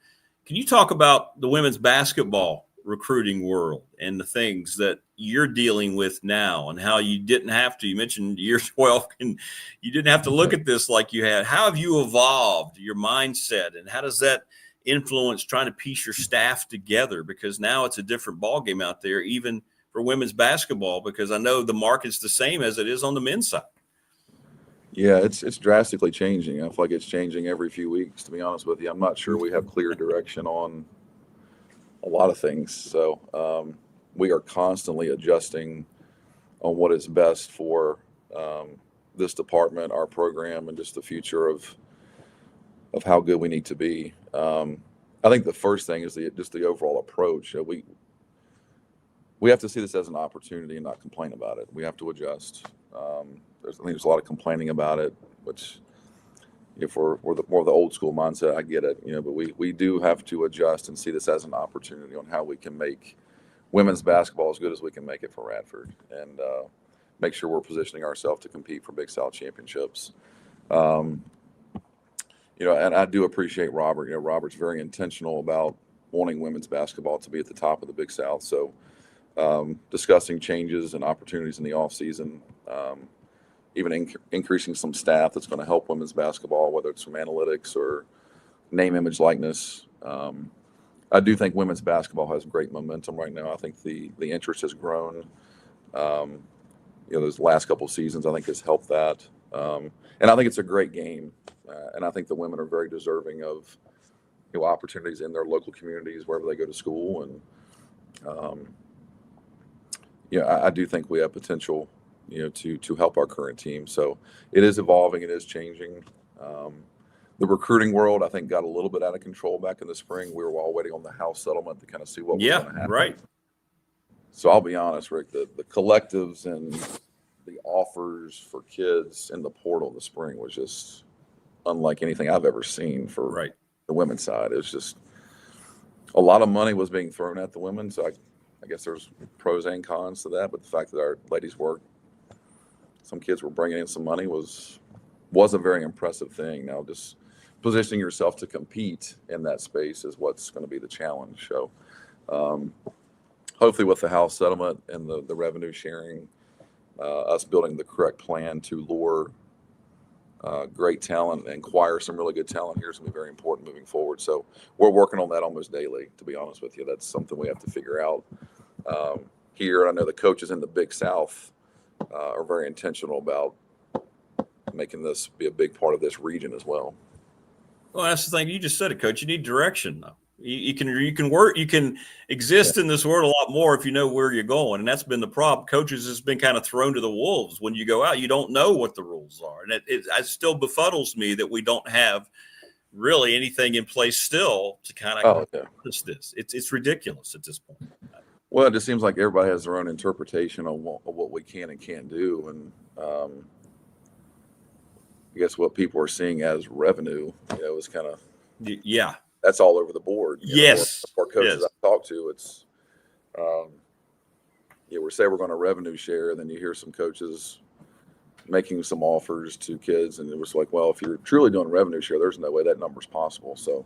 can you talk about the women's basketball recruiting world and the things that you're dealing with now, and how you didn't have to? You mentioned year 12, and you didn't have to look at this like you had. How have you evolved your mindset, and how does that influence trying to piece your staff together? Because now it's a different ballgame out there, even for women's basketball, because I know the market's the same as it is on the men's side. Yeah, it's drastically changing. I feel like it's changing every few weeks, to be honest with you. I'm not sure we have clear direction on a lot of things. So we are constantly adjusting on what is best for this department, our program, and just the future of how good we need to be. I think the first thing is just the overall approach. We have to see this as an opportunity and not complain about it. We have to adjust. I think there's a lot of complaining about it, which if we're more of the old school mindset, I get it, but we do have to adjust and see this as an opportunity on how we can make women's basketball as good as we can make it for Radford, and make sure we're positioning ourselves to compete for Big South championships. And I do appreciate Robert. Robert's very intentional about wanting women's basketball to be at the top of the Big South. So discussing changes and opportunities in the off season, even increasing some staff that's going to help women's basketball, whether it's from analytics or name, image, likeness. I do think women's basketball has great momentum right now. I think the interest has grown. Those last couple of seasons, I think, has helped that. And I think it's a great game. And I think the women are very deserving of opportunities in their local communities, wherever they go to school. And I do think we have potential, to help our current team. So it is evolving, it is changing. The recruiting world, I think, got a little bit out of control back in the spring. We were all waiting on the House settlement to kind of see what was going to happen. Right. So I'll be honest, Rick, the collectives and the offers for kids in the portal in the spring was just unlike anything I've ever seen for the women's side. It was just a lot of money was being thrown at the women. So I guess there's pros and cons to that. But the fact that our ladies worked, some kids were bringing in some money was a very impressive thing. Now, just positioning yourself to compete in that space is what's going to be the challenge. So hopefully with the House settlement and the revenue sharing, us building the correct plan to lure great talent and acquire some really good talent here is going to be very important moving forward. So we're working on that almost daily, to be honest with you. That's something we have to figure out here. I know the coaches in the Big South are very intentional about making this be a big part of this region as well. Well, that's the thing. You just said it, Coach. You need direction. You can work. You can exist in this world a lot more if you know where you're going, and that's been the problem. Coaches has been kind of thrown to the wolves. When you go out, you don't know what the rules are, and it still befuddles me that we don't have really anything in place still to kind of this. It's ridiculous at this point. Well, it just seems like everybody has their own interpretation of what we can and can't do, and I guess what people are seeing as revenue, is kind of that's all over the board. Yes. Our coaches I talk to, it's we say we're going to revenue share, and then you hear some coaches making some offers to kids, and it was like, well, if you're truly doing revenue share, there's no way that number's possible. So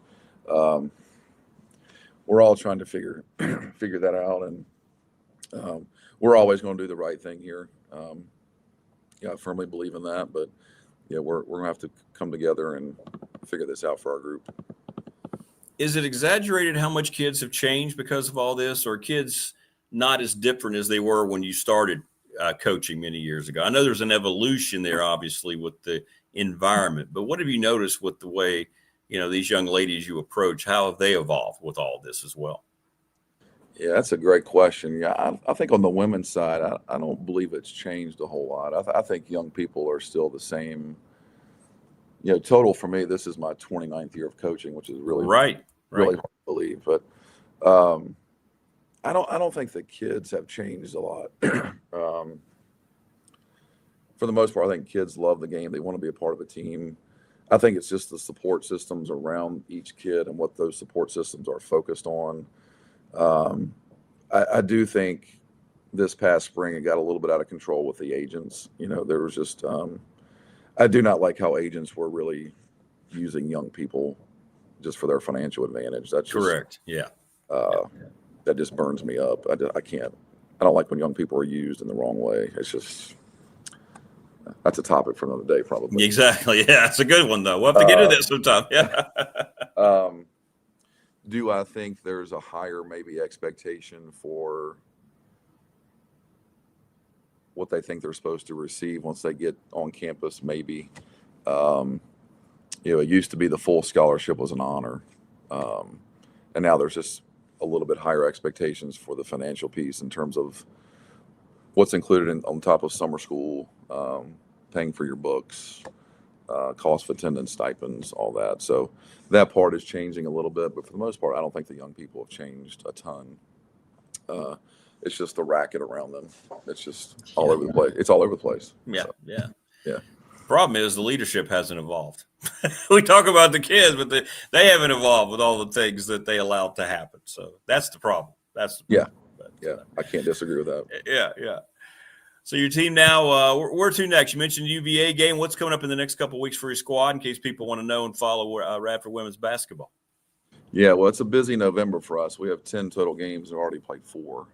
we're all trying to figure that out, and we're always going to do the right thing here. I firmly believe in that, but we're going to have to come together and figure this out for our group. Is it exaggerated how much kids have changed because of all this, or kids not as different as they were when you started coaching many years ago? I know there's an evolution there, obviously, with the environment, but what have you noticed with the way, these young ladies you approach? How have they evolved with all this as well? Yeah, that's a great question. Yeah, I think on the women's side, I don't believe it's changed a whole lot. I think young people are still the same. Total for me, this is my 29th year of coaching, which is really really hard to believe. But I don't think the kids have changed a lot. For the most part, I think kids love the game. They want to be a part of a team. I think it's just the support systems around each kid and what those support systems are focused on. I do think this past spring it got a little bit out of control with the agents. There was just I do not like how agents were really using young people just for their financial advantage. That's just, correct. Yeah. That just burns me up. I can't. I don't like when young people are used in the wrong way. It's just that's a topic for another day, probably. Exactly. Yeah, it's a good one though. We'll have to get into that sometime. Yeah. Do I think there's a higher maybe expectation for what they think they're supposed to receive once they get on campus? Maybe. It used to be the full scholarship was an honor. And now there's just a little bit higher expectations for the financial piece in terms of what's included on top of summer school, paying for your books, cost of attendance, stipends, all that. So that part is changing a little bit, but for the most part, I don't think the young people have changed a ton. It's just the racket around them. It's just all over the place. It's all over the place. Yeah, so, yeah. Yeah. Problem is the leadership hasn't evolved. We talk about the kids, but they haven't evolved with all the things that they allowed to happen. So that's the problem. That's the problem. Yeah. I can't disagree with that. Yeah. So your team now, where to next? You mentioned UVA game. What's coming up in the next couple of weeks for your squad in case people want to know and follow Radford women's basketball? Yeah, well, it's a busy November for us. We have 10 total games. We've already played 4.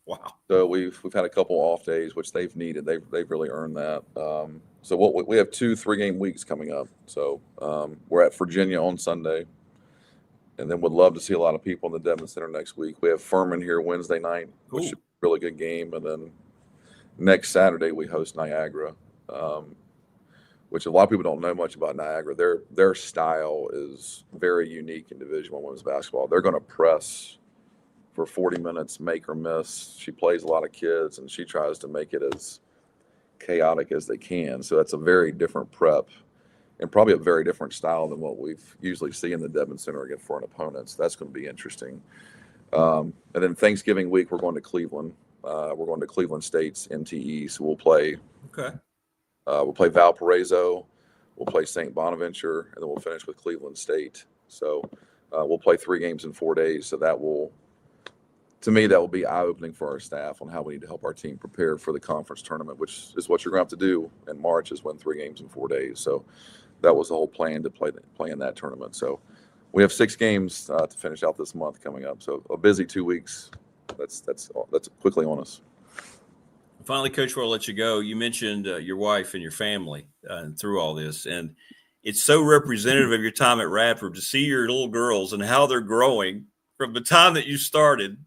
Wow. So we've had a couple off days, which they've needed. They've really earned that. So we have 2 3-game weeks coming up. So we're at Virginia on Sunday, and then would love to see a lot of people in the Devon Center next week. We have Furman here Wednesday night, which is a really good game, and then next Saturday we host Niagara, which a lot of people don't know much about Niagara. Their style is very unique in Division I women's basketball. They're going to press for 40 minutes, make or miss. She plays a lot of kids, and she tries to make it as chaotic as they can. So that's a very different prep and probably a very different style than what we've usually see in the Devon Center against foreign opponents. That's going to be interesting. And then Thanksgiving week, we're going to Cleveland. We're going to Cleveland State's MTE, so we'll play. Okay. We'll play Valparaiso, we'll play St. Bonaventure, and then we'll finish with Cleveland State. So we'll play 3 games in 4 days. So that will be eye-opening for our staff on how we need to help our team prepare for the conference tournament, which is what you're going to have to do in March, is win 3 games in 4 days. So that was the whole plan to play in that tournament. So we have 6 games to finish out this month coming up. So a busy 2 weeks. That's quickly on us. Finally, Coach, before I let you go, you mentioned your wife and your family through all this, and it's so representative of your time at Radford to see your little girls and how they're growing from the time that you started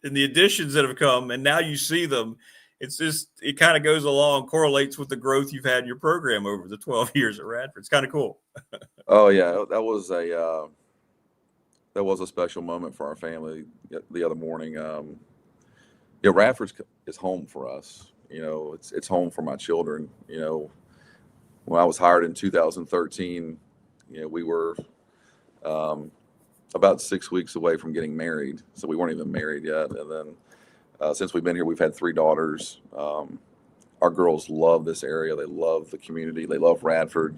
and the additions that have come, and now you see them. It's just, it kind of goes along, correlates with the growth you've had in your program over the 12 years at Radford. It's kind of cool. Oh yeah, that was a special moment for our family the other morning. Radford is home for us. It's home for my children. When I was hired in 2013, we were about 6 weeks away from getting married. So we weren't even married yet. And then since we've been here, we've had 3 daughters. Our girls love this area. They love the community. They love Radford.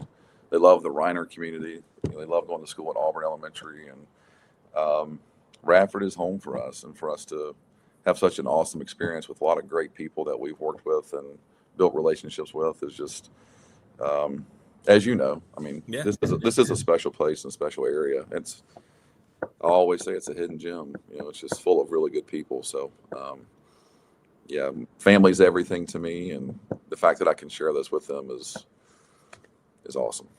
They love the Reiner community. They love going to school at Auburn Elementary. And Radford is home for us, and for us to have such an awesome experience with a lot of great people that we've worked with and built relationships with is just, as you know, I mean, this is a special place and a special area. I always say it's a hidden gem. It's just full of really good people. So, family's everything to me, and the fact that I can share this with them is awesome.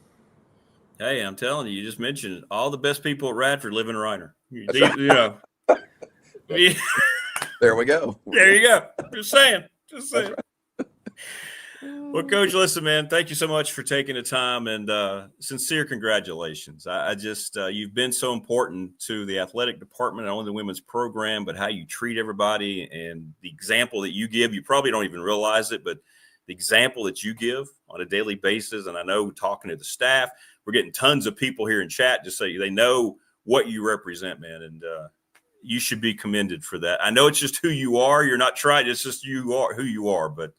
Hey, I'm telling you, you just mentioned it. All the best people at Radford live in Reiner. There we go. There you go. Just saying. Right. Well, Coach, listen, man, thank you so much for taking the time, and sincere congratulations. I just you've been so important to the athletic department, not only the women's program, but how you treat everybody and the example that you give. You probably don't even realize it, but the example that you give on a daily basis. And I know talking to the staff, we're getting tons of people here in chat just so they know what you represent, man. And you should be commended for that. I know it's just who you are. You're not trying. It's just you are who you are. But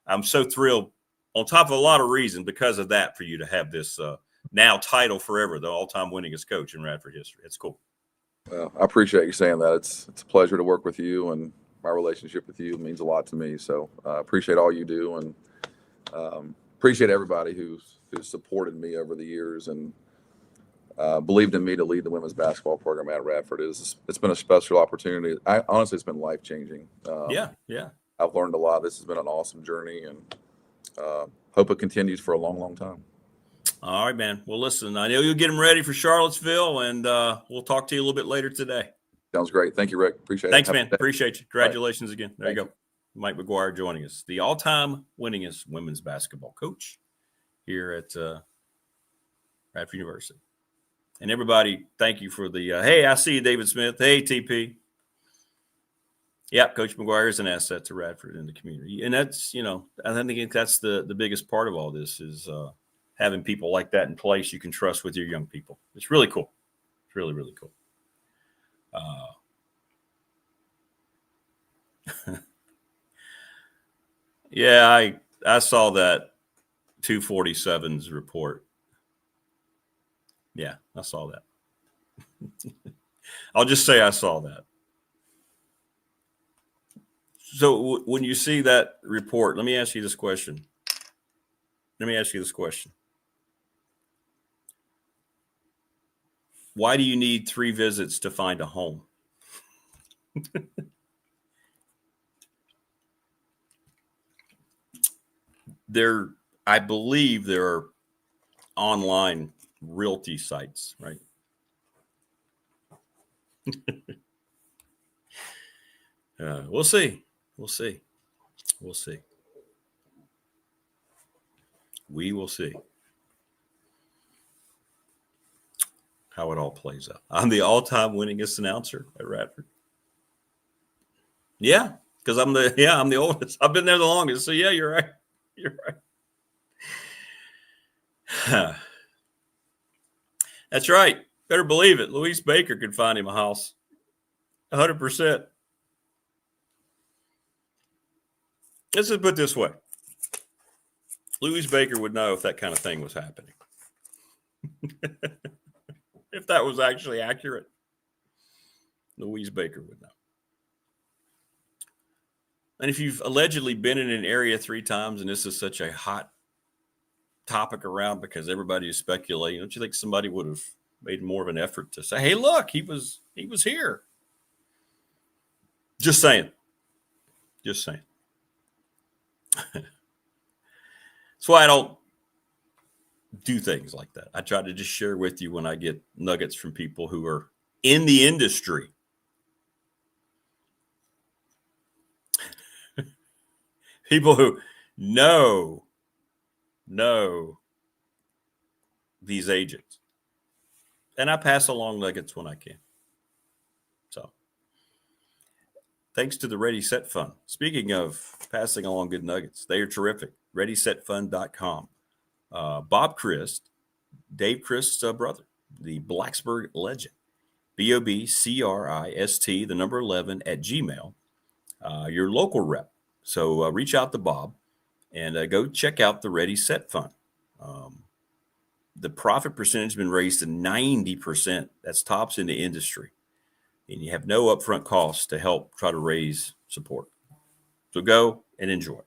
I'm so thrilled, on top of a lot of reasons, because of that, for you to have this now title forever, the all-time winningest coach in Radford history. It's cool. Well, I appreciate you saying that. It's a pleasure to work with you, and my relationship with you means a lot to me. So I appreciate all you do, and appreciate everybody who's supported me over the years and believed in me to lead the women's basketball program at Radford. It's been a special opportunity. Honestly, it's been life-changing. Yeah. I've learned a lot. This has been an awesome journey, and hope it continues for a long, long time. All right, man. Well, listen, I know you'll get them ready for Charlottesville, and we'll talk to you a little bit later today. Sounds great. Thank you, Rick. Appreciate it. Thanks, man. Appreciate you. Congratulations right. again. There you go. Mike McGuire joining us, the all-time winningest women's basketball coach here at Radford University. And everybody, thank you for the hey, I see you, David Smith. Hey, TP. Yeah, Coach McGuire is an asset to Radford and the community. And that's, I think that's the biggest part of all this is having people like that in place you can trust with your young people. It's really cool. It's really, really cool. Yeah, I saw that 247's report. Yeah, I saw that. I'll just say I saw that. So when you see that report, let me ask you this question. Why do you need 3 visits to find a home? I believe there are online realty sites, right? We'll see. We will see how it all plays out. I'm the all-time winningest announcer at Radford. Yeah, because I'm the oldest. I've been there the longest. So yeah, you're right. That's right. Better believe it. Louise Baker could find him a house. 100%. Let's just put it this way. Louise Baker would know if that kind of thing was happening. If that was actually accurate, Louise Baker would know. And if you've allegedly been in an area 3 times and this is such a hot topic around because everybody is speculating, don't you think somebody would have made more of an effort to say, hey, look, he was here? Just saying. That's why I don't do things like that. I try to just share with you when I get nuggets from people who are in the industry. People who know these agents. And I pass along nuggets when I can. So, thanks to the Ready Set Fund. Speaking of passing along good nuggets, they are terrific. ReadySetFund.com. Bob Christ, Dave Christ's brother, the Blacksburg legend. BOBCRIST, the number 11 at Gmail. Your local rep. So reach out to Bob and go check out the Ready Set Fund. The profit percentage has been raised to 90%. That's tops in the industry. And you have no upfront costs to help try to raise support. So go and enjoy.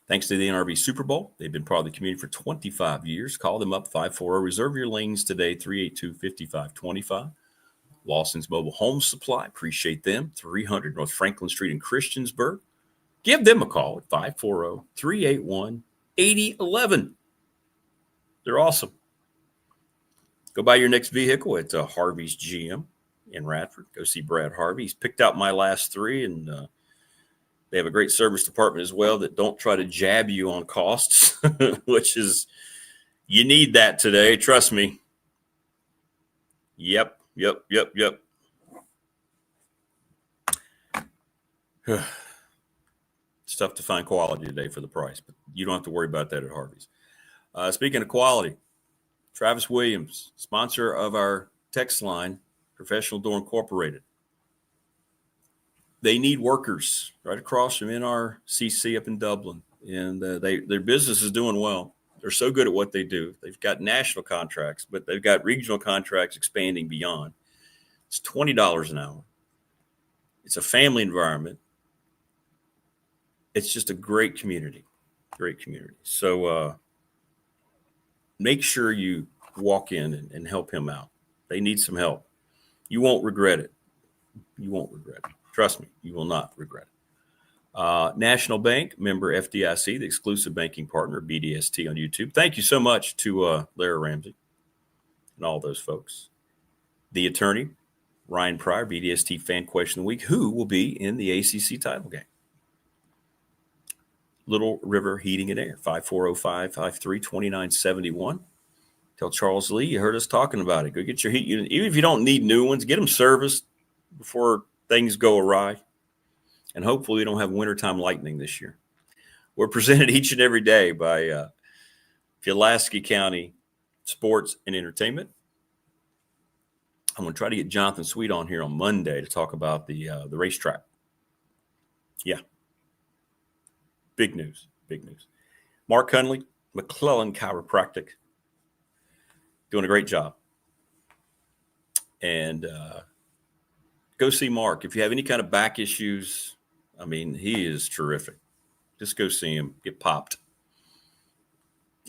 Thanks to the NRB Super Bowl. They've been part of the community for 25 years. Call them up, 540. Reserve your lanes today, 382-5525. Lawson's Mobile Home Supply. Appreciate them. 300 North Franklin Street in Christiansburg. Give them a call at 540-381-8011. They're awesome. Go buy your next vehicle at Harvey's GM in Radford. Go see Brad Harvey. He's picked out my last 3, and they have a great service department as well that don't try to jab you on costs, which is, you need that today. Trust me. Yep. It's tough to find quality today for the price, but you don't have to worry about that at Harvey's. Speaking of quality, Travis Williams, sponsor of our text line, Professional Door Incorporated. They need workers right across from NRCC up in Dublin, and their business is doing well. They're so good at what they do. They've got national contracts, but they've got regional contracts expanding beyond. It's $20 an hour. It's a family environment. It's just a great community. So make sure you walk in and help him out. They need some help. You won't regret it. Trust me, you will not regret it. National Bank, member FDIC, the exclusive banking partner of BDST on YouTube. Thank you so much to Larry Ramsey and all those folks. The attorney, Ryan Pryor, BDST Fan Question of the Week, who will be in the ACC title game. Little River Heating and Air, 540-553-2971. Tell Charles Lee you heard us talking about it. Go get your heat unit. Even if you don't need new ones, get them serviced before things go awry. And hopefully we don't have wintertime lightning this year. We're presented each and every day by Pulaski County Sports and Entertainment. I'm going to try to get Jonathan Sweet on here on Monday to talk about the racetrack. Yeah. Big news. Big news. Mark Hunley, McClellan Chiropractic, doing a great job. And go see Mark. If you have any kind of back issues, I mean, he is terrific. Just go see him, get popped.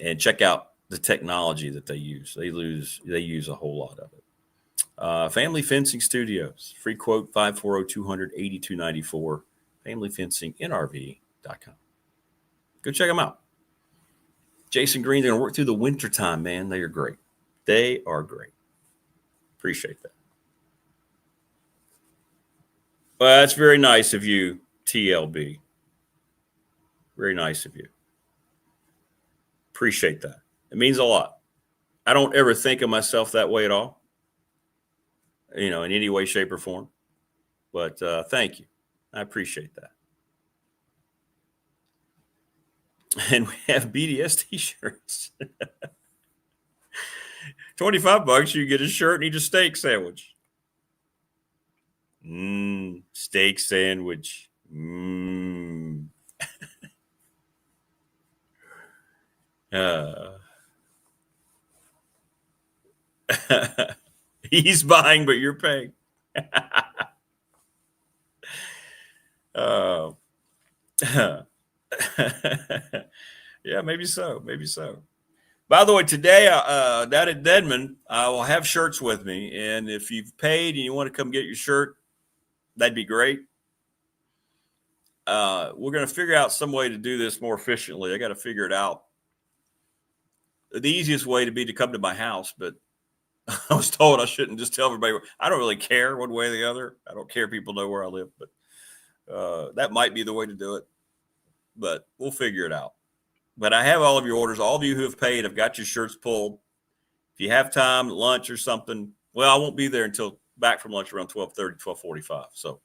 And check out the technology that they use. They use a whole lot of it. Family Fencing Studios. Free quote 540-200-8294. FamilyFencingNRV.com. Go check them out. Jason Green, they're going to work through the wintertime, man. They are great. They are great. Appreciate that. Well, that's very nice of you, TLB. Very nice of you. Appreciate that. It means a lot. I don't ever think of myself that way at all, in any way, shape, or form. But thank you. I appreciate that. And we have BDST shirts. $25, you get a shirt and eat a steak sandwich. Steak sandwich. He's buying, but you're paying. Yeah, maybe so. Maybe so. By the way, today, down at Dedmon, I will have shirts with me. And if you've paid and you want to come get your shirt, that'd be great. We're going to figure out some way to do this more efficiently. I got to figure it out. The easiest way to be to come to my house, but I was told I shouldn't just tell everybody. I don't really care one way or the other. I don't care if people know where I live, but that might be the way to do it. But we'll figure it out. But I have all of your orders. All of you who have paid, I've got your shirts pulled. If you have time, lunch or something, well, I won't be there until back from lunch around 12:30, 12:45. So,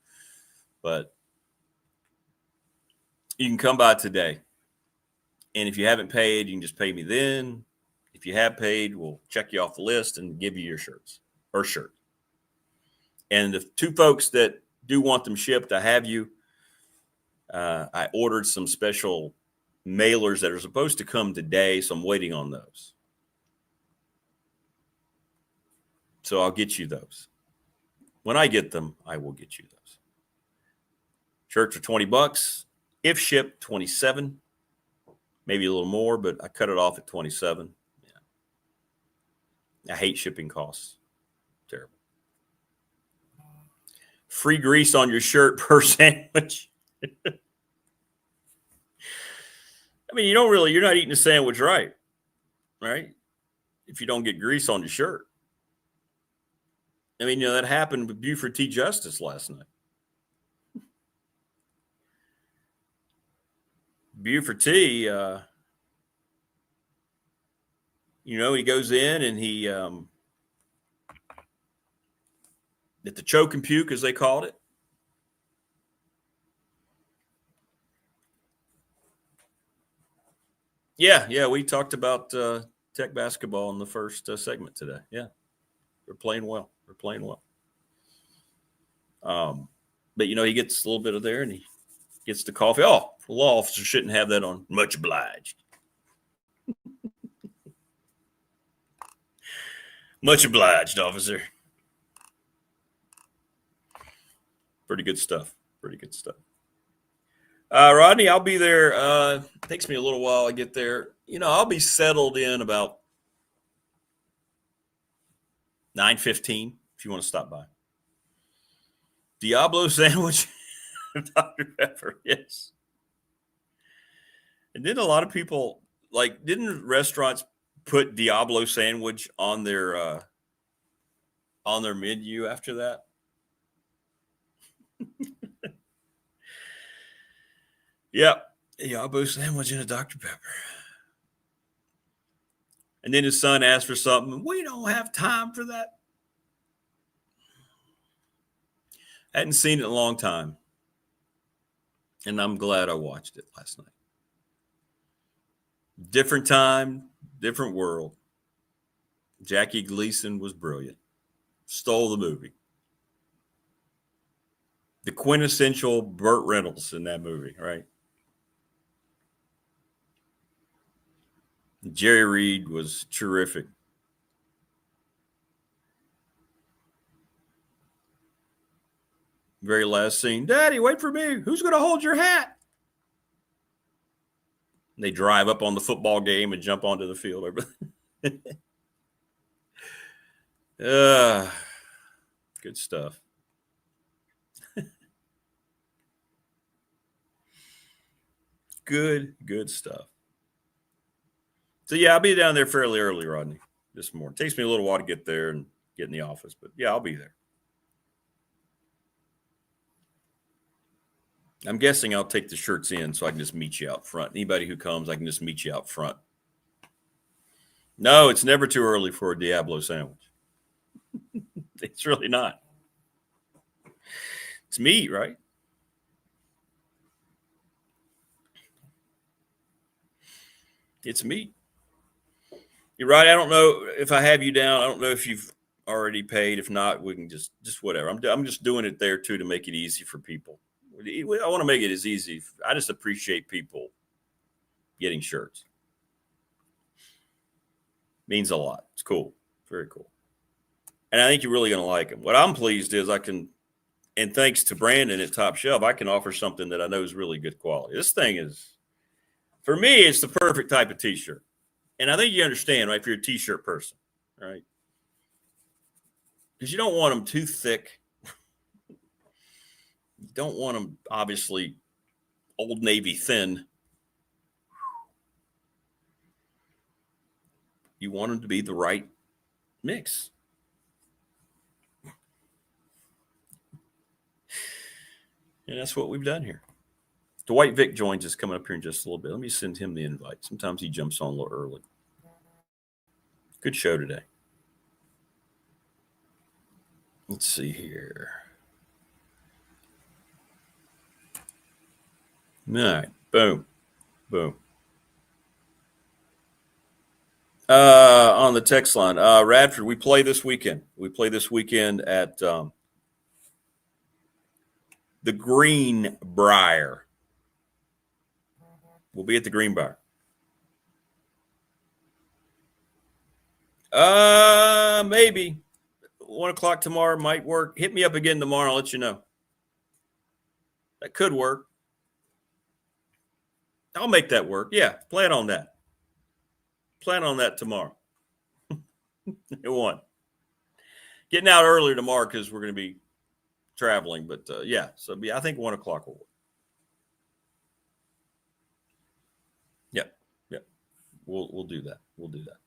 but you can come by today. And if you haven't paid, you can just pay me then. If you have paid, we'll check you off the list and give you your shirts or shirt. And the two folks that do want them shipped, I have you. I ordered some special mailers that are supposed to come today, so I'm waiting on those. So I'll get you those. When I get them, I will get you those. Shirts are $20. If shipped, $27. Maybe a little more, but I cut it off at $27. Yeah. I hate shipping costs. Terrible. Free grease on your shirt per sandwich. I mean, you're not eating a sandwich right? If you don't get grease on your shirt. I mean, that happened with Buford T. Justice last night. Buford T, he goes in and he, at the choke and puke, as they called it. Yeah, we talked about Tech basketball in the first segment today. Yeah, they're playing well. But, he gets a little bit of there and he gets the coffee. Oh, the law officer shouldn't have that on. Much obliged. Much obliged, officer. Pretty good stuff. Rodney, I'll be there. It takes me a little while to get there. I'll be settled in about 9:15 if you want to stop by. Diablo sandwich, Dr. Pepper, yes. And didn't a lot of people, didn't restaurants put Diablo sandwich on their menu after that? Yep. Diablo sandwich and a Dr. Pepper. And then his son asked for something. We don't have time for that. Hadn't seen it in a long time. And I'm glad I watched it last night. Different time, different world. Jackie Gleason was brilliant. Stole the movie. The quintessential Burt Reynolds in that movie, right? Jerry Reed was terrific. Very last scene. Daddy, wait for me. Who's going to hold your hat? They drive up on the football game and jump onto the field. Good stuff. Good stuff. So, yeah, I'll be down there fairly early, Rodney, this morning. Takes me a little while to get there and get in the office, but, yeah, I'll be there. I'm guessing I'll take the shirts in so I can just meet you out front. Anybody who comes, I can just meet you out front. No, it's never too early for a Diablo sandwich. It's really not. It's meat, right? It's meat. You're right. I don't know if I have you down. I don't know if you've already paid. If not, we can just whatever. I'm just doing it there, too, to make it easy for people. I want to make it as easy. I just appreciate people getting shirts. Means a lot. It's cool. Very cool. And I think you're really going to like them. What I'm pleased is I can, and thanks to Brandon at Top Shelf, I can offer something that I know is really good quality. This thing is, for me, it's the perfect type of T-shirt. And I think you understand, right, if you're a T-shirt person, right? Because you don't want them too thick. You don't want them, obviously, Old Navy thin. You want them to be the right mix. And that's what we've done here. Dwight Vick joins us coming up here in just a little bit. Let me send him the invite. Sometimes he jumps on a little early. Good show today. Let's see here. All right. Boom. On the text line, Radford, we play this weekend. We play this weekend at the Greenbrier. We'll be at the Greenbrier. Maybe 1 o'clock tomorrow might work. Hit me up again tomorrow. I'll let you know. That could work. I'll make that work. Yeah, plan on that. Plan on that tomorrow. At 1. Getting out earlier tomorrow because we're going to be traveling. But, yeah, so I think 1 o'clock will work. Yeah. We'll do that. We'll do that.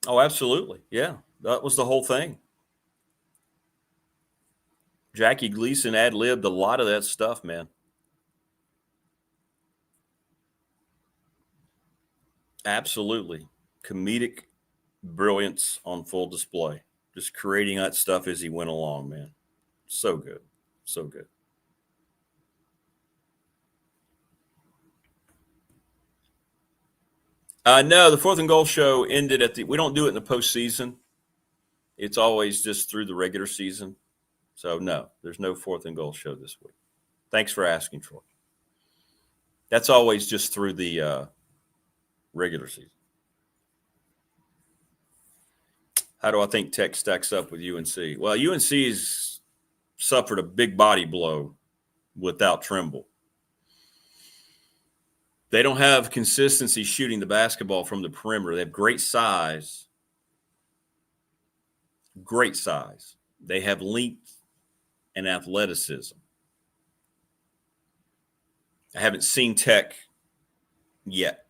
Oh, absolutely. Yeah, that was the whole thing. Jackie Gleason ad-libbed a lot of that stuff, man. Absolutely. Comedic brilliance on full display. Just creating that stuff as he went along, man. So good. So good. No, the 4th and Goal show ended we don't do it in the postseason. It's always just through the regular season. So, no, there's no 4th and Goal show this week. Thanks for asking, Troy. That's always just through the regular season. How do I think Tech stacks up with UNC? Well, UNC's suffered a big body blow without Trimble. They don't have consistency shooting the basketball from the perimeter. They have great size. Great size. They have length and athleticism. I haven't seen Tech yet.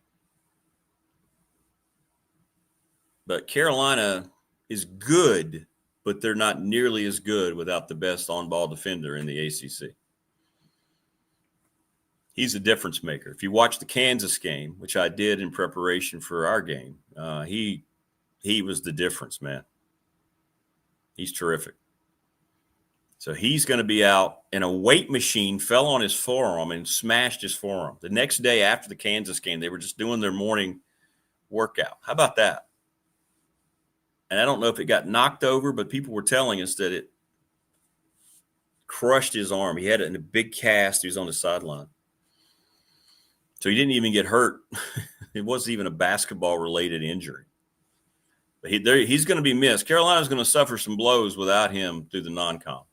But Carolina is good, but they're not nearly as good without the best on-ball defender in the ACC. He's a difference maker. If you watch the Kansas game, which I did in preparation for our game, he was the difference, man. He's terrific. So he's going to be out, and a weight machine fell on his forearm and smashed his forearm. The next day after the Kansas game, they were just doing their morning workout. How about that? And I don't know if it got knocked over, but people were telling us that it crushed his arm. He had it in a big cast. He was on the sideline. So he didn't even get hurt. It wasn't even a basketball-related injury. But he's going to be missed. Carolina's going to suffer some blows without him through the non-com.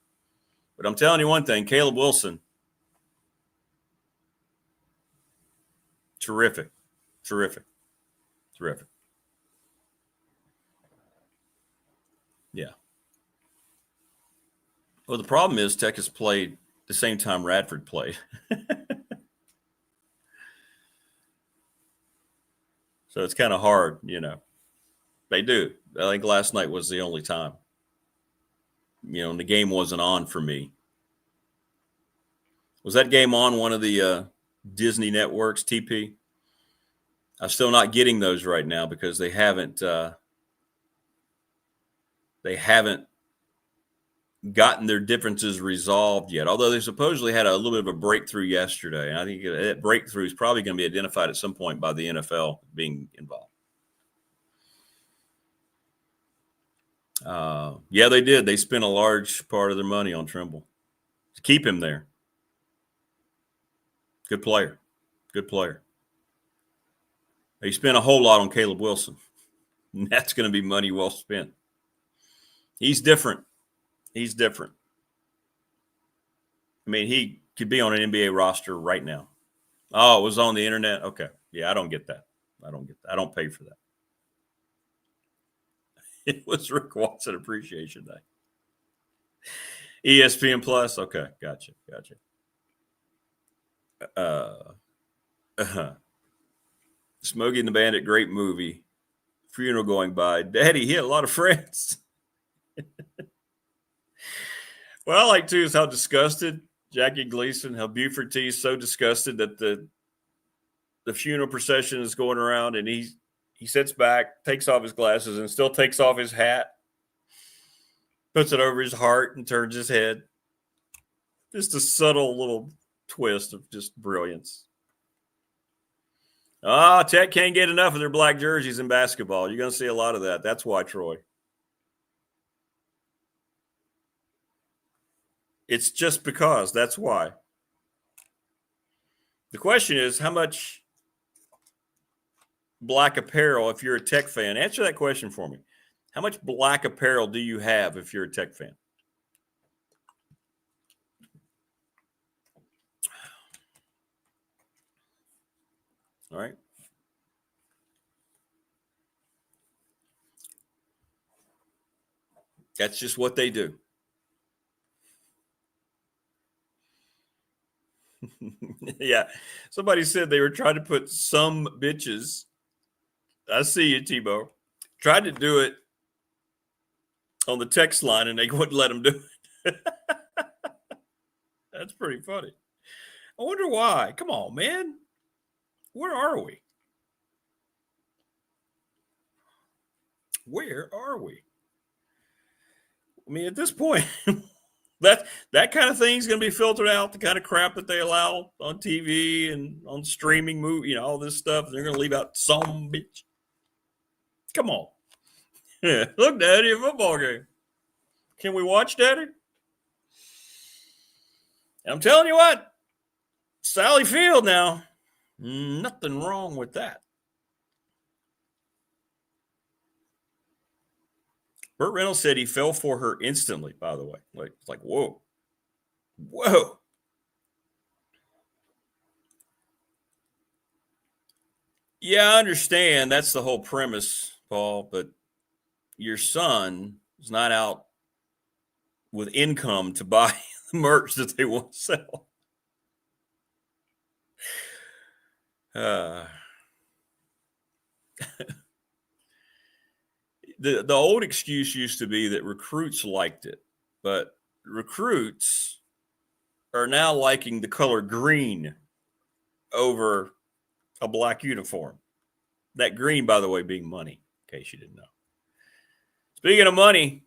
But I'm telling you one thing, Caleb Wilson, terrific. Yeah. Well, the problem is Tech has played the same time Radford played. So it's kind of hard, They do. I think last night was the only time. And the game wasn't on for me. Was that game on one of the Disney networks, TP? I'm still not getting those right now because they haven't gotten their differences resolved yet. Although they supposedly had a little bit of a breakthrough yesterday. And I think that breakthrough is probably going to be identified at some point by the NFL being involved. Yeah, they did. They spent a large part of their money on Trimble to keep him there. Good player. They spent a whole lot on Caleb Wilson. And that's going to be money well spent. He's different. I mean, he could be on an NBA roster right now. Oh, it was on the internet? Okay. Yeah, I don't get that. I don't pay for that. It was Rick Watson Appreciation Day. ESPN Plus? Okay, gotcha. Smokey and the Bandit, great movie. Funeral going by. Daddy, he had a lot of friends. What I like, too, is how disgusted Jackie Gleason, how Buford T is so disgusted that the funeral procession is going around, and he sits back, takes off his glasses, and still takes off his hat, puts it over his heart, and turns his head. Just a subtle little twist of just brilliance. Tech can't get enough of their black jerseys in basketball. You're going to see a lot of that. That's why, Troy. It's just because. That's why. The question is, how much black apparel, if you're a Tech fan? Answer that question for me. How much black apparel do you have if you're a Tech fan? All right. That's just what they do. Yeah. Somebody said they were trying to put some bitches. I see you, Tebow. Tried to do it on the text line, and they wouldn't let them do it. That's pretty funny. I wonder why. Come on, man. Where are we? I mean, at this point, that kind of thing is going to be filtered out, the kind of crap that they allow on TV and on streaming movie, all this stuff. They're going to leave out some bitch. Come on. Yeah, look, Daddy, a football game. Can we watch, Daddy? And I'm telling you what, Sally Field now, nothing wrong with that. Burt Reynolds said he fell for her instantly, by the way. Like, whoa. Yeah, I understand. That's the whole premise, Paul, but your son is not out with income to buy the merch that they want to sell. The old excuse used to be that recruits liked it, but recruits are now liking the color green over a black uniform. That green, by the way, being money, in case you didn't know. Speaking of money,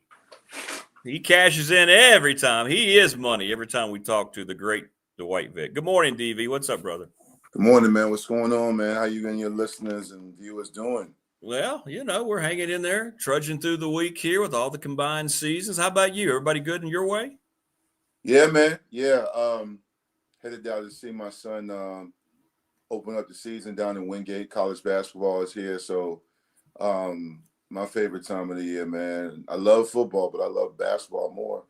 He cashes in every time. He is money every time we talk to the great Dwight Vick. Good morning, DV. What's up, brother? Good morning, man. What's going on, man? How you and your listeners and viewers doing? Well, we're hanging in there, trudging through the week here with all the combined seasons. How about you? Everybody good in your way? Yeah, man. Yeah. Headed down to see my son open up the season down in Wingate. College basketball is here. So my favorite time of the year, man. I love football, but I love basketball more.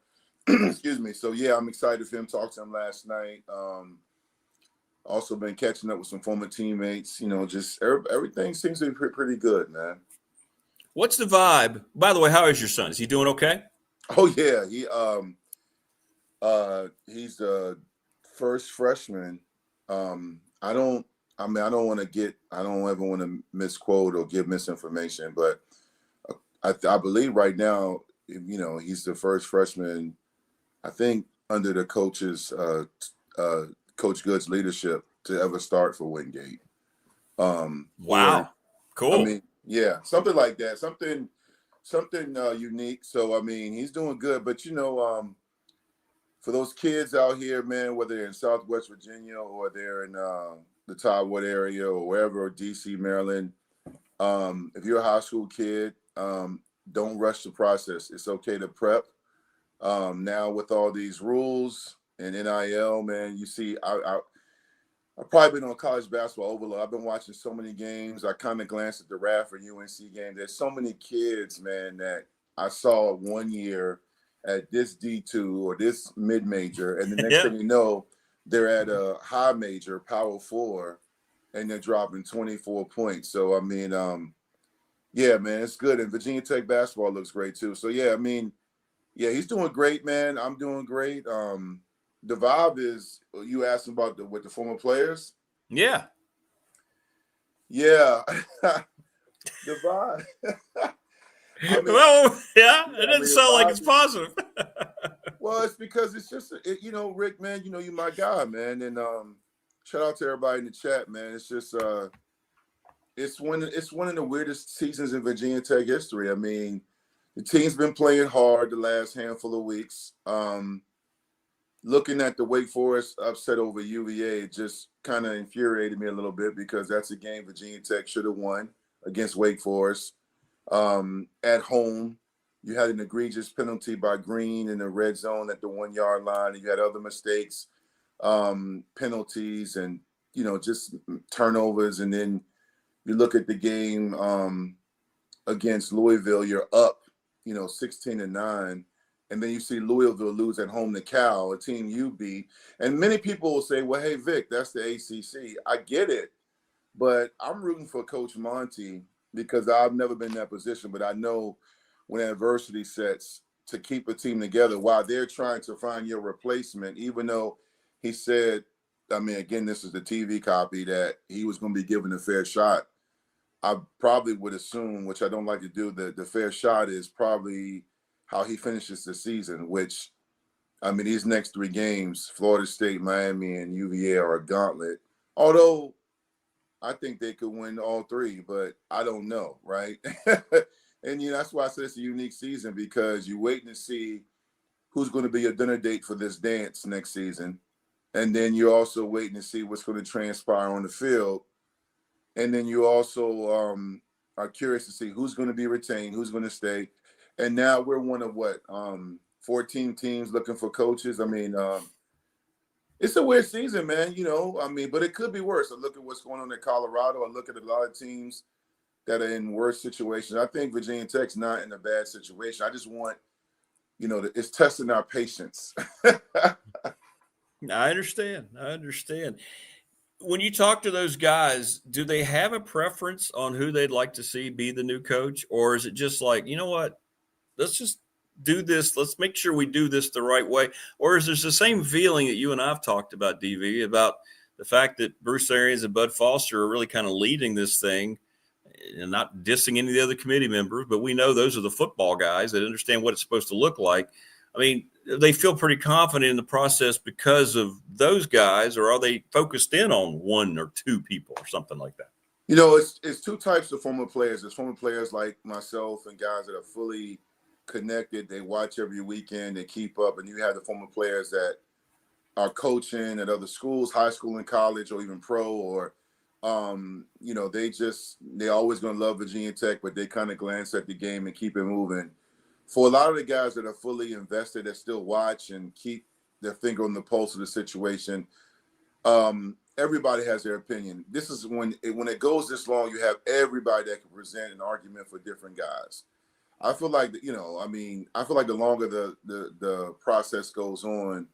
Excuse me. So, yeah, I'm excited for him. Talked to him last night. Also been catching up with some former teammates. Just everything seems to be pretty good, man. What's the vibe? By the way, how is your son? Is he doing okay? Oh, yeah. He's the first freshman. I don't ever want to misquote or give misinformation, but I believe right now, he's the first freshman, I think, under the coach's Coach Good's leadership to ever start for Wingate. Wow. Cool. I mean, yeah, something like that. Something unique. So, I mean, he's doing good. But, for those kids out here, man, whether they're in Southwest Virginia or they're in the Todd area or wherever, D.C., Maryland, if you're a high school kid, don't rush the process. It's okay to prep. Now with all these rules and NIL, man, you see, I've probably been on college basketball overload. I've been watching so many games. I kind of glanced at the Radford UNC game. There's so many kids, man, that I saw 1 year at this D2 or this mid-major, and the next thing you know, they're at a high major, Power 4, and they're dropping 24 points. So, I mean, yeah, man, it's good. And Virginia Tech basketball looks great, too. So, yeah, I mean, yeah, he's doing great, man. I'm doing great. The vibe is, you asked about with the former players? Yeah. Yeah. The vibe. I mean, well, yeah, it doesn't sound like it's positive. Well, it's because it's just, Rick, man, you're my guy, man. And shout out to everybody in the chat, man. It's just, it's one of the weirdest seasons in Virginia Tech history. I mean, the team's been playing hard the last handful of weeks. Looking at the Wake Forest upset over UVA, it just kind of infuriated me a little bit because that's a game Virginia Tech should have won against Wake Forest. At home, you had an egregious penalty by Green in the red zone at the 1 yard line. And you had other mistakes, penalties, and just turnovers. And then you look at the game against Louisville. You're up, 16-9, and then you see Louisville lose at home to Cal, a team you beat. And many people will say, "Well, hey Vic, that's the ACC." I get it, but I'm rooting for Coach Monty, because I've never been in that position, but I know when adversity sets, to keep a team together while they're trying to find your replacement, even though he said, I mean, again, this is the TV copy, that he was going to be given a fair shot. I probably would assume, which I don't like to do, that the fair shot is probably how he finishes the season, which, I mean, these next 3 games, Florida State, Miami, and UVA are a gauntlet. Although I think they could win all 3, but I don't know, right? And that's why I said it's a unique season, because you're waiting to see who's going to be a dinner date for this dance next season. And then you're also waiting to see what's going to transpire on the field. And then you also are curious to see who's going to be retained, who's going to stay. And now we're one of 14 teams looking for coaches. I mean, it's a weird season, man, but it could be worse. I look at what's going on in Colorado. I look at a lot of teams that are in worse situations. I think Virginia Tech's not in a bad situation. I just want, it's testing our patience. I understand. When you talk to those guys, do they have a preference on who they'd like to see be the new coach? Or is it just like, you know what, let's just do this. Let's make sure we do this the right way. Or is there the same feeling that you and I've talked about, DV, about the fact that Bruce Arians and Bud Foster are really kind of leading this thing, and not dissing any of the other committee members, but we know those are the football guys that understand what it's supposed to look like. I mean, they feel pretty confident in the process because of those guys, or are they focused in on 1 or 2 people or something like that? It's 2 types of former players. There's former players like myself and guys that are fully connected. They watch every weekend. They keep up. And you have the former players that are coaching at other schools, high school and college, or even pro, or, they always going to love Virginia Tech, but they kind of glance at the game and keep it moving. For a lot of the guys that are fully invested, that still watch and keep their finger on the pulse of the situation, everybody has their opinion. This is when it goes this long, you have everybody that can present an argument for different guys. I feel like, I feel like the longer the process goes on,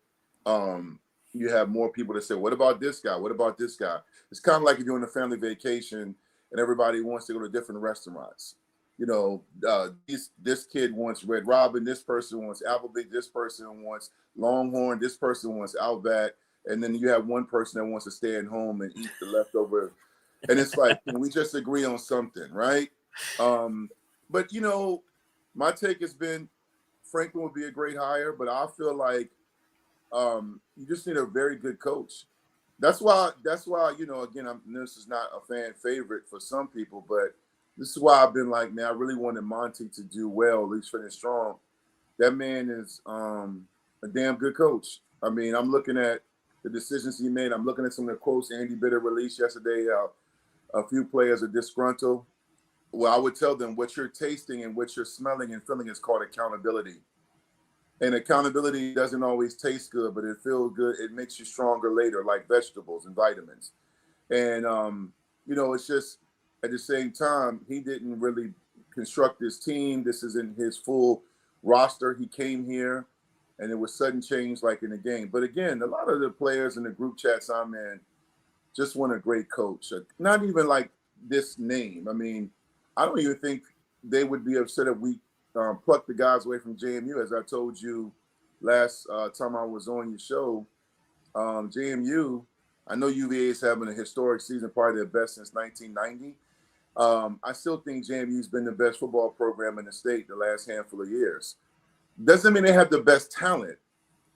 you have more people that say, what about this guy? What about this guy? It's kind of like you're doing a family vacation and everybody wants to go to different restaurants. This kid wants Red Robin, this person wants Applebee's, this person wants Longhorn, this person wants Outback, and then you have one person that wants to stay at home and eat the leftover. And it's like, can we just agree on something, right? But my take has been Franklin would be a great hire, but I feel like you just need a very good coach. That's why, again, this is not a fan favorite for some people, but this is why I've been like, man, I really wanted Monty to do well, at least finish strong. That man is a damn good coach. I mean, I'm looking at the decisions he made. I'm looking at some of the quotes Andy Bitter released yesterday. A few players are disgruntled. Well, I would tell them what you're tasting and what you're smelling and feeling is called accountability. And accountability doesn't always taste good, but it feels good. It makes you stronger later, like vegetables and vitamins. And, it's just at the same time, he didn't really construct his team. This isn't his full roster. He came here and it was sudden change like in the game. But again, a lot of the players in the group chats I'm in just want a great coach. Not even like this name. I mean, I don't even think they would be upset if we plucked the guys away from JMU. As I told you last time I was on your show, JMU, I know UVA is having a historic season, probably their best since 1990. I still think JMU's been the best football program in the state the last handful of years. Doesn't mean they have the best talent.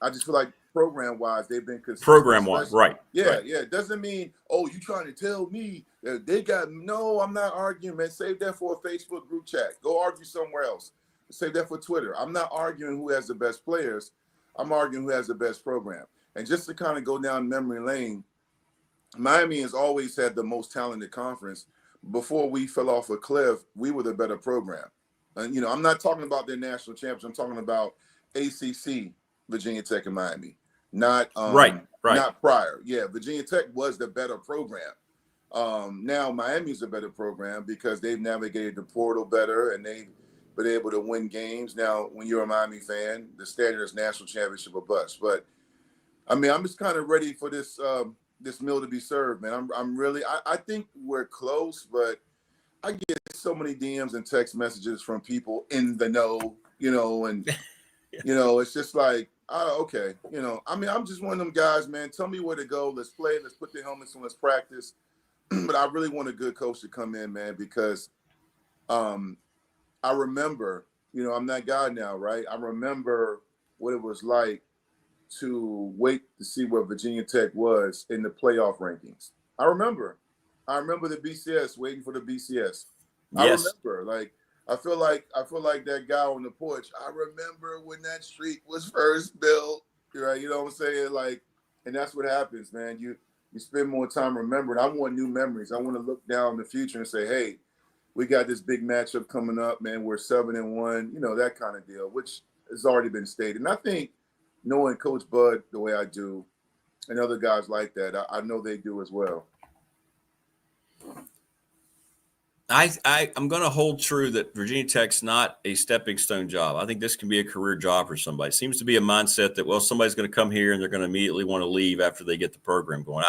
I just feel like program-wise, they've been consistent. Program-wise, right. Yeah, right. yeah. It doesn't mean, you trying to tell me that they got – no, I'm not arguing, man. Save that for a Facebook group chat. Go argue somewhere else. Save that for Twitter. I'm not arguing who has the best players. I'm arguing who has the best program. And just to kind of go down memory lane, Miami has always had the most talented conference. Before we fell off a cliff, we were the better program. And, I'm not talking about their national champions. I'm talking about ACC, Virginia Tech and Miami. Not not prior. Yeah, Virginia Tech was the better program. Now Miami's a better program because they've navigated the portal better and they've been able to win games. Now, when you're a Miami fan, the standard is national championship or bust. But I mean, I'm just kind of ready for this this meal to be served, man. I'm really I think we're close, but I get so many DMs and text messages from people in the know, and it's just like, okay, I mean, I'm just one of them guys, man. Tell me where to go. Let's play. Let's put the helmets on. Let's practice. But I really want a good coach to come in, man, because I remember, I'm that guy now, right? I remember what it was like to wait to see where Virginia Tech was in the playoff rankings. I remember the BCS, waiting for the BCS. I remember, I feel like that guy on the porch. I remember when that street was first built, right? You know what I'm saying? And that's what happens, man. You spend more time remembering. I want new memories. I want to look down in the future and say, hey, we got this big matchup coming up, man. We're 7-1, that kind of deal, which has already been stated. And I think knowing Coach Bud the way I do and other guys like that, I know they do as well. I'm going to hold true that Virginia Tech's not a stepping stone job. I think this can be a career job for somebody. It seems to be a mindset that, somebody's going to come here and they're going to immediately want to leave after they get the program going.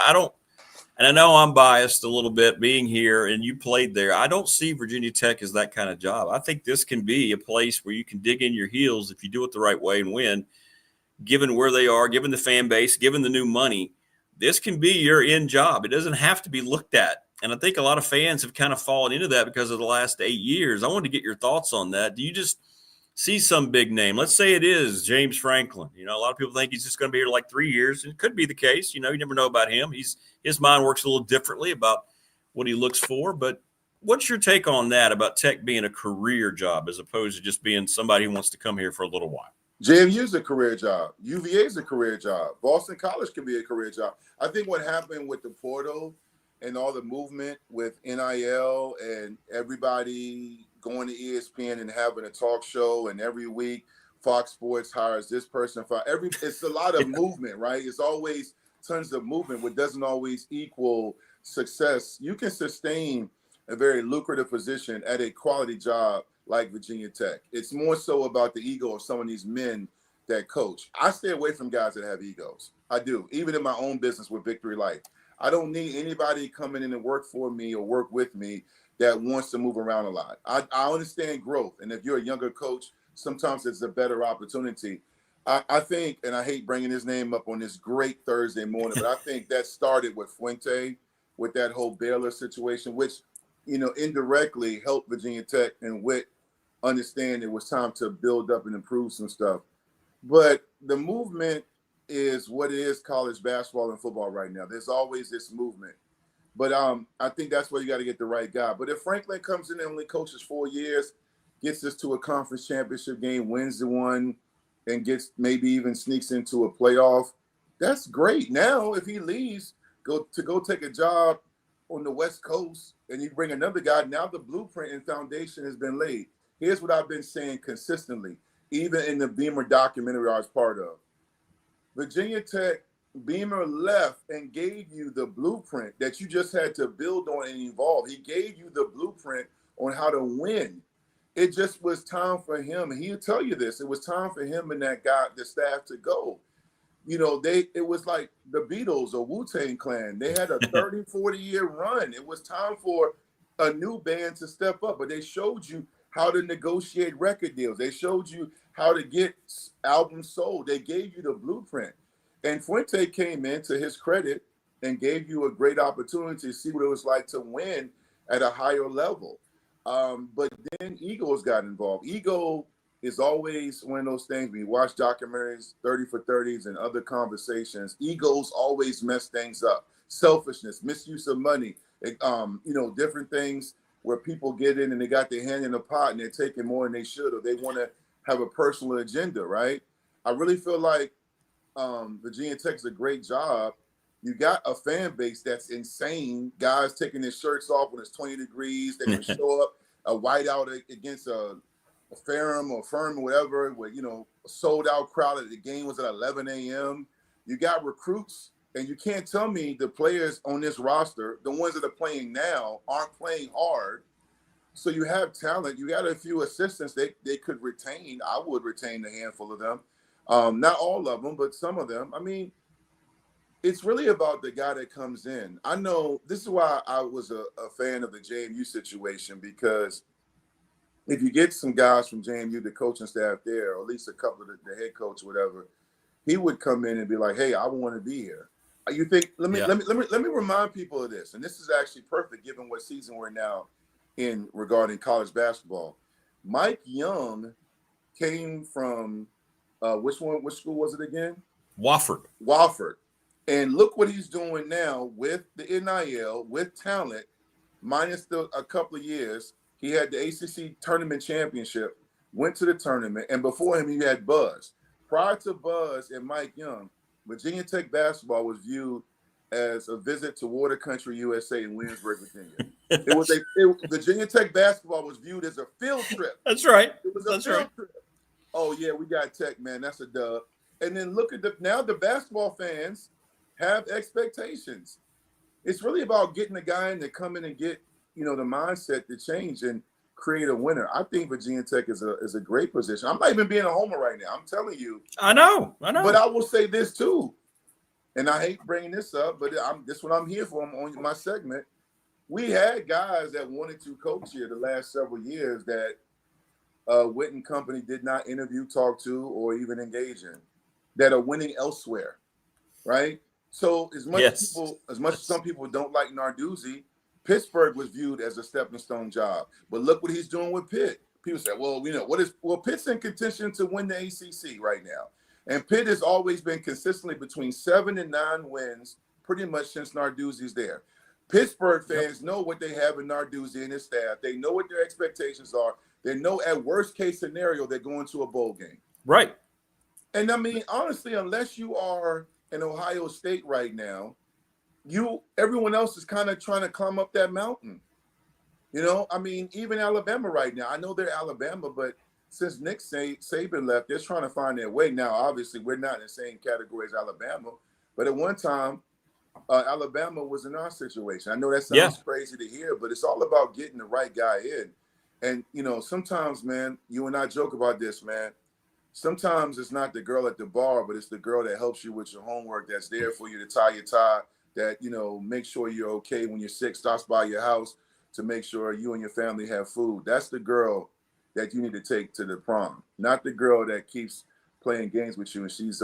And I know I'm biased a little bit being here and you played there. I don't see Virginia Tech as that kind of job. I think this can be a place where you can dig in your heels if you do it the right way and win, given where they are, given the fan base, given the new money. This can be your end job. It doesn't have to be looked at. And I think a lot of fans have kind of fallen into that because of the last 8 years. I wanted to get your thoughts on that. Do you just see some big name? Let's say it is James Franklin. A lot of people think he's just going to be here like 3 years. And it could be the case. You never know about him. His mind works a little differently about what he looks for. But what's your take on that about Tech being a career job as opposed to just being somebody who wants to come here for a little while? JMU is a career job. UVA is a career job. Boston College can be a career job. I think what happened with the portal and all the movement with NIL and everybody going to ESPN and having a talk show, and every week Fox Sports hires this person. It's a lot of movement, right? It's always tons of movement, which doesn't always equal success. You can sustain a very lucrative position at a quality job like Virginia Tech. It's more so about the ego of some of these men that coach. I stay away from guys that have egos. I do, even in my own business with Victory Life. I don't need anybody coming in and work for me or work with me that wants to move around a lot. I understand growth. And if you're a younger coach, sometimes it's a better opportunity. I think, and I hate bringing his name up on this great Thursday morning, but I think that started with Fuente, with that whole Baylor situation, which, indirectly helped Virginia Tech and Witt understand it was time to build up and improve some stuff. But the movement is what it is, college basketball and football right now. There's always this movement. But I think that's where you got to get the right guy. But if Franklin comes in and only coaches 4 years, gets us to a conference championship game, wins the one, and gets maybe even sneaks into a playoff, that's great. Now, if he leaves, go take a job on the West Coast, and you bring another guy, now the blueprint and foundation has been laid. Here's what I've been saying consistently, even in the Beamer documentary I was part of. Virginia Tech, Beamer left and gave you the blueprint that you just had to build on and evolve. He gave you the blueprint on how to win. It just was time for him, and he'll tell you this, it was time for him and that guy, the staff, to go. It was like the Beatles or Wu-Tang Clan. They had a 30, 40-year run. It was time for a new band to step up, but they showed you how to negotiate record deals. They showed you how to get albums sold. They gave you the blueprint. And Fuente came in, to his credit, and gave you a great opportunity to see what it was like to win at a higher level. But then egos got involved. Ego is always one of those things. When you watch documentaries, 30 for 30s and other conversations, egos always mess things up. Selfishness, misuse of money, different things where people get in and they got their hand in the pot and they're taking more than they should, or they want to have a personal agenda, right? I really feel like Virginia Tech is a great job. You got a fan base that's insane. Guys taking their shirts off when it's 20 degrees. They can show up a whiteout against a Ferrum or Firm or whatever, with, a sold out crowd. The game was at 11 a.m. You got recruits, and you can't tell me the players on this roster, the ones that are playing now, aren't playing hard. So you have talent. You got a few assistants they could retain. I would retain a handful of them. Not all of them, but some of them. I mean, it's really about the guy that comes in. I know this is why I was a fan of the JMU situation, because if you get some guys from JMU, the coaching staff there, or at least a couple of the head coach, whatever, he would come in and be like, "Hey, I want to be here." You think? Let me remind people of this, and this is actually perfect given what season we're now in regarding college basketball. Mike Young came from which school was it again? Wofford. And look what he's doing now with the NIL, with talent, minus a couple of years. He had the ACC tournament championship, went to the tournament, and before him, he had Buzz. Prior to Buzz and Mike Young, Virginia Tech basketball was viewed as a visit to Water Country, USA in Williamsburg, Virginia. Virginia Tech basketball was viewed as a field trip. That's right. It was a field trip. Oh, yeah, we got Tech, man. That's a dub. And then look at now the basketball fans have expectations. It's really about getting the guy in to come in and get, the mindset to change and create a winner. I think Virginia Tech is a great position. I'm not even being a homer right now. I'm telling you. I know. But I will say this too, and I hate bringing this up, but this is what I'm here for. I'm on my segment. We had guys that wanted to coach here the last several years that Witt and company did not interview, talk to, or even engage in, that are winning elsewhere, right? So as much as some people don't like Narduzzi, Pittsburgh was viewed as a stepping stone job. But look what he's doing with Pitt. People say, Pitt's in contention to win the ACC right now. And Pitt has always been consistently between 7 and 9 wins pretty much since Narduzzi's there. Pittsburgh fans know what they have in Narduzzi and his staff. They know what their expectations are. They know at worst case scenario they're going to a bowl game. Right. And I mean, honestly, unless you are in Ohio State right now, everyone else is kind of trying to climb up that mountain. You know, I mean, even Alabama right now. I know they're Alabama, but since Nick Saban left, they're trying to find their way. Now, obviously, we're not in the same category as Alabama, but at one time, Alabama was in our situation. I know that sounds crazy to hear, but it's all about getting the right guy in. And, you know, sometimes, man, you and I joke about this, man. Sometimes it's not the girl at the bar, but it's the girl that helps you with your homework, that's there for you to tie your tie, that, you know, make sure you're okay when you're sick, stops by your house to make sure you and your family have food. That's the girl that you need to take to the prom, not the girl that keeps playing games with you and she's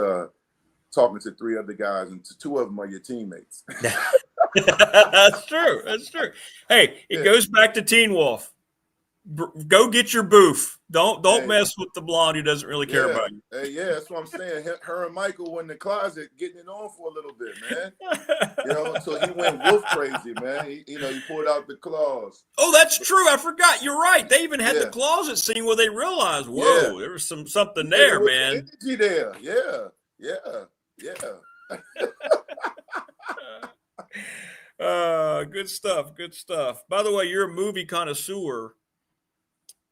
talking to 3 other guys and 2 of them are your teammates. That's true. That's true. Hey, it goes back to Teen Wolf. Go get your boof. Don't mess with the blonde who doesn't really care about you. Yeah, that's what I'm saying. Her and Michael were in the closet getting it on for a little bit, man. You know, so he went wolf crazy, man. He pulled out the claws. Oh, that's true. I forgot. You're right. They even had the closet scene where they realized, whoa, there was something there, man. Energy there. Yeah. Good stuff. Good stuff. By the way, you're a movie connoisseur.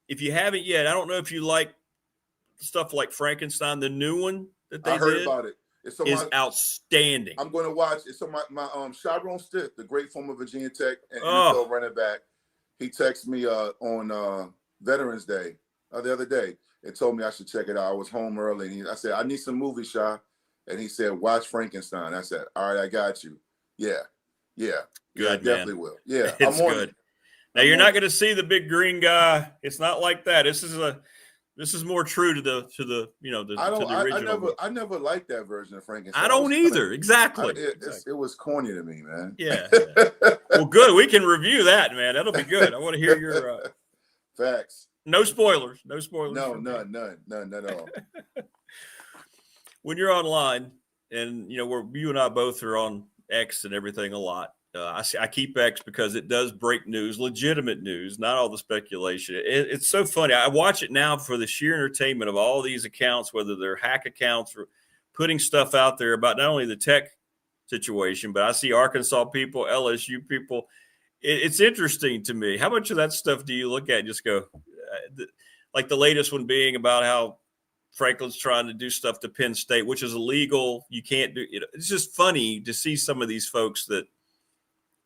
If you haven't yet, I don't know if you like stuff like Frankenstein, the new one that they did. I heard about it. It's outstanding. I'm going to watch. It's on my Chiron Stitt, the great former Virginia Tech and NFL running back. He texted me on Veterans Day the other day and told me I should check it out. I was home early. And I said, I need some movie, Sha. And he said, watch Frankenstein. I said, all right, I got you. Yeah. Good, I definitely will. Yeah, it's good. Now you're not going to see the big green guy. It's not like that. This is more true to the original. I never liked that version of Frankenstein. I don't either. Exactly. It was corny to me, man. Yeah. Well, good. We can review that, man. That'll be good. I want to hear your facts. No spoilers. No, none at all. When you're online, and you and I both are on X and everything a lot. I keep X because it does break news, legitimate news, not all the speculation. It's so funny. I watch it now for the sheer entertainment of all these accounts, whether they're hack accounts or putting stuff out there about not only the Tech situation, but I see Arkansas people, LSU people. It's interesting to me. How much of that stuff do you look at and just go, like the latest one being about how Franklin's trying to do stuff to Penn State, which is illegal. You can't do it. It's just funny to see some of these folks that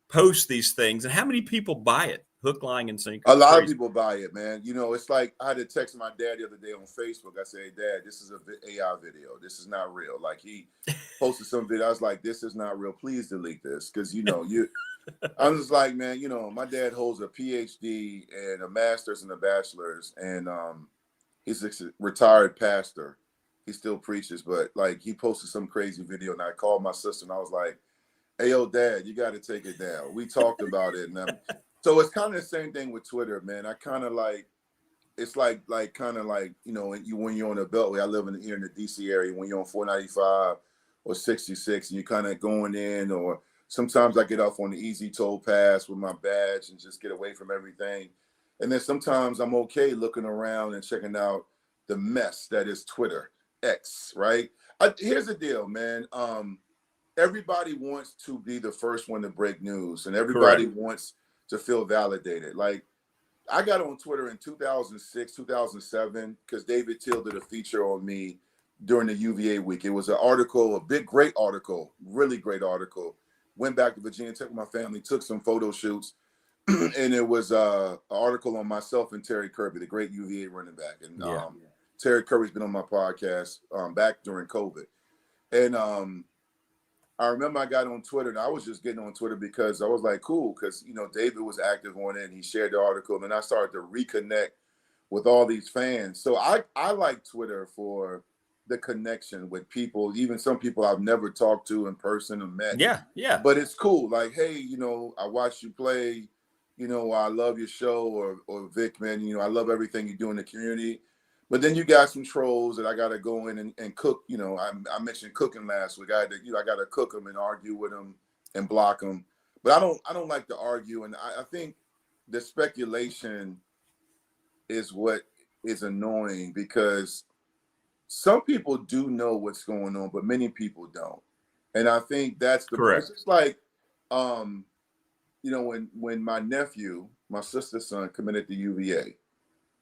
post these things and how many people buy it, hook, line, and sinker. A lot of people buy it, man. It's like I had to text my dad the other day on Facebook. I said, hey, Dad, this is an AI video. This is not real. Like he posted some video. I was like, this is not real. Please delete this. Because, I was like, man, my dad holds a PhD and a master's and a bachelor's. And he's a retired pastor. He still preaches. But, like, he posted some crazy video. And I called my sister and I was like, hey, yo, Dad, you got to take it down. We talked about it. And so it's kind of the same thing with Twitter, man. I kind of like, it's like when you're on the Beltway. I live here in the D.C. area. When you're on 495 or 66 and you're kind of going in, or sometimes I get off on the easy toll pass with my badge and just get away from everything. And then sometimes I'm okay looking around and checking out the mess that is Twitter, X, right? Here's the deal, man. Everybody wants to be the first one to break news, and everybody wants to feel validated. Like, I got on Twitter in 2006, 2007, because David Till did a feature on me during the UVA week. It was an article, great article, really great article. Went back to Virginia Tech with my family, took some photo shoots, and it was an article on myself and Terry Kirby, the great UVA running back. And Terry Kirby's been on my podcast back during COVID. And I remember I got on Twitter, and I was just getting on Twitter because I was like, cool, because, David was active on it, and he shared the article, and then I started to reconnect with all these fans. So I like Twitter for the connection with people, even some people I've never talked to in person or met. Yeah. But it's cool. Like, hey, I watched you play, I love your show, or Vic, man, I love everything you do in the community. But then you got some trolls that I got to go in and cook. I mentioned cooking last week. I got to cook them and argue with them and block them. But I don't like to argue, and I think the speculation is what is annoying, because some people do know what's going on, but many people don't. And I think that's the correct. It's just like, when my nephew, my sister's son, committed to UVA,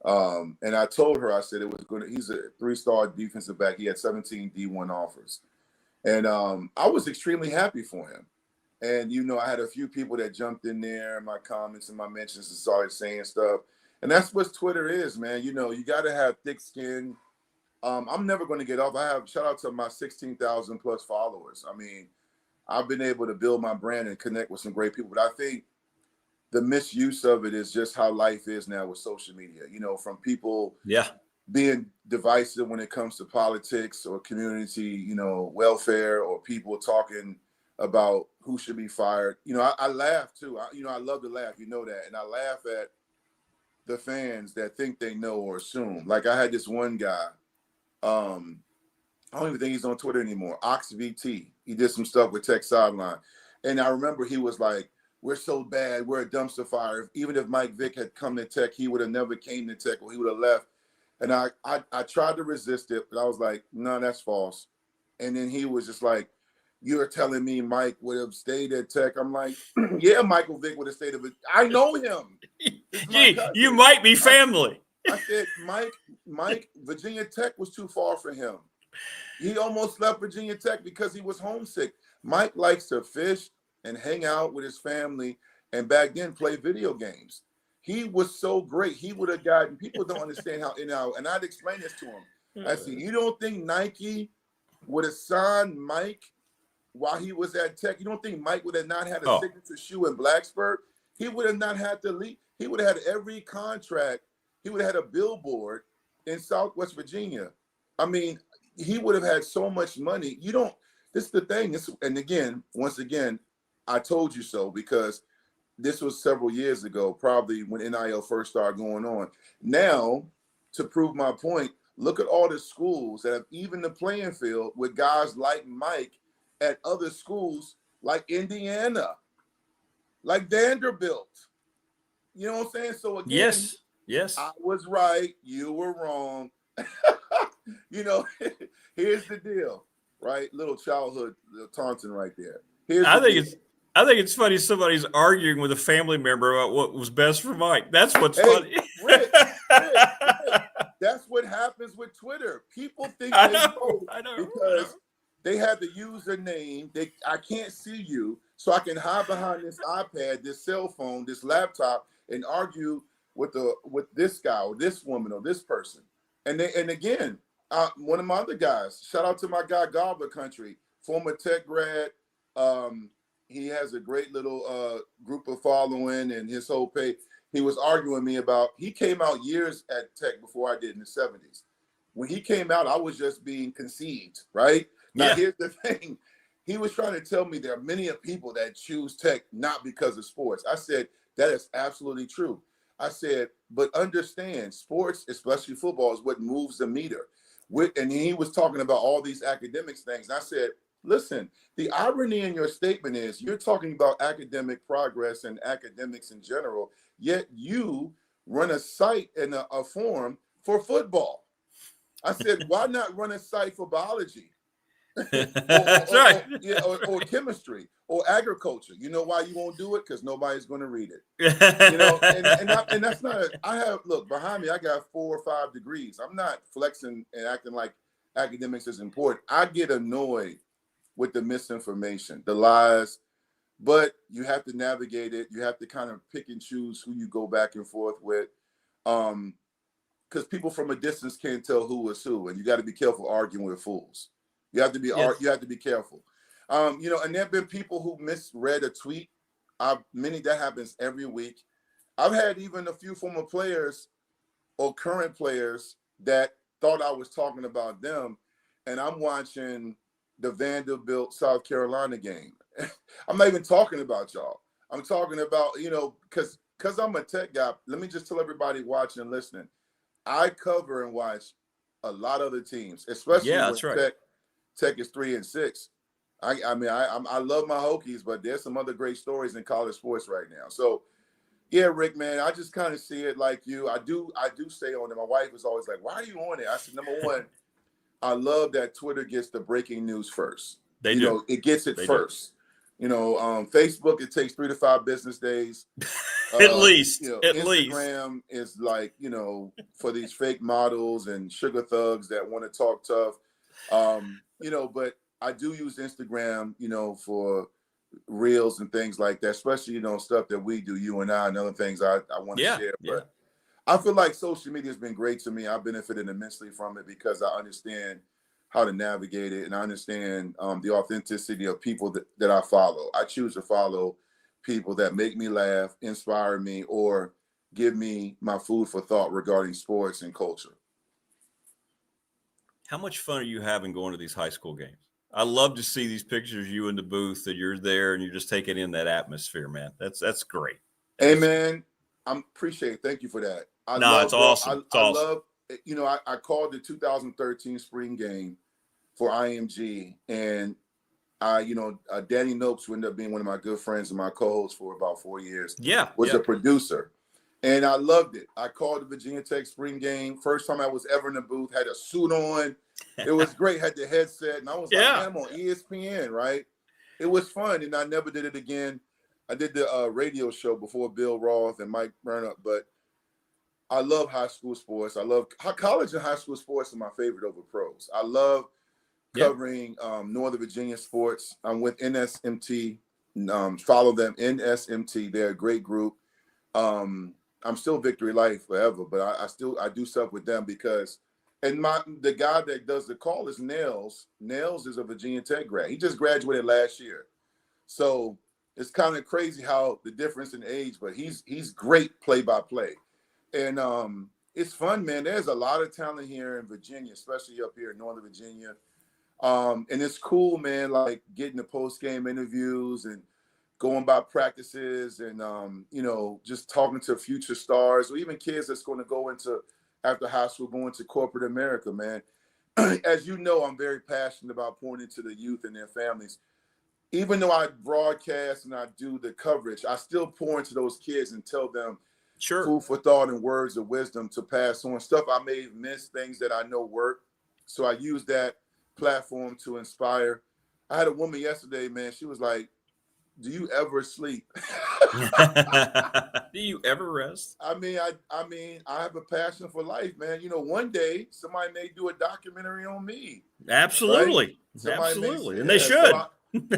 and I told her, I said it was good. He's a 3-star defensive back. He had 17 D1 offers, and I was extremely happy for him. And I had a few people that jumped in there, my comments and my mentions, and started saying stuff. And that's what Twitter is, man. You got to have thick skin. I'm never going to get off. Shout out to my 16,000 plus followers. I mean, I've been able to build my brand and connect with some great people. But I think the misuse of it is just how life is now with social media, from people being divisive when it comes to politics or community, welfare, or people talking about who should be fired. I laugh too. I love to laugh, that. And I laugh at the fans that think they know or assume. Like, I had this one guy, I don't even think he's on Twitter anymore, OxVT. He did some stuff with Tech Sideline. And I remember he was like, we're so bad, we're a dumpster fire. Even if Mike Vick had come to Tech, he would have never came to Tech, or he would have left. And I tried to resist it, but I was like, no, that's false. And then he was just like, you're telling me Mike would have stayed at Tech? I'm like, yeah, Michael Vick would have stayed at Tech. I know him. You might be family. I said, Mike, Virginia Tech was too far for him. He almost left Virginia Tech because he was homesick. Mike likes to fish and hang out with his family, and back then play video games. He was so great. He would have gotten, people don't understand how, and I'd explain this to him. I said, you don't think Nike would have signed Mike while he was at Tech? You don't think Mike would have not had a signature shoe in Blacksburg? He would have not had to leave. He would have had every contract. He would have had a billboard in Southwest Virginia. I mean, he would have had so much money. This is the thing. Once again, I told you so, because this was several years ago, probably when NIL first started going on. Now, to prove my point, look at all the schools that have evened the playing field with guys like Mike at other schools like Indiana, like Vanderbilt. You know what I'm saying? So again, yes, I was right. You were wrong. Here's the deal, right? Little childhood taunting right there. I think it's funny somebody's arguing with a family member about what was best for Mike. That's what's funny. Rick, that's what happens with Twitter. People think they know because they have the username. I can't see you, so I can hide behind this iPad, this cell phone, this laptop, and argue with this guy or this woman or this person. And again, one of my other guys, shout out to my guy Gobbler Country, former Tech grad. He has a great little group of following, and his whole page. He was arguing with me about, he came out years at Tech before I did in the 70s. When he came out, I was just being conceived, right? Now, here's the thing. He was trying to tell me there are many people that choose Tech not because of sports. I said, that is absolutely true. I said, but understand, sports, especially football, is what moves the meter. And he was talking about all these academics things. And I said, listen, the irony in your statement is you're talking about academic progress and academics in general, yet you run a site and a forum for football. I said, why not run a site for biology? That's right. Or chemistry or agriculture. You know why you won't do it? Because nobody's going to read it. And that's not look, behind me, I got 4 or 5 degrees. I'm not flexing and acting like academics is important. I get annoyed with the misinformation, the lies, but you have to navigate it. You have to kind of pick and choose who you go back and forth with. Because people from a distance can't tell who is who, and you got to be careful arguing with fools. You have to be you have to be careful. And there have been people who misread a tweet. That happens every week. I've had even a few former players or current players that thought I was talking about them, and I'm watching the Vanderbilt, South Carolina game. I'm not even talking about y'all. I'm talking about, because I'm a Tech guy. Let me just tell everybody watching and listening. I cover and watch a lot of other teams, especially when Tech is 3-6. I love my Hokies, but there's some other great stories in college sports right now. So, yeah, Rick, man, I just kind of see it like you. I do stay on it. My wife was always like, "Why are you on it?" I said, number one, I love that Twitter gets the breaking news first. They do. It gets it first. Facebook, it takes 3 to 5 business days. At least. Instagram is like, for these fake models and sugar thugs that want to talk tough. But I do use Instagram, for reels and things like that, especially, stuff that we do, you and I, and other things I want to share. But I feel like social media has been great to me. I've benefited immensely from it because I understand how to navigate it, and I understand the authenticity of people that I follow. I choose to follow people that make me laugh, inspire me, or give me my food for thought regarding sports and culture. How much fun are you having going to these high school games? I love to see these pictures of you in the booth, that you're there and you're just taking in that atmosphere, man. That's great. Hey, man, I appreciate it. Thank you for that. It's awesome. I love, I called the 2013 spring game for IMG, and Danny Nopes, who ended up being one of my good friends and my co-host for about 4 years, was a producer. And I loved it. I called the Virginia Tech spring game. First time I was ever in the booth, had a suit on. It was great, had the headset. And I was like, man, I'm on ESPN, right? It was fun, and I never did it again. I did the radio show before Bill Roth and Mike Burnup, but I love high school sports. I love college and high school sports are my favorite over pros. I love covering Northern Virginia sports. I'm with NSMT. Follow them, NSMT. They're a great group. I'm still Victory Life forever, but I do stuff with them because, and the guy that does the call is Nails. Nails is a Virginia Tech grad. He just graduated last year. So it's kind of crazy how the difference in age, but he's great play-by-play. And it's fun, man. There's a lot of talent here in Virginia, especially up here in Northern Virginia. And it's cool, man, like getting the post-game interviews and going by practices and, just talking to future stars or even kids that's going to go into, after high school, going to corporate America, man. As you know, I'm very passionate about pointing to the youth and their families. Even though I broadcast and I do the coverage, I still pour into those kids and tell them food for thought and words of wisdom to pass on, stuff I may have missed, things that I know work. So I use that platform to inspire. I had a woman yesterday, man. She was like, do you ever sleep? Do you ever rest? I mean, I have a passion for life, man. One day somebody may do a documentary on me. Absolutely. Right? Absolutely. And they should. So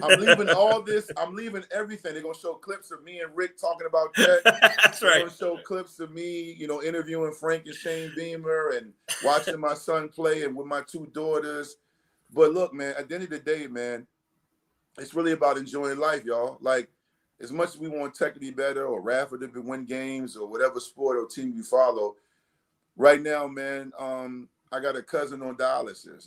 I'm leaving all this. I'm leaving everything. They're going to show clips of me and Rick talking about tech. That's right. They're going to show clips of me, interviewing Frank and Shane Beamer and watching my son play and with my 2 daughters. But look, man, at the end of the day, man, it's really about enjoying life, y'all. Like, as much as we want Tech to be better or Radford to win games or whatever sport or team you follow, right now, man, I got a cousin on dialysis.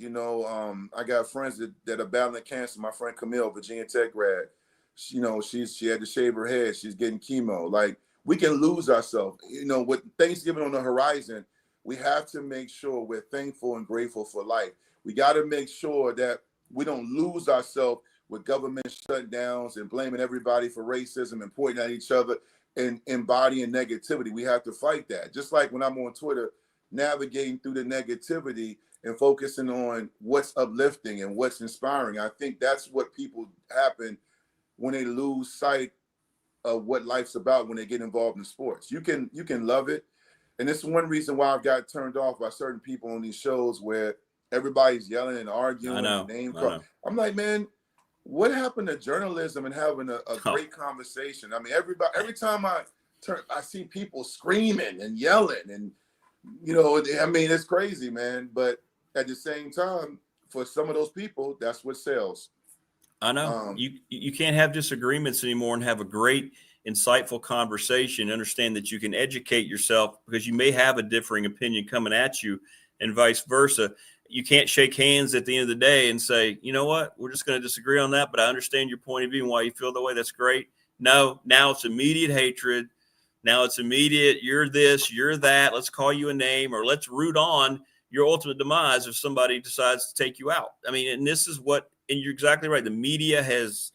I got friends that are battling cancer. My friend Camille, Virginia Tech grad, she had to shave her head. She's getting chemo. Like, we can lose ourselves. With Thanksgiving on the horizon, we have to make sure we're thankful and grateful for life. We got to make sure that we don't lose ourselves with government shutdowns and blaming everybody for racism and pointing at each other and embodying negativity. We have to fight that. Just like when I'm on Twitter, navigating through the negativity and focusing on what's uplifting and what's inspiring. I think that's what people happen when they lose sight of what life's about when they get involved in sports. You can love it. And it's one reason why I've got turned off by certain people on these shows where everybody's yelling and arguing. I'm like, man, what happened to journalism and having a great conversation? I mean, every time I see people screaming and yelling and, it's crazy, man. But at the same time, for some of those people, that's what sells. I know. You can't have disagreements anymore and have a great, insightful conversation. Understand that you can educate yourself because you may have a differing opinion coming at you and vice versa. You can't shake hands at the end of the day and say, you know what, we're just going to disagree on that, but I understand your point of view and why you feel the way. That's great. No, now it's immediate hatred. Now it's immediate, you're this, you're that. Let's call you a name or let's root on your ultimate demise if somebody decides to take you out. I mean, and this is what and you're exactly right. The media has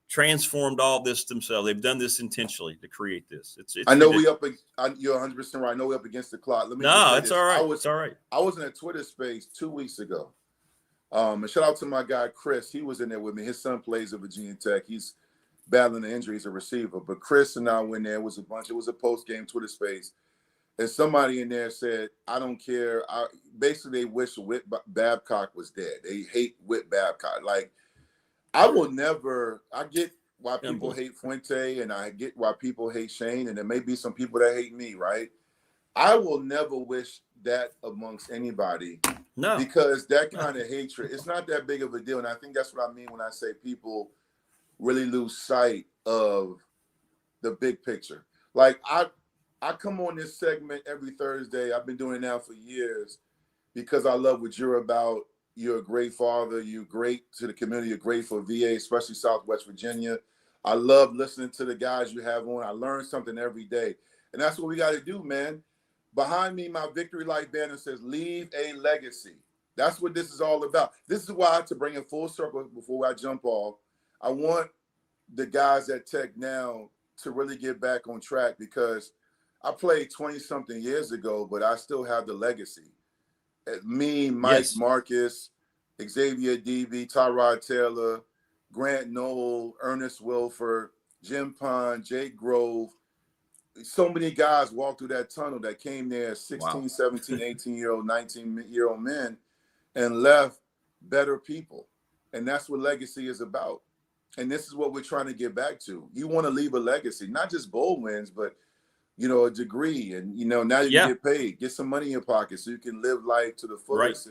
transformed all this themselves. They've done this intentionally to create this. It's I know you're 100% right. I know we're up against the clock. Let me No, it's all right. It's all right. I was in a Twitter space 2 weeks ago. And shout out to my guy, Chris. He was in there with me. His son plays at Virginia Tech. He's battling an injury. He's a receiver. But Chris and I went there. It was a post-game Twitter space. And somebody in there said, I don't care. Basically, they wish Whit Babcock was dead. They hate Whit Babcock. Like, I get why people hate Fuente, and I get why people hate Shane, and there may be some people that hate me, right? I will never wish that amongst anybody. No. Because that kind of hatred, it's not that big of a deal. And I think that's what I mean when I say people really lose sight of the big picture. Like, I come on this segment every Thursday. I've been doing it now for years because I love what you're about. You're a great father. You're great to the community. You're great for VA, especially Southwest Virginia. I love listening to the guys you have on. I learn something every day. And that's what we got to do, man. Behind me, my victory light banner says, leave a legacy. That's what this is all about. This is why, to bring it full circle before I jump off, I want the guys at Tech now to really get back on track, because I played 20-something years ago, but I still have the legacy. Me, Mike, yes. Marcus, Xavier DB, Tyrod Taylor, Grant Knoll, Ernest Wilford, Jim Pond, Jake Grove. So many guys walked through that tunnel that came there 16, 17, 18-year-old, 19-year-old men and left better people. And that's what legacy is about. And this is what we're trying to get back to. You want to leave a legacy, not just bowl wins, but, a degree. And, now you can get paid, get some money in your pocket so you can live life to the fullest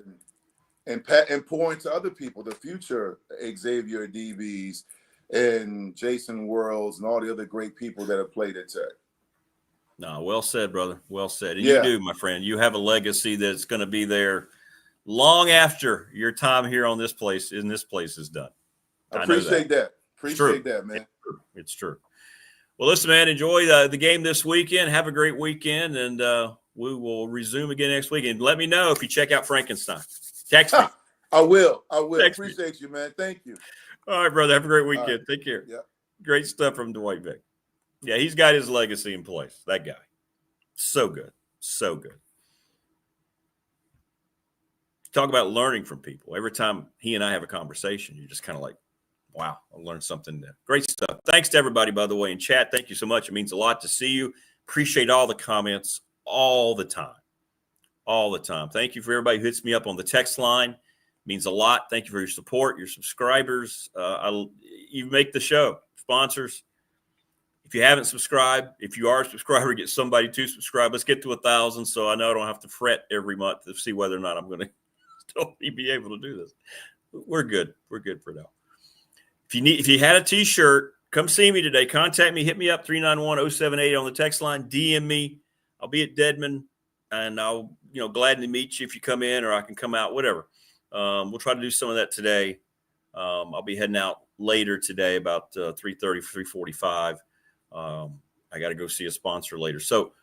and pour into other people, the future Xavier DBs and Jason Worlds and all the other great people that have played at Tech. No, well said, brother. Well said. And you do, my friend. You have a legacy that's going to be there long after your time here on this place is done. I appreciate that. Appreciate that, man. It's true. Well, listen, man, enjoy the game this weekend. Have a great weekend, and we will resume again next week. And let me know if you check out Frankenstein. Text me. I will. Appreciate you, man. Thank you. All right, brother. Have a great weekend. Right. Take care. Yeah. Great stuff from Dwight Vick. Yeah, he's got his legacy in place. That guy. So good. So good. Talk about learning from people. Every time he and I have a conversation, you're just kind of like, wow, I learned something there. Great stuff. Thanks to everybody, by the way, in chat. Thank you so much. It means a lot to see you. Appreciate all the comments all the time. All the time. Thank you for everybody who hits me up on the text line. It means a lot. Thank you for your support, your subscribers. You make the show. Sponsors. If you haven't subscribed, if you are a subscriber, get somebody to subscribe. Let's get to 1,000 so I know I don't have to fret every month to see whether or not I'm going to still be able to do this. We're good. We're good for now. If you had a T-shirt, come see me today. Contact me. Hit me up, 391-078 on the text line. DM me. I'll be at Dedmon, and I'll glad to meet you if you come in, or I can come out, whatever. We'll try to do some of that today. I'll be heading out later today, about 3:30, 3:45. I got to go see a sponsor later. So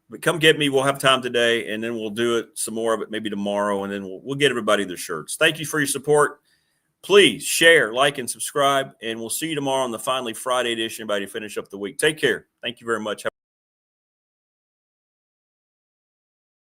but come get me. We'll have time today, and then we'll do it some more of it maybe tomorrow, and then we'll get everybody their shirts. Thank you for your support. Please share, like, and subscribe, and we'll see you tomorrow on the Finally Friday edition. Everybody finish up the week. Take care. Thank you very much.